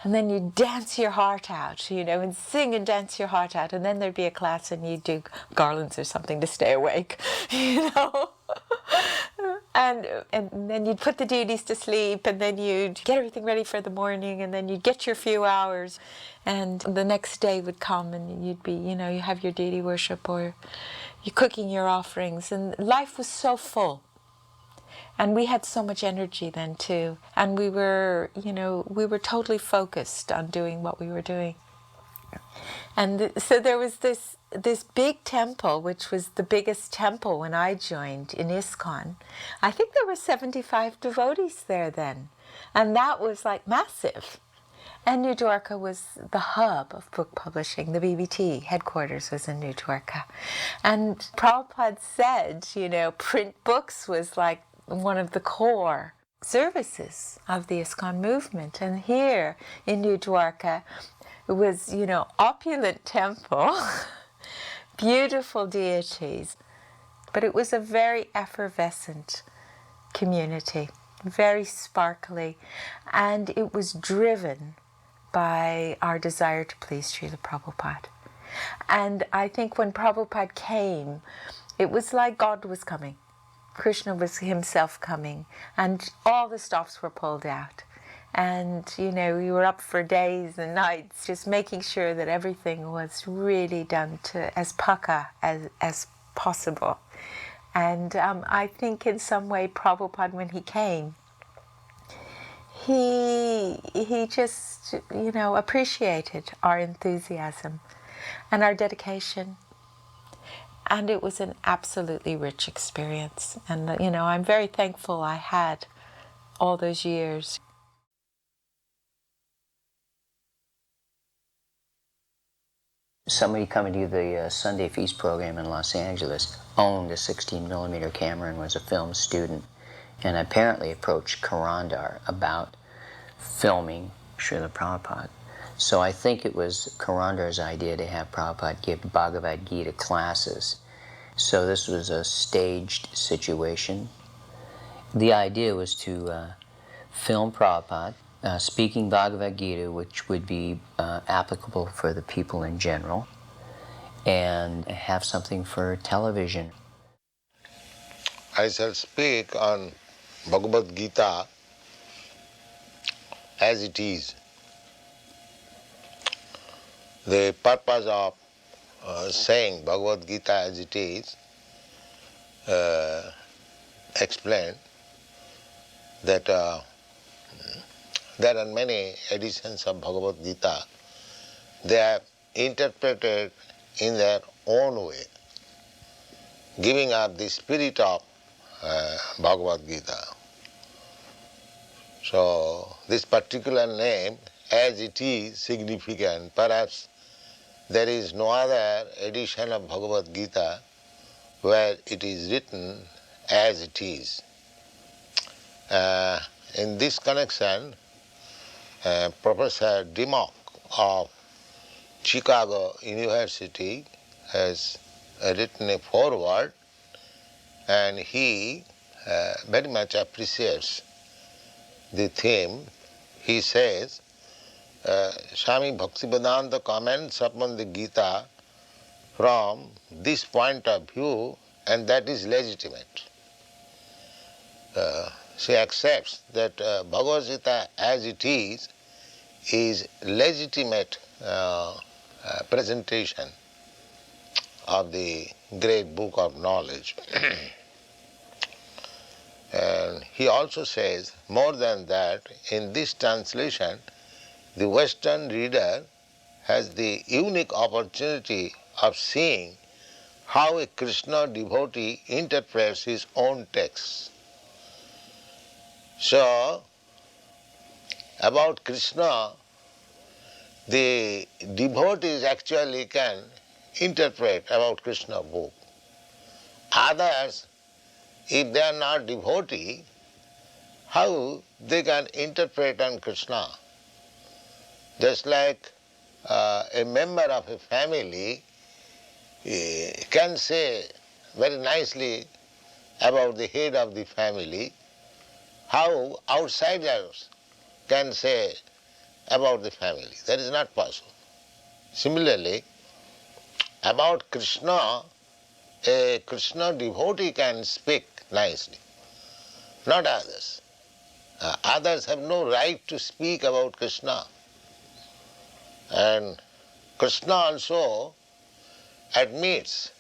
And then you'd dance your heart out, and sing and dance your heart out. And then there'd be a class and you'd do garlands or something to stay awake, And then you'd put the deities to sleep, and then you'd get everything ready for the morning, and then you'd get your few hours, and the next day would come, and you'd be, you have your deity worship, or you're cooking your offerings, and life was so full. And we had so much energy then too, and we were totally focused on doing what we were doing. And so there was this big temple, which was the biggest temple when I joined in ISKCON. I think there were 75 devotees there then, and that was like massive. And New Dwarka was the hub of book publishing. The BBT headquarters was in New Dwarka. And Prabhupada said, print books was like one of the core services of the ISKCON movement. And here in New Dwarka, it was, opulent temple, beautiful deities, but it was a very effervescent community, very sparkly, and it was driven by our desire to please Srila Prabhupada. And I think when Prabhupada came, it was like God was coming. Krishna was himself coming, and all the stops were pulled out. And, we were up for days and nights just making sure that everything was really done to as paka as possible. And I think in some way Prabhupada, when he came, he just, appreciated our enthusiasm and our dedication. And it was an absolutely rich experience. And, I'm very thankful I had all those years.
Somebody coming to the Sunday Feast program in Los Angeles owned a 16mm camera and was a film student, and apparently approached Karandar about filming Srila Prabhupada. So I think it was Karandar's idea to have Prabhupada give Bhagavad Gita classes. So this was a staged situation. The idea was to film Prabhupada speaking Bhagavad Gita, which would be applicable for the people in general, and have something for television.
I shall speak on Bhagavad Gita as it is. The purpose of saying Bhagavad Gita as it is explained that there are many editions of Bhagavad Gita. They are interpreted in their own way, giving up the spirit of Bhagavad Gita. So this particular name, as it is, significant. Perhaps there is no other edition of Bhagavad Gita where it is written as it is. In this connection, Professor Dimmock of Chicago University has written a foreword, and he very much appreciates the theme. He says, Swami Bhaktivedanta comments upon the Gita from this point of view, and that is legitimate. She accepts that Bhagavad Gita as it is legitimate presentation of the great book of knowledge. And he also says, more than that, in this translation, the Western reader has the unique opportunity of seeing how a Krishna devotee interprets his own text. So, about Krishna, the devotees actually can interpret about Krishna book. Others, if they are not devotee, how they can interpret on Krishna? Just like a member of a family can say very nicely about the head of the family, how outsiders can say about the family. That is not possible. Similarly, about Krishna, a Krishna devotee can speak nicely, not others. Others have no right to speak about Krishna. And Krishna also admits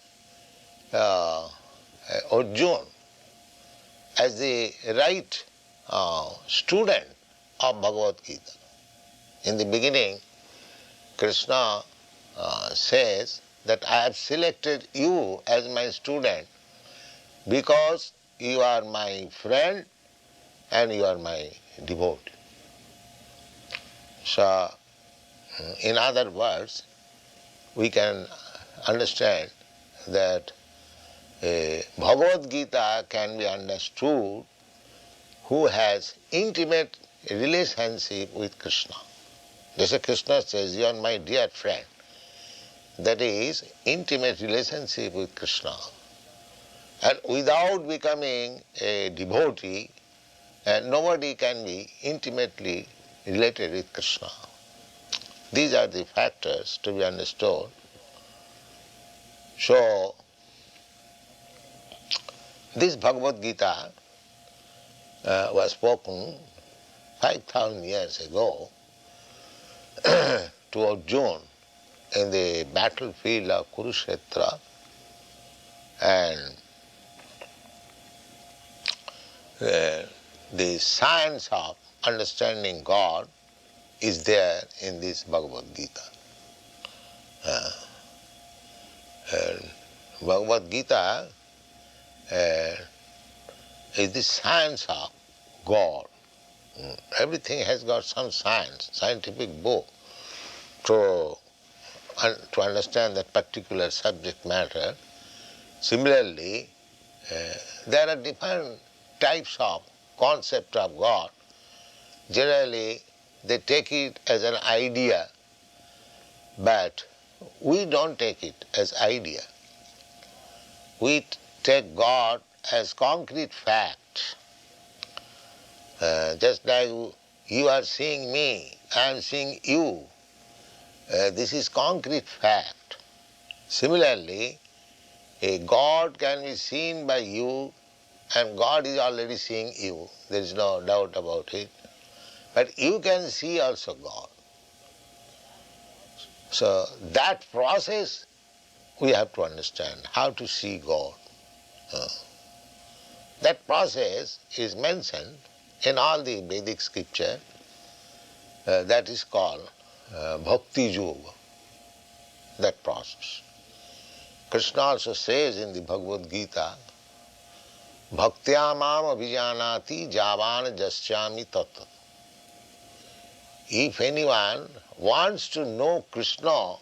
Arjuna as the right student of Bhagavad Gita. In the beginning, Krishna says that I have selected you as my student because you are my friend and you are my devotee. So, in other words, we can understand that Bhagavad Gita can be understood who has intimate relationship with Krishna. Just as Krishna says, you are my dear friend. That is intimate relationship with Krishna. And without becoming a devotee, nobody can be intimately related with Krishna. These are the factors to be understood. So, this Bhagavad Gita was spoken 5,000 years ago to Arjuna in the battlefield of Kurukshetra, and the science of understanding God is there in this Bhagavad Gita. Bhagavad Gita is the science of God. Everything has got some science, scientific book to understand that particular subject matter. Similarly, there are different types of concept of God. Generally, they take it as an idea, but we don't take it as idea. We take God as concrete fact. Just like you are seeing me, I am seeing you. This is concrete fact. Similarly, a God can be seen by you, and God is already seeing you. There is no doubt about it. But you can see also God. So that process we have to understand, how to see God. That process is mentioned in all the Vedic scripture. That is called Bhakti Yoga, that process. Krishna also says in the Bhagavad Gita, Bhaktya mam abhijanati javan jasyami tatat. If anyone wants to know Krishna,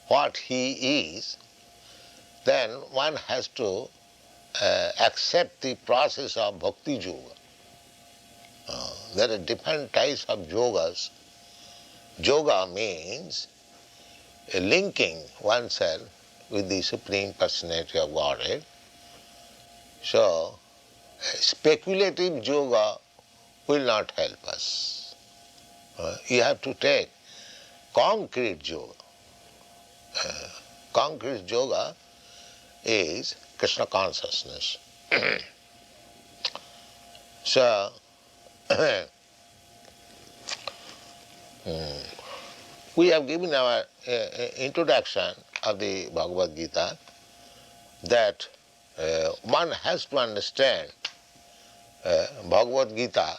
what he is, then one has to accept the process of Bhakti Yoga. There are different types of yogas. Yoga means linking oneself with the Supreme Personality of Godhead. So, speculative yoga will not help us. You have to take concrete yoga. Concrete yoga is Krishna consciousness. So, we have given our introduction of the Bhagavad Gita that one has to understand Bhagavad Gita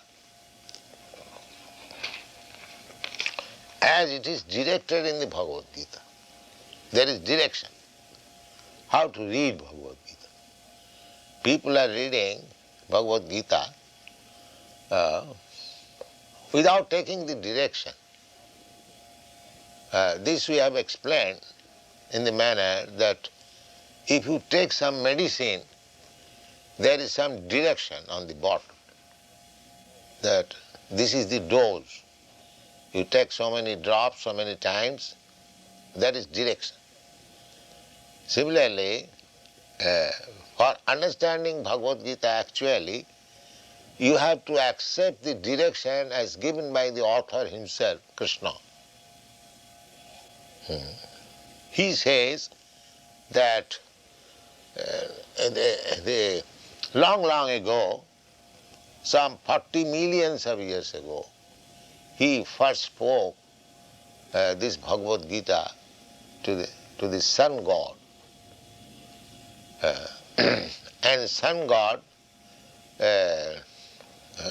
as it is directed in the Bhagavad Gita. There is direction. How to read Bhagavad Gita. People are reading Bhagavad Gita without taking the direction. This we have explained in the manner that if you take some medicine, there is some direction on the bottle, that this is the dose. You take so many drops, so many times, that is direction. Similarly, for understanding Bhagavad Gita actually, you have to accept the direction as given by the author himself, Krishna. He says that long ago, some 40 millions of years ago, he first spoke this Bhagavad Gita to the sun god. And sun god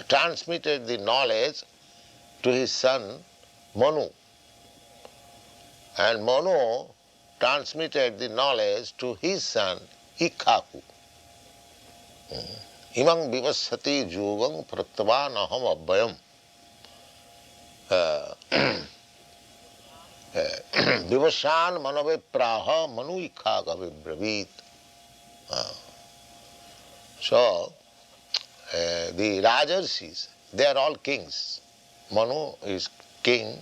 transmitted the knowledge to his son Manu. And Manu transmitted the knowledge to his son ISKCON. Imam vivassati yogam praktavan aham abhayam. Vivashan manave praha manu ISKCON vibravit. So, the Rajarshis, they are all kings. Manu is king,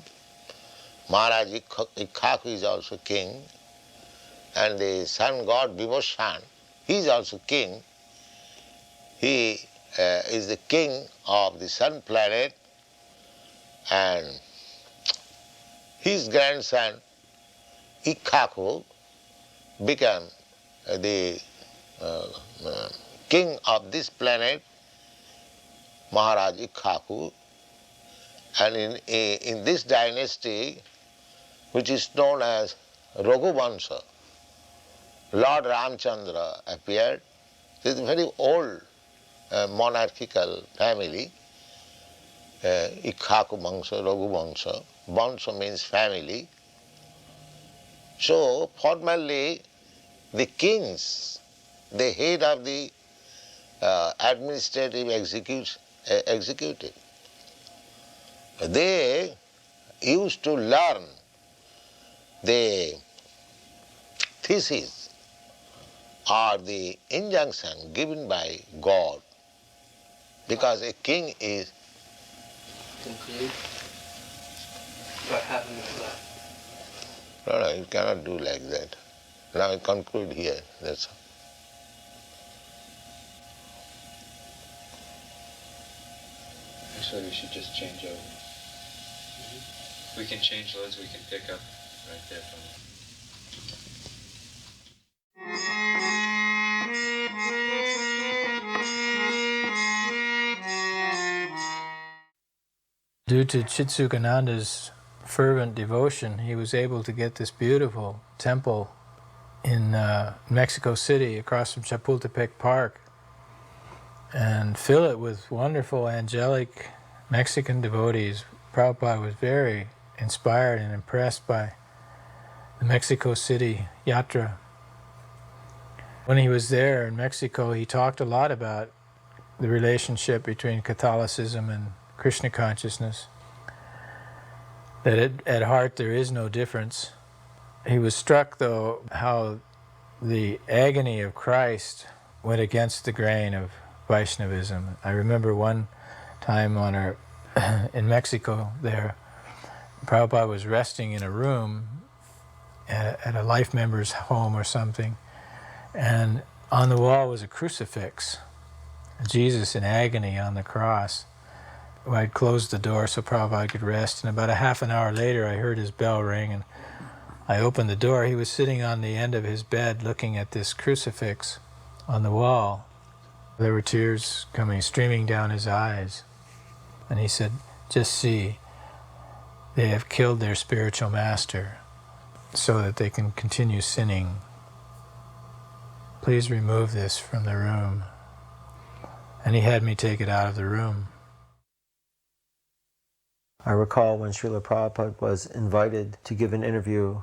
Maharaj ISKCON is also king, and the sun god Vivashan, he is also king. He is the king of the sun planet, and his grandson ISKCON became the king of this planet, Maharaj ISKCON. And in this dynasty, which is known as Raghuvansha, Lord Ramchandra appeared. It is a very old monarchical family, ISKCON Vansha, Raghuvansha. Vansha means family. So formally, the kings, the head of the administrative executive, they used to learn the thesis or the injunction given by God, because a king is
What happened with that?
No, you cannot do like that. Now I conclude here, that's all.
Actually, we should just change over. We can change loads, we can pick up right there from it.
Due to Chitsukananda's fervent devotion, he was able to get this beautiful temple in Mexico City across from Chapultepec Park and fill it with wonderful angelic Mexican devotees. Prabhupada was very inspired and impressed by the Mexico City yatra. When he was there in Mexico, he talked a lot about the relationship between Catholicism and Krishna consciousness, that at heart there is no difference. He was struck, though, how the agony of Christ went against the grain of Vaishnavism. I remember one time in Mexico there, Prabhupada was resting in a room at a life member's home or something, and on the wall was a crucifix, Jesus in agony on the cross. I'd closed the door so Prabhupada could rest, and about a half an hour later I heard his bell ring, and I opened the door. He was sitting on the end of his bed looking at this crucifix on the wall. There were tears streaming down his eyes. And he said, "Just see, they have killed their spiritual master so that they can continue sinning. Please remove this from the room." And he had me take it out of the room.
I recall when Srila Prabhupada was invited to give an interview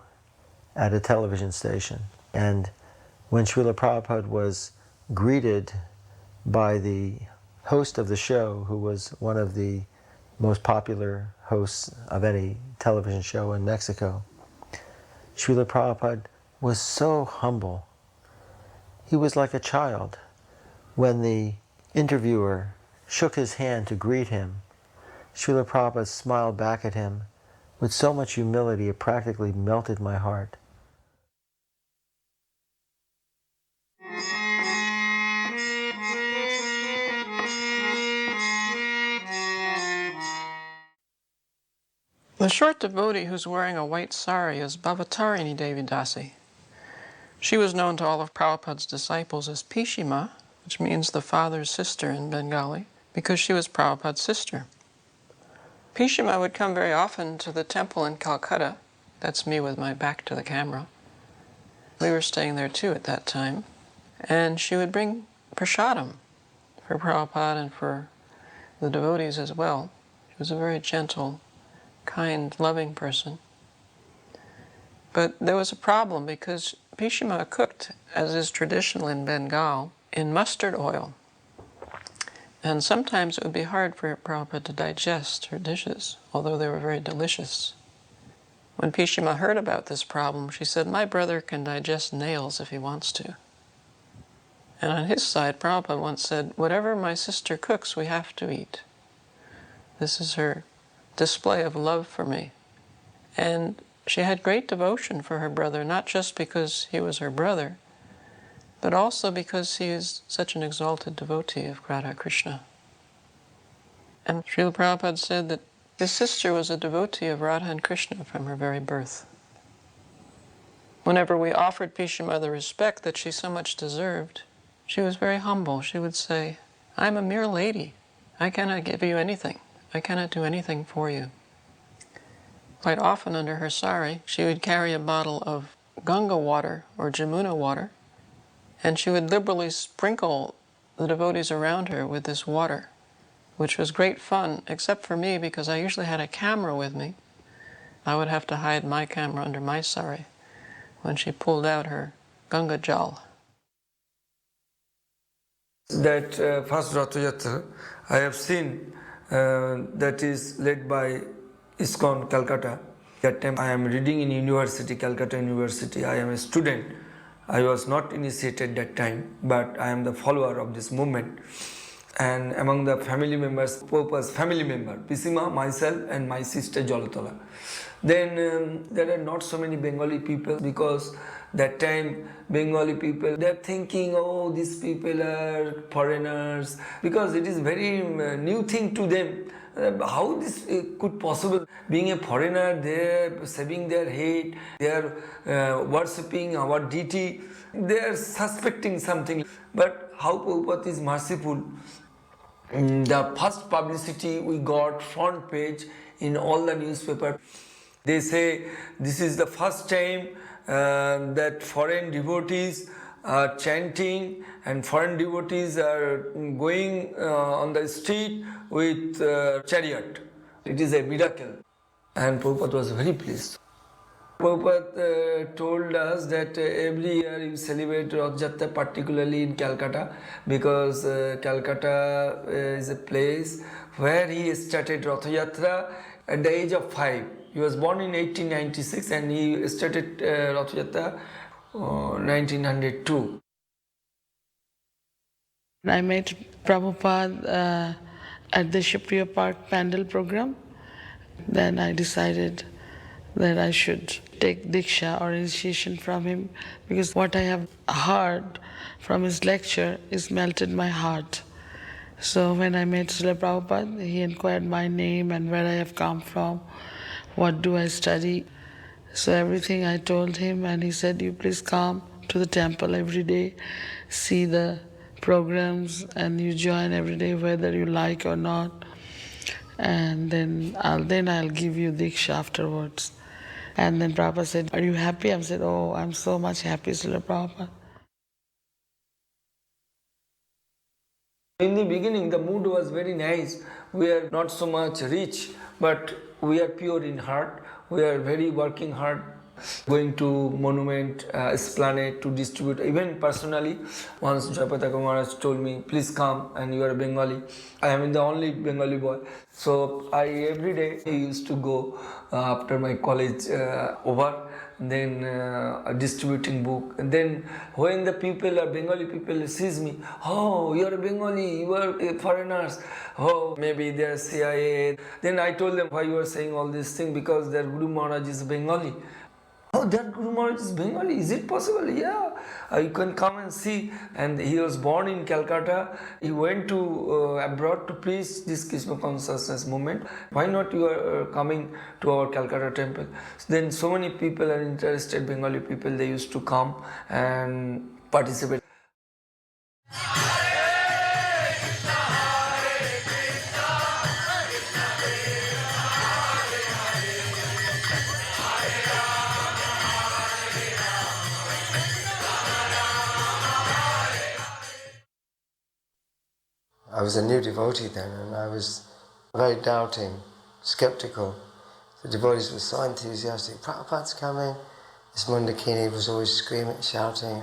at a television station. And when Srila Prabhupada was greeted by the host of the show, who was one of the most popular hosts of any television show in Mexico, Srila Prabhupada was so humble. He was like a child. When the interviewer shook his hand to greet him, Srila Prabhupada smiled back at him with so much humility it practically melted my heart.
The short devotee who's wearing a white sari is Bhavatarini Devi Dasi. She was known to all of Prabhupada's disciples as Pishima, which means the father's sister in Bengali, because she was Prabhupada's sister. Pishima would come very often to the temple in Calcutta. That's me with my back to the camera. We were staying there too at that time. And she would bring prasadam for Prabhupada and for the devotees as well. She was a very gentle, kind, loving person. But there was a problem because Pishima cooked, as is traditional in Bengal, in mustard oil. And sometimes it would be hard for Prabhupada to digest her dishes, although they were very delicious. When Pishima heard about this problem, she said, "My brother can digest nails if he wants to." And on his side, Prabhupada once said, "Whatever my sister cooks, we have to eat. This is her display of love for me." And she had great devotion for her brother, not just because he was her brother, but also because he is such an exalted devotee of Radha Krishna. And Srila Prabhupada said that his sister was a devotee of Radha and Krishna from her very birth. Whenever we offered Pishima the respect that she so much deserved, she was very humble. She would say, "I'm a mere lady. I cannot give you anything. I cannot do anything for you." Quite often under her sari, she would carry a bottle of Ganga water or Jamuna water, and she would liberally sprinkle the devotees around her with this water, which was great fun, except for me because I usually had a camera with me. I would have to hide my camera under my sari when she pulled out her Ganga Jal.
That first Rath Yatra I have seen that is led by ISKCON Calcutta. That time I am reading in university, Calcutta University. I am a student. I was not initiated that time, but I am the follower of this movement. And among the family members, Prabhupada's family member, Pisima, myself and my sister Jolatola. Then there are not so many Bengali people because that time Bengali people, they're thinking, oh, these people are foreigners, because it is very new thing to them. How this could possible? Being a foreigner, they're shaving their head, they're worshipping our deity, they're suspecting something. But how Prabhupada is merciful. The first publicity we got, front page in all the newspaper. They say this is the first time that foreign devotees are chanting and foreign devotees are going on the street with chariot. It is a miracle. And Prabhupada was very pleased. Prabhupada told us that every year you celebrate Rath Yatra, particularly in Calcutta, because Calcutta is a place where he started Rath Yatra at the age of 5. He was born in 1896 and he started Rath Yatra 1902.
I met Prabhupada at the Shipriya Park Pandal program. Then I decided that I should take Diksha or initiation from him, because what I have heard from his lecture is melted my heart. So when I met Srila Prabhupada, he inquired my name and where I have come from, what do I study. So everything I told him, and he said, you please come to the temple every day, see the programs, and you join every day whether you like or not. And then I'll give you Diksha afterwards. And then Prabhupada said, are you happy? I said, oh, I'm so much happy, Srila Prabhupada.
In the beginning, the mood was very nice. We are not so much rich, but we are pure in heart. We are very working hard, going to monument, esplanade to distribute. Even personally, once Jayapataka Maharaj told me, please come, and you are a Bengali. I am the only Bengali boy. So I every day used to go after my college over, then distributing book. And then when the people, Bengali people sees me, oh, you are a Bengali, you are foreigners, oh, maybe they are CIA. Then I told them why you are saying all these things, because their Guru Maharaj is Bengali. Oh, that Guru Maharaj is Bengali, is it possible? Yeah, you can come and see. And he was born in Calcutta. He went to abroad to preach this Krishna consciousness movement. Why not you are coming to our Calcutta temple? Then so many people are interested, Bengali people, they used to come and participate.
I was a new devotee then, and I was very doubting, skeptical. The devotees were so enthusiastic. Prabhupada's coming. This Mundakini was always screaming, shouting,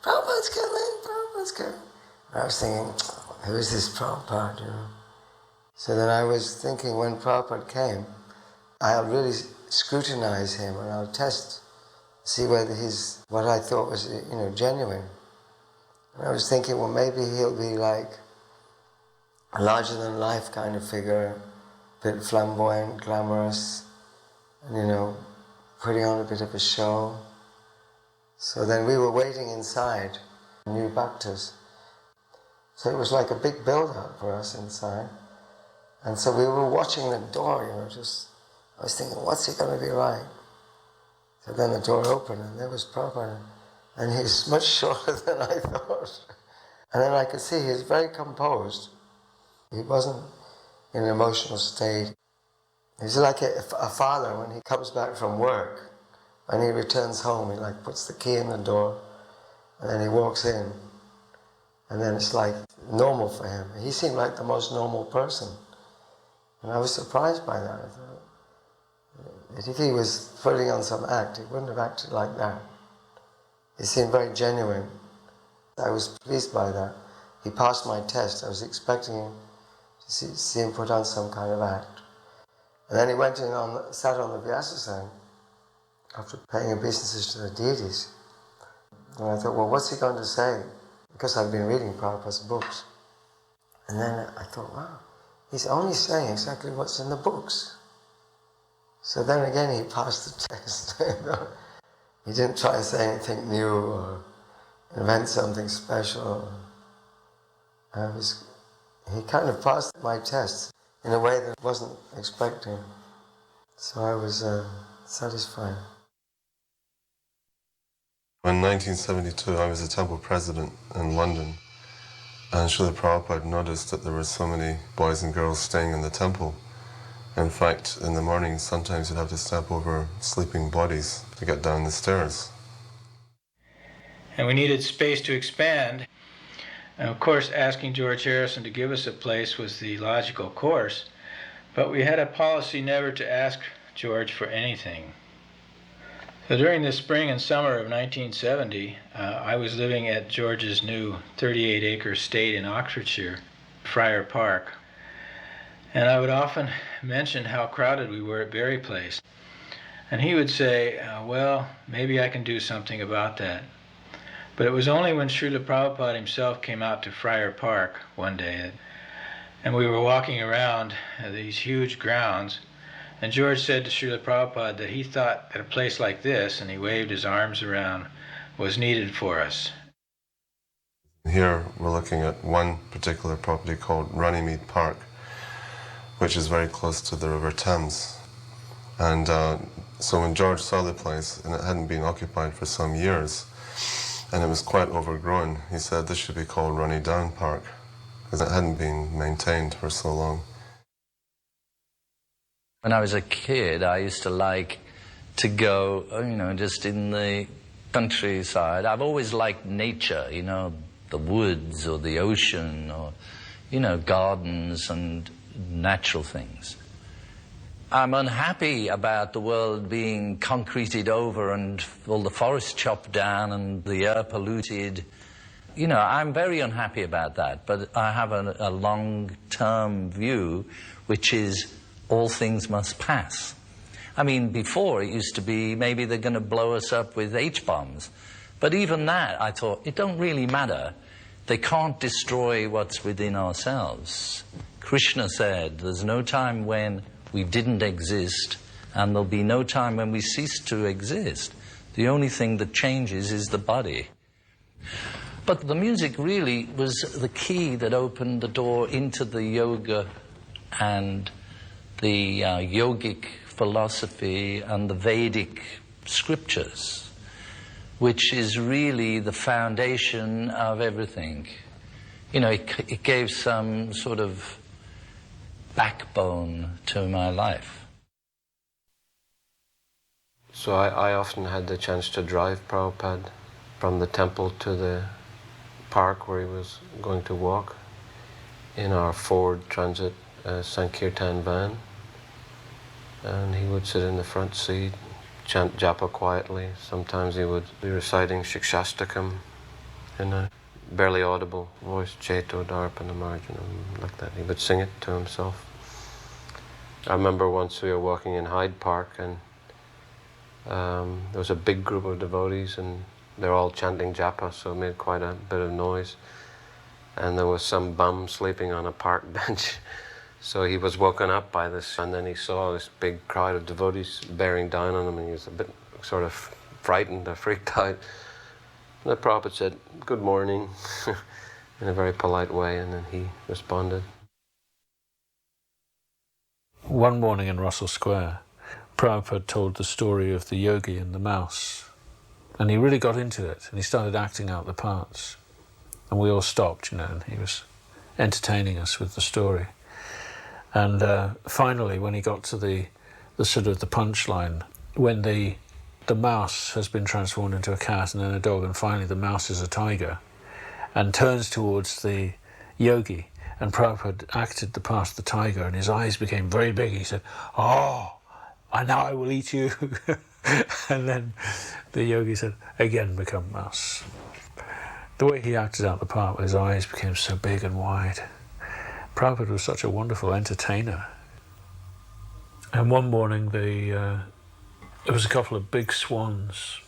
Prabhupada's coming, Prabhupada's coming. And I was thinking, who is this Prabhupada, you know? So then I was thinking, when Prabhupada came, I'll really scrutinize him and I'll test, see whether he's what I thought was, you know, genuine. And I was thinking, well, maybe he'll be like a larger-than-life kind of figure, a bit flamboyant, glamorous, and, you know, putting on a bit of a show. So then we were waiting inside, new bhaktas. So it was like a big build-up for us inside. And so we were watching the door, you know, I was thinking, what's he going to be like? So then the door opened and there was Prabhupada. And he's much shorter than I thought. And then I could see he was very composed. He wasn't in an emotional state. He's like a father when he comes back from work. When he returns home, he like puts the key in the door and then he walks in. And then it's like normal for him. He seemed like the most normal person. And I was surprised by that. I thought that if he was putting on some act, he wouldn't have acted like that. He seemed very genuine. I was pleased by that. He passed my test. I was expecting him to see him put on some kind of act. And then he went in sat on the Vyasasana after paying obeisances to the deities. And I thought, well, what's he going to say? Because I've been reading Prabhupada's books. And then I thought, wow, he's only saying exactly what's in the books. So then again he passed the test. He didn't try to say anything new or invent something special. He kind of passed my test in a way that I wasn't expecting. So I was satisfied.
In 1972, I was a temple president in London, and Srila Prabhupada noticed that there were so many boys and girls staying in the temple. In fact, in the morning, sometimes you'd have to step over sleeping bodies to get down the stairs.
And we needed space to expand. And of course, asking George Harrison to give us a place was the logical course, but we had a policy never to ask George for anything. So during the spring and summer of 1970, I was living at George's new 38-acre estate in Oxfordshire, Friar Park. And I would often mention how crowded we were at Berry Place. And he would say, well, maybe I can do something about that. But it was only when Srila Prabhupada himself came out to Friar Park one day, and we were walking around these huge grounds, and George said to Srila Prabhupada that he thought that a place like this, and he waved his arms around, was needed for us.
Here we're looking at one particular property called Runnymede Park, which is very close to the River Thames. And so when George saw the place, and it hadn't been occupied for some years, and it was quite overgrown, he said this should be called Runny Down Park, because it hadn't been maintained for so long.
When I was a kid, I used to like to go, just in the countryside. I've always liked nature, the woods or the ocean or, gardens and natural things. I'm unhappy about the world being concreted over and all the forests chopped down and the air polluted. I'm very unhappy about that, but I have a long-term view, which is all things must pass. I mean, before it used to be maybe they're going to blow us up with H-bombs. But even that, I thought, it don't really matter. They can't destroy what's within ourselves. Krishna said, there's no time when we didn't exist, and there'll be no time when we cease to exist. The only thing that changes is the body. But the music really was the key that opened the door into the yoga and the yogic philosophy and the Vedic scriptures, which is really the foundation of everything. It gave some sort of backbone to my life.
So I often had the chance to drive Prabhupada from the temple to the park where he was going to walk in our Ford Transit Sankirtan van. And he would sit in the front seat, chant japa quietly. Sometimes he would be reciting Shikshastakam in a barely audible voice, Cheto Darpana Marjanam, like that. He would sing it to himself. I remember once we were walking in Hyde Park, and there was a big group of devotees, and they're all chanting japa, so it made quite a bit of noise. And there was some bum sleeping on a park bench. So he was woken up by this, and then he saw this big crowd of devotees bearing down on him, and he was a bit sort of frightened or freaked out. And the Prabhupada said, "Good morning," in a very polite way, and then he responded.
One morning in Russell Square, Prabhupada told the story of the yogi and the mouse, and he really got into it, and he started acting out the parts. And we all stopped, and he was entertaining us with the story. And finally, when he got to the sort of the punchline, when the mouse has been transformed into a cat and then a dog, and finally the mouse is a tiger, and turns towards the yogi, and Prabhupada acted the part of the tiger, and his eyes became very big. He said, "Oh, now I will eat you." And then the yogi said, "Again become mouse." The way he acted out the part, his eyes became so big and wide. Prabhupada was such a wonderful entertainer. And one morning there was a couple of big swans.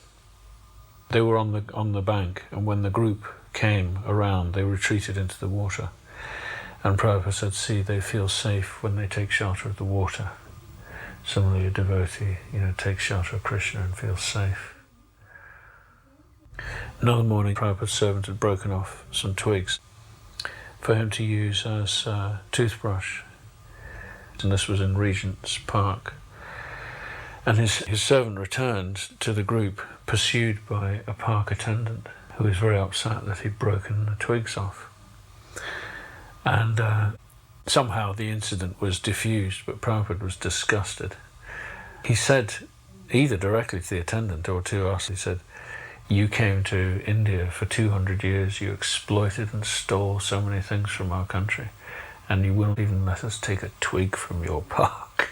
They were on the bank, and when the group came around, they retreated into the water. And Prabhupada said, see, they feel safe when they take shelter of the water. Similarly, a devotee, takes shelter of Krishna and feels safe. Another morning, Prabhupada's servant had broken off some twigs for him to use as a toothbrush. And this was in Regent's Park. And his servant returned to the group, pursued by a park attendant who was very upset that he'd broken the twigs off. And somehow the incident was diffused, but Prabhupada was disgusted. He said, either directly to the attendant or to us, he said, you came to India for 200 years, you exploited and stole so many things from our country, and you wouldn't even let us take a twig from your park.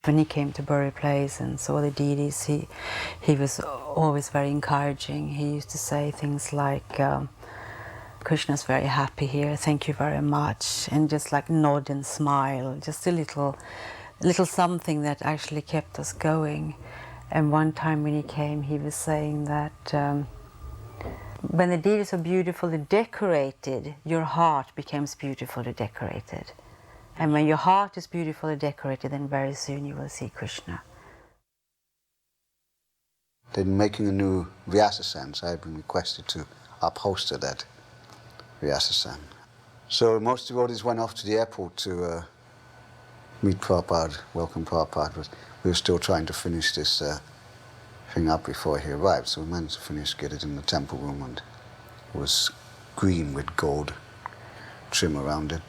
When he came to Bury Place and saw the deities, he was always very encouraging. He used to say things like, Krishna's very happy here, thank you very much, and just like nod and smile, just a little something that actually kept us going. And one time when he came, he was saying that when the deities are beautifully decorated, your heart becomes beautifully decorated. And when your heart is beautifully decorated, then very soon you will see Krishna.
They're making a new Vyasasan, so I've been requested to upholster that Vyasasan. So most devotees went off to the airport to meet Prabhupada, welcome Prabhupada, but we were still trying to finish this thing up before he arrived, so we managed to finish, get it in the temple room, and it was green with gold trim around it.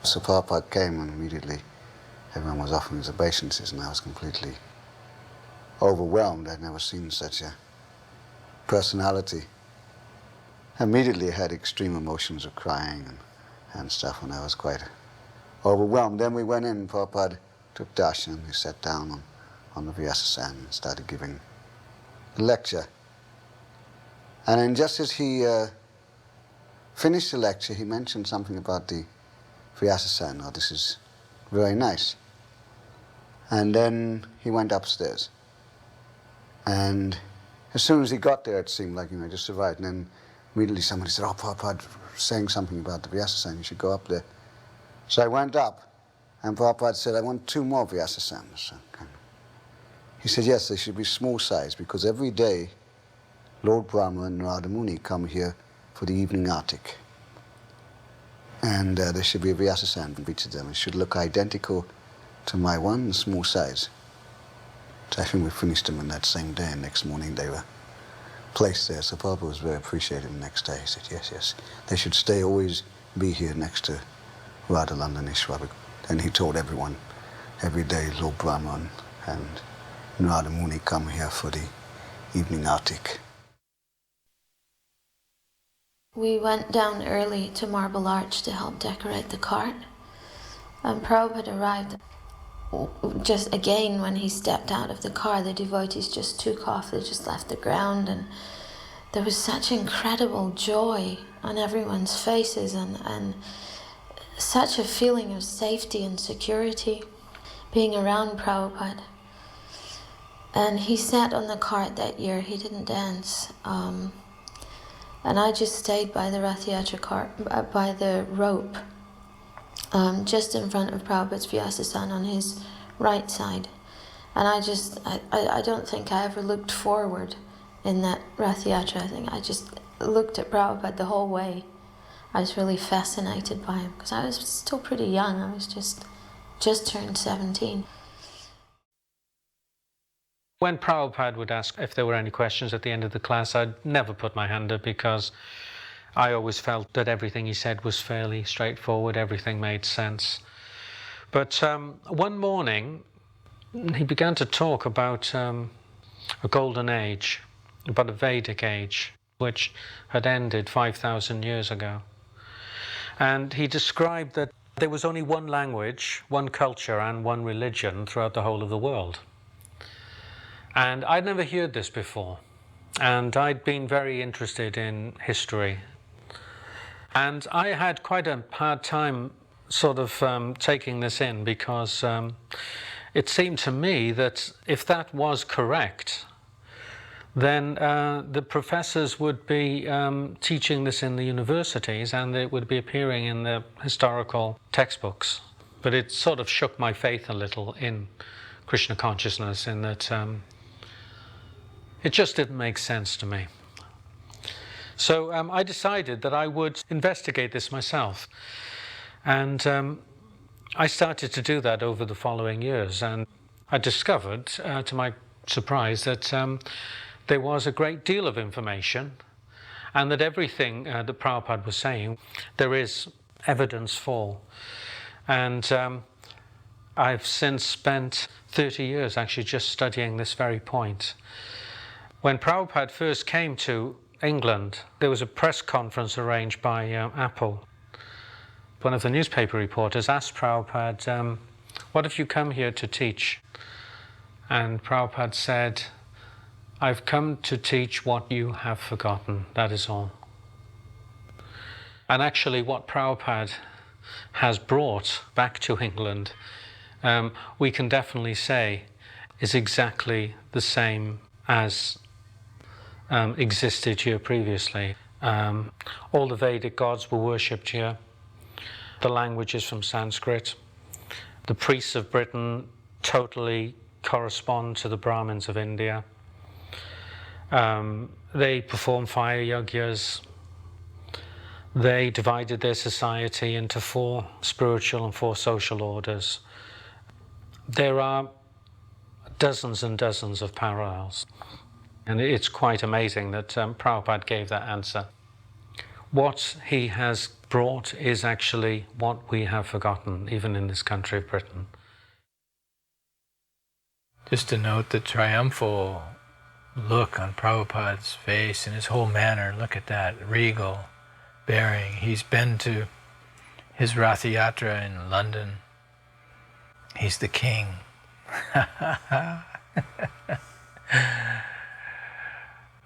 So Prabhupada came and immediately everyone was offering his obeisances, and I was completely overwhelmed. I'd never seen such a personality. Immediately I had extreme emotions of crying and stuff, and I was quite overwhelmed. Then we went in, Prabhupada took darshan, he sat down on the Vyasasan and started giving a lecture. And then just as he finished the lecture, he mentioned something about the Vyasasan, oh, this is very nice. And then he went upstairs. And as soon as he got there, it seemed like, just arrived. And then immediately somebody said, oh, Prabhupada saying something about the Vyasasan, you should go up there. So I went up, and Prabhupada said, I want 2 more Vyasasans. He said, yes, they should be small size, because every day Lord Brahma and Narada Muni come here for the evening artik. And there should be a Vyasasan for each of them. It should look identical to my one, small size. So I think we finished them in that same day, and next morning they were placed there. So Prabhupada was very appreciative the next day. He said, yes, they should always be here next to Radha Landaneshwar. And he told everyone, every day Lord Brahma and Narada Muni come here for the evening artik.
We went down early to Marble Arch to help decorate the cart. And Prabhupada arrived. Just again, when he stepped out of the car, the devotees just took off, they just left the ground, and there was such incredible joy on everyone's faces and such a feeling of safety and security being around Prabhupada. And he sat on the cart that year, he didn't dance. And I just stayed by the Rath Yatra cart, by the rope, just in front of Prabhupada's Vyasasan on his right side. And I don't think I ever looked forward in that Rath Yatra. I think I just looked at Prabhupada the whole way. I was really fascinated by him, because I was still pretty young. I was just turned 17.
When Prabhupada would ask if there were any questions at the end of the class, I'd never put my hand up, because I always felt that everything he said was fairly straightforward, everything made sense. But one morning, he began to talk about a golden age, about a Vedic age, which had ended 5,000 years ago. And he described that there was only one language, one culture, and one religion throughout the whole of the world. And I'd never heard this before, and I'd been very interested in history. And I had quite a hard time sort of taking this in, because it seemed to me that if that was correct, then the professors would be teaching this in the universities, and it would be appearing in the historical textbooks. But it sort of shook my faith a little in Krishna consciousness, in that it just didn't make sense to me. So I decided that I would investigate this myself, and I started to do that over the following years, and I discovered, to my surprise, that there was a great deal of information, and that everything that Prabhupada was saying, there is evidence for. And I've since spent 30 years actually just studying this very point. When Prabhupada first came to England, there was a press conference arranged by Apple. One of the newspaper reporters asked Prabhupada, what have you come here to teach? And Prabhupada said, I've come to teach what you have forgotten, that is all. And actually what Prabhupada has brought back to England, we can definitely say is exactly the same as existed here previously. All the Vedic gods were worshipped here. The language is from Sanskrit. The priests of Britain totally correspond to the Brahmins of India. They perform fire yajnas. They divided their society into 4 spiritual and 4 social orders. There are dozens and dozens of parallels. And it's quite amazing that Prabhupada gave that answer. What he has brought is actually what we have forgotten, even in this country of Britain.
Just to note the triumphal look on Prabhupada's face and his whole manner, look at that, regal bearing. He's been to his Ratha Yatra in London. He's the king.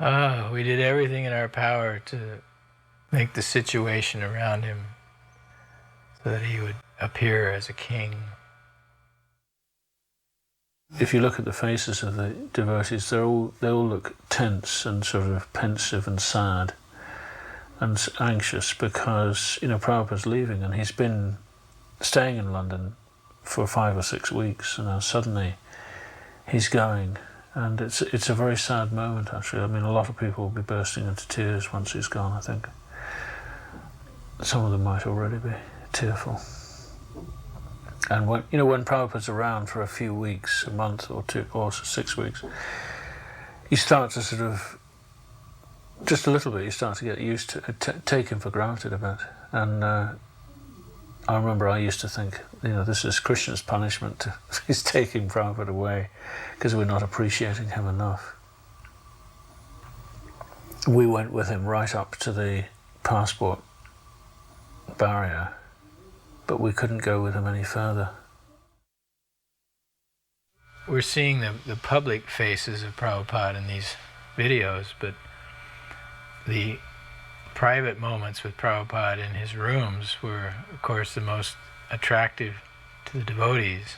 Oh, we did everything in our power to make the situation around him so that he would appear as a king.
If you look at the faces of the devotees, they all look tense and sort of pensive and sad and anxious because, Prabhupada's leaving and he's been staying in London for 5 or 6 weeks, and now suddenly he's going. And it's a very sad moment, actually. I mean, a lot of people will be bursting into tears once he's gone, I think. Some of them might already be tearful. And when Prabhupada's around for a few weeks, a month or 2 or 6 weeks, you start to sort of, just a little bit, you start to get used to take him for granted a bit. And I remember I used to think, this is Krishna's punishment. He's taking Prabhupada away because we're not appreciating him enough. We went with him right up to the passport barrier, but we couldn't go with him any further.
We're seeing the public faces of Prabhupada in these videos, but the private moments with Prabhupada in his rooms were, of course, the most attractive to the devotees.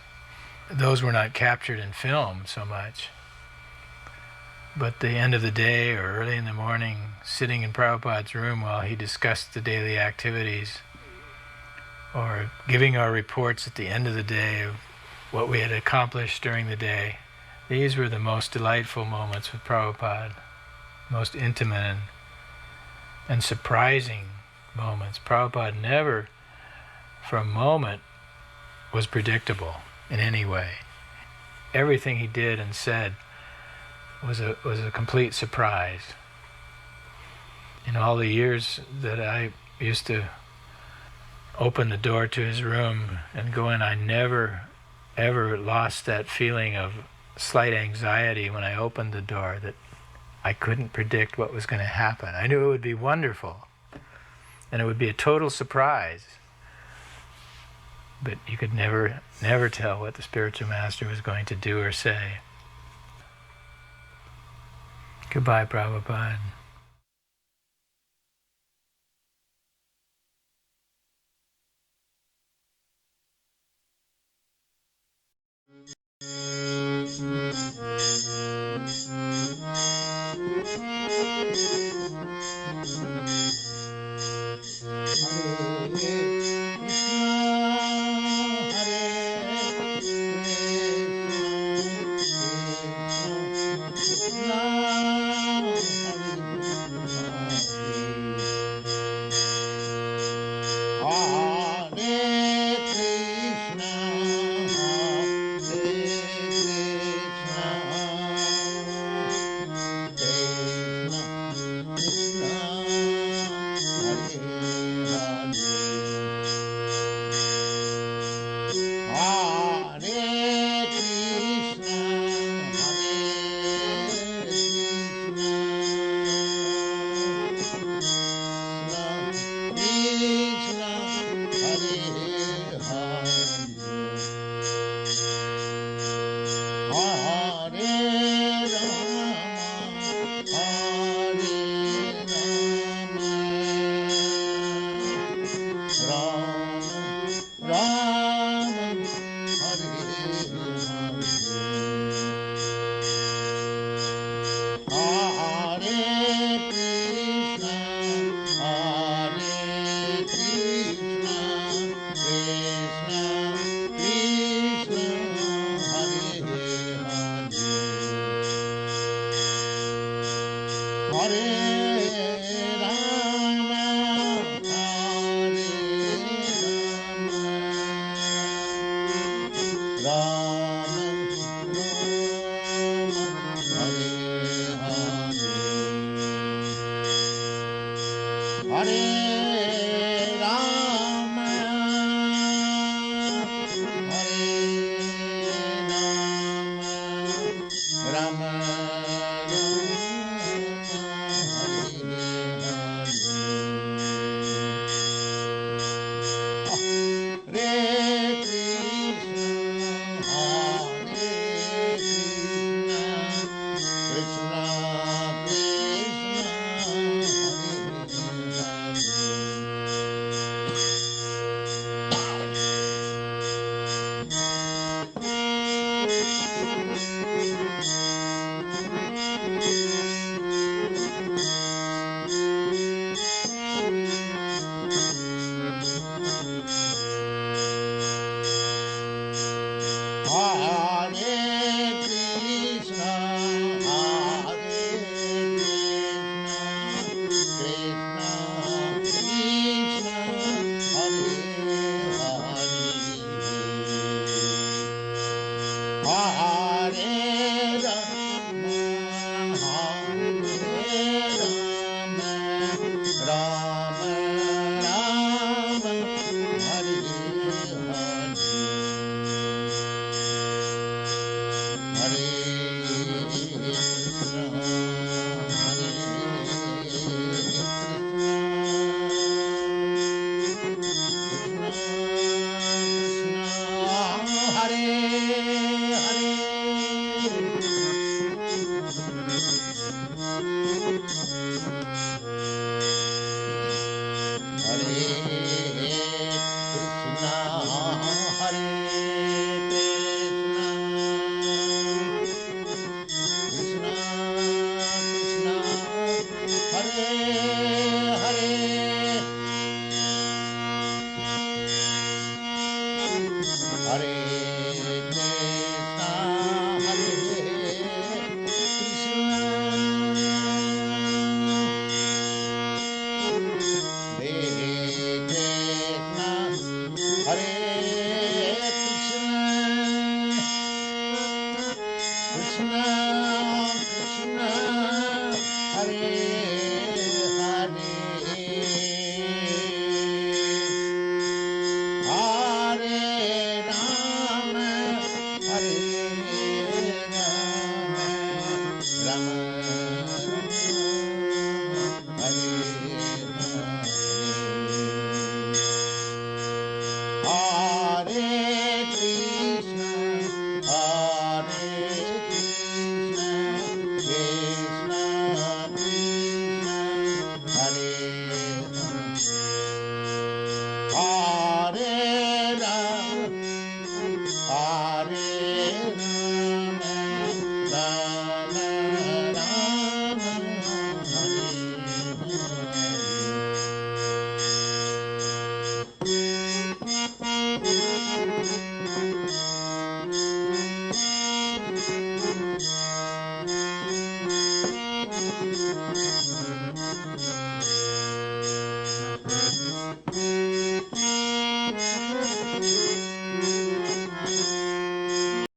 Those were not captured in film so much. But the end of the day or early in the morning, sitting in Prabhupada's room while he discussed the daily activities, or giving our reports at the end of the day of what we had accomplished during the day, these were the most delightful moments with Prabhupada, most intimate and surprising moments. Prabhupada never, for a moment, was predictable in any way. Everything he did and said was a complete surprise. In all the years that I used to open the door to his room and go in, I never, ever lost that feeling of slight anxiety when I opened the door, that I couldn't predict what was going to happen. I knew it would be wonderful, and it would be a total surprise. But you could never tell what the spiritual master was going to do or say. Goodbye, Prabhupada.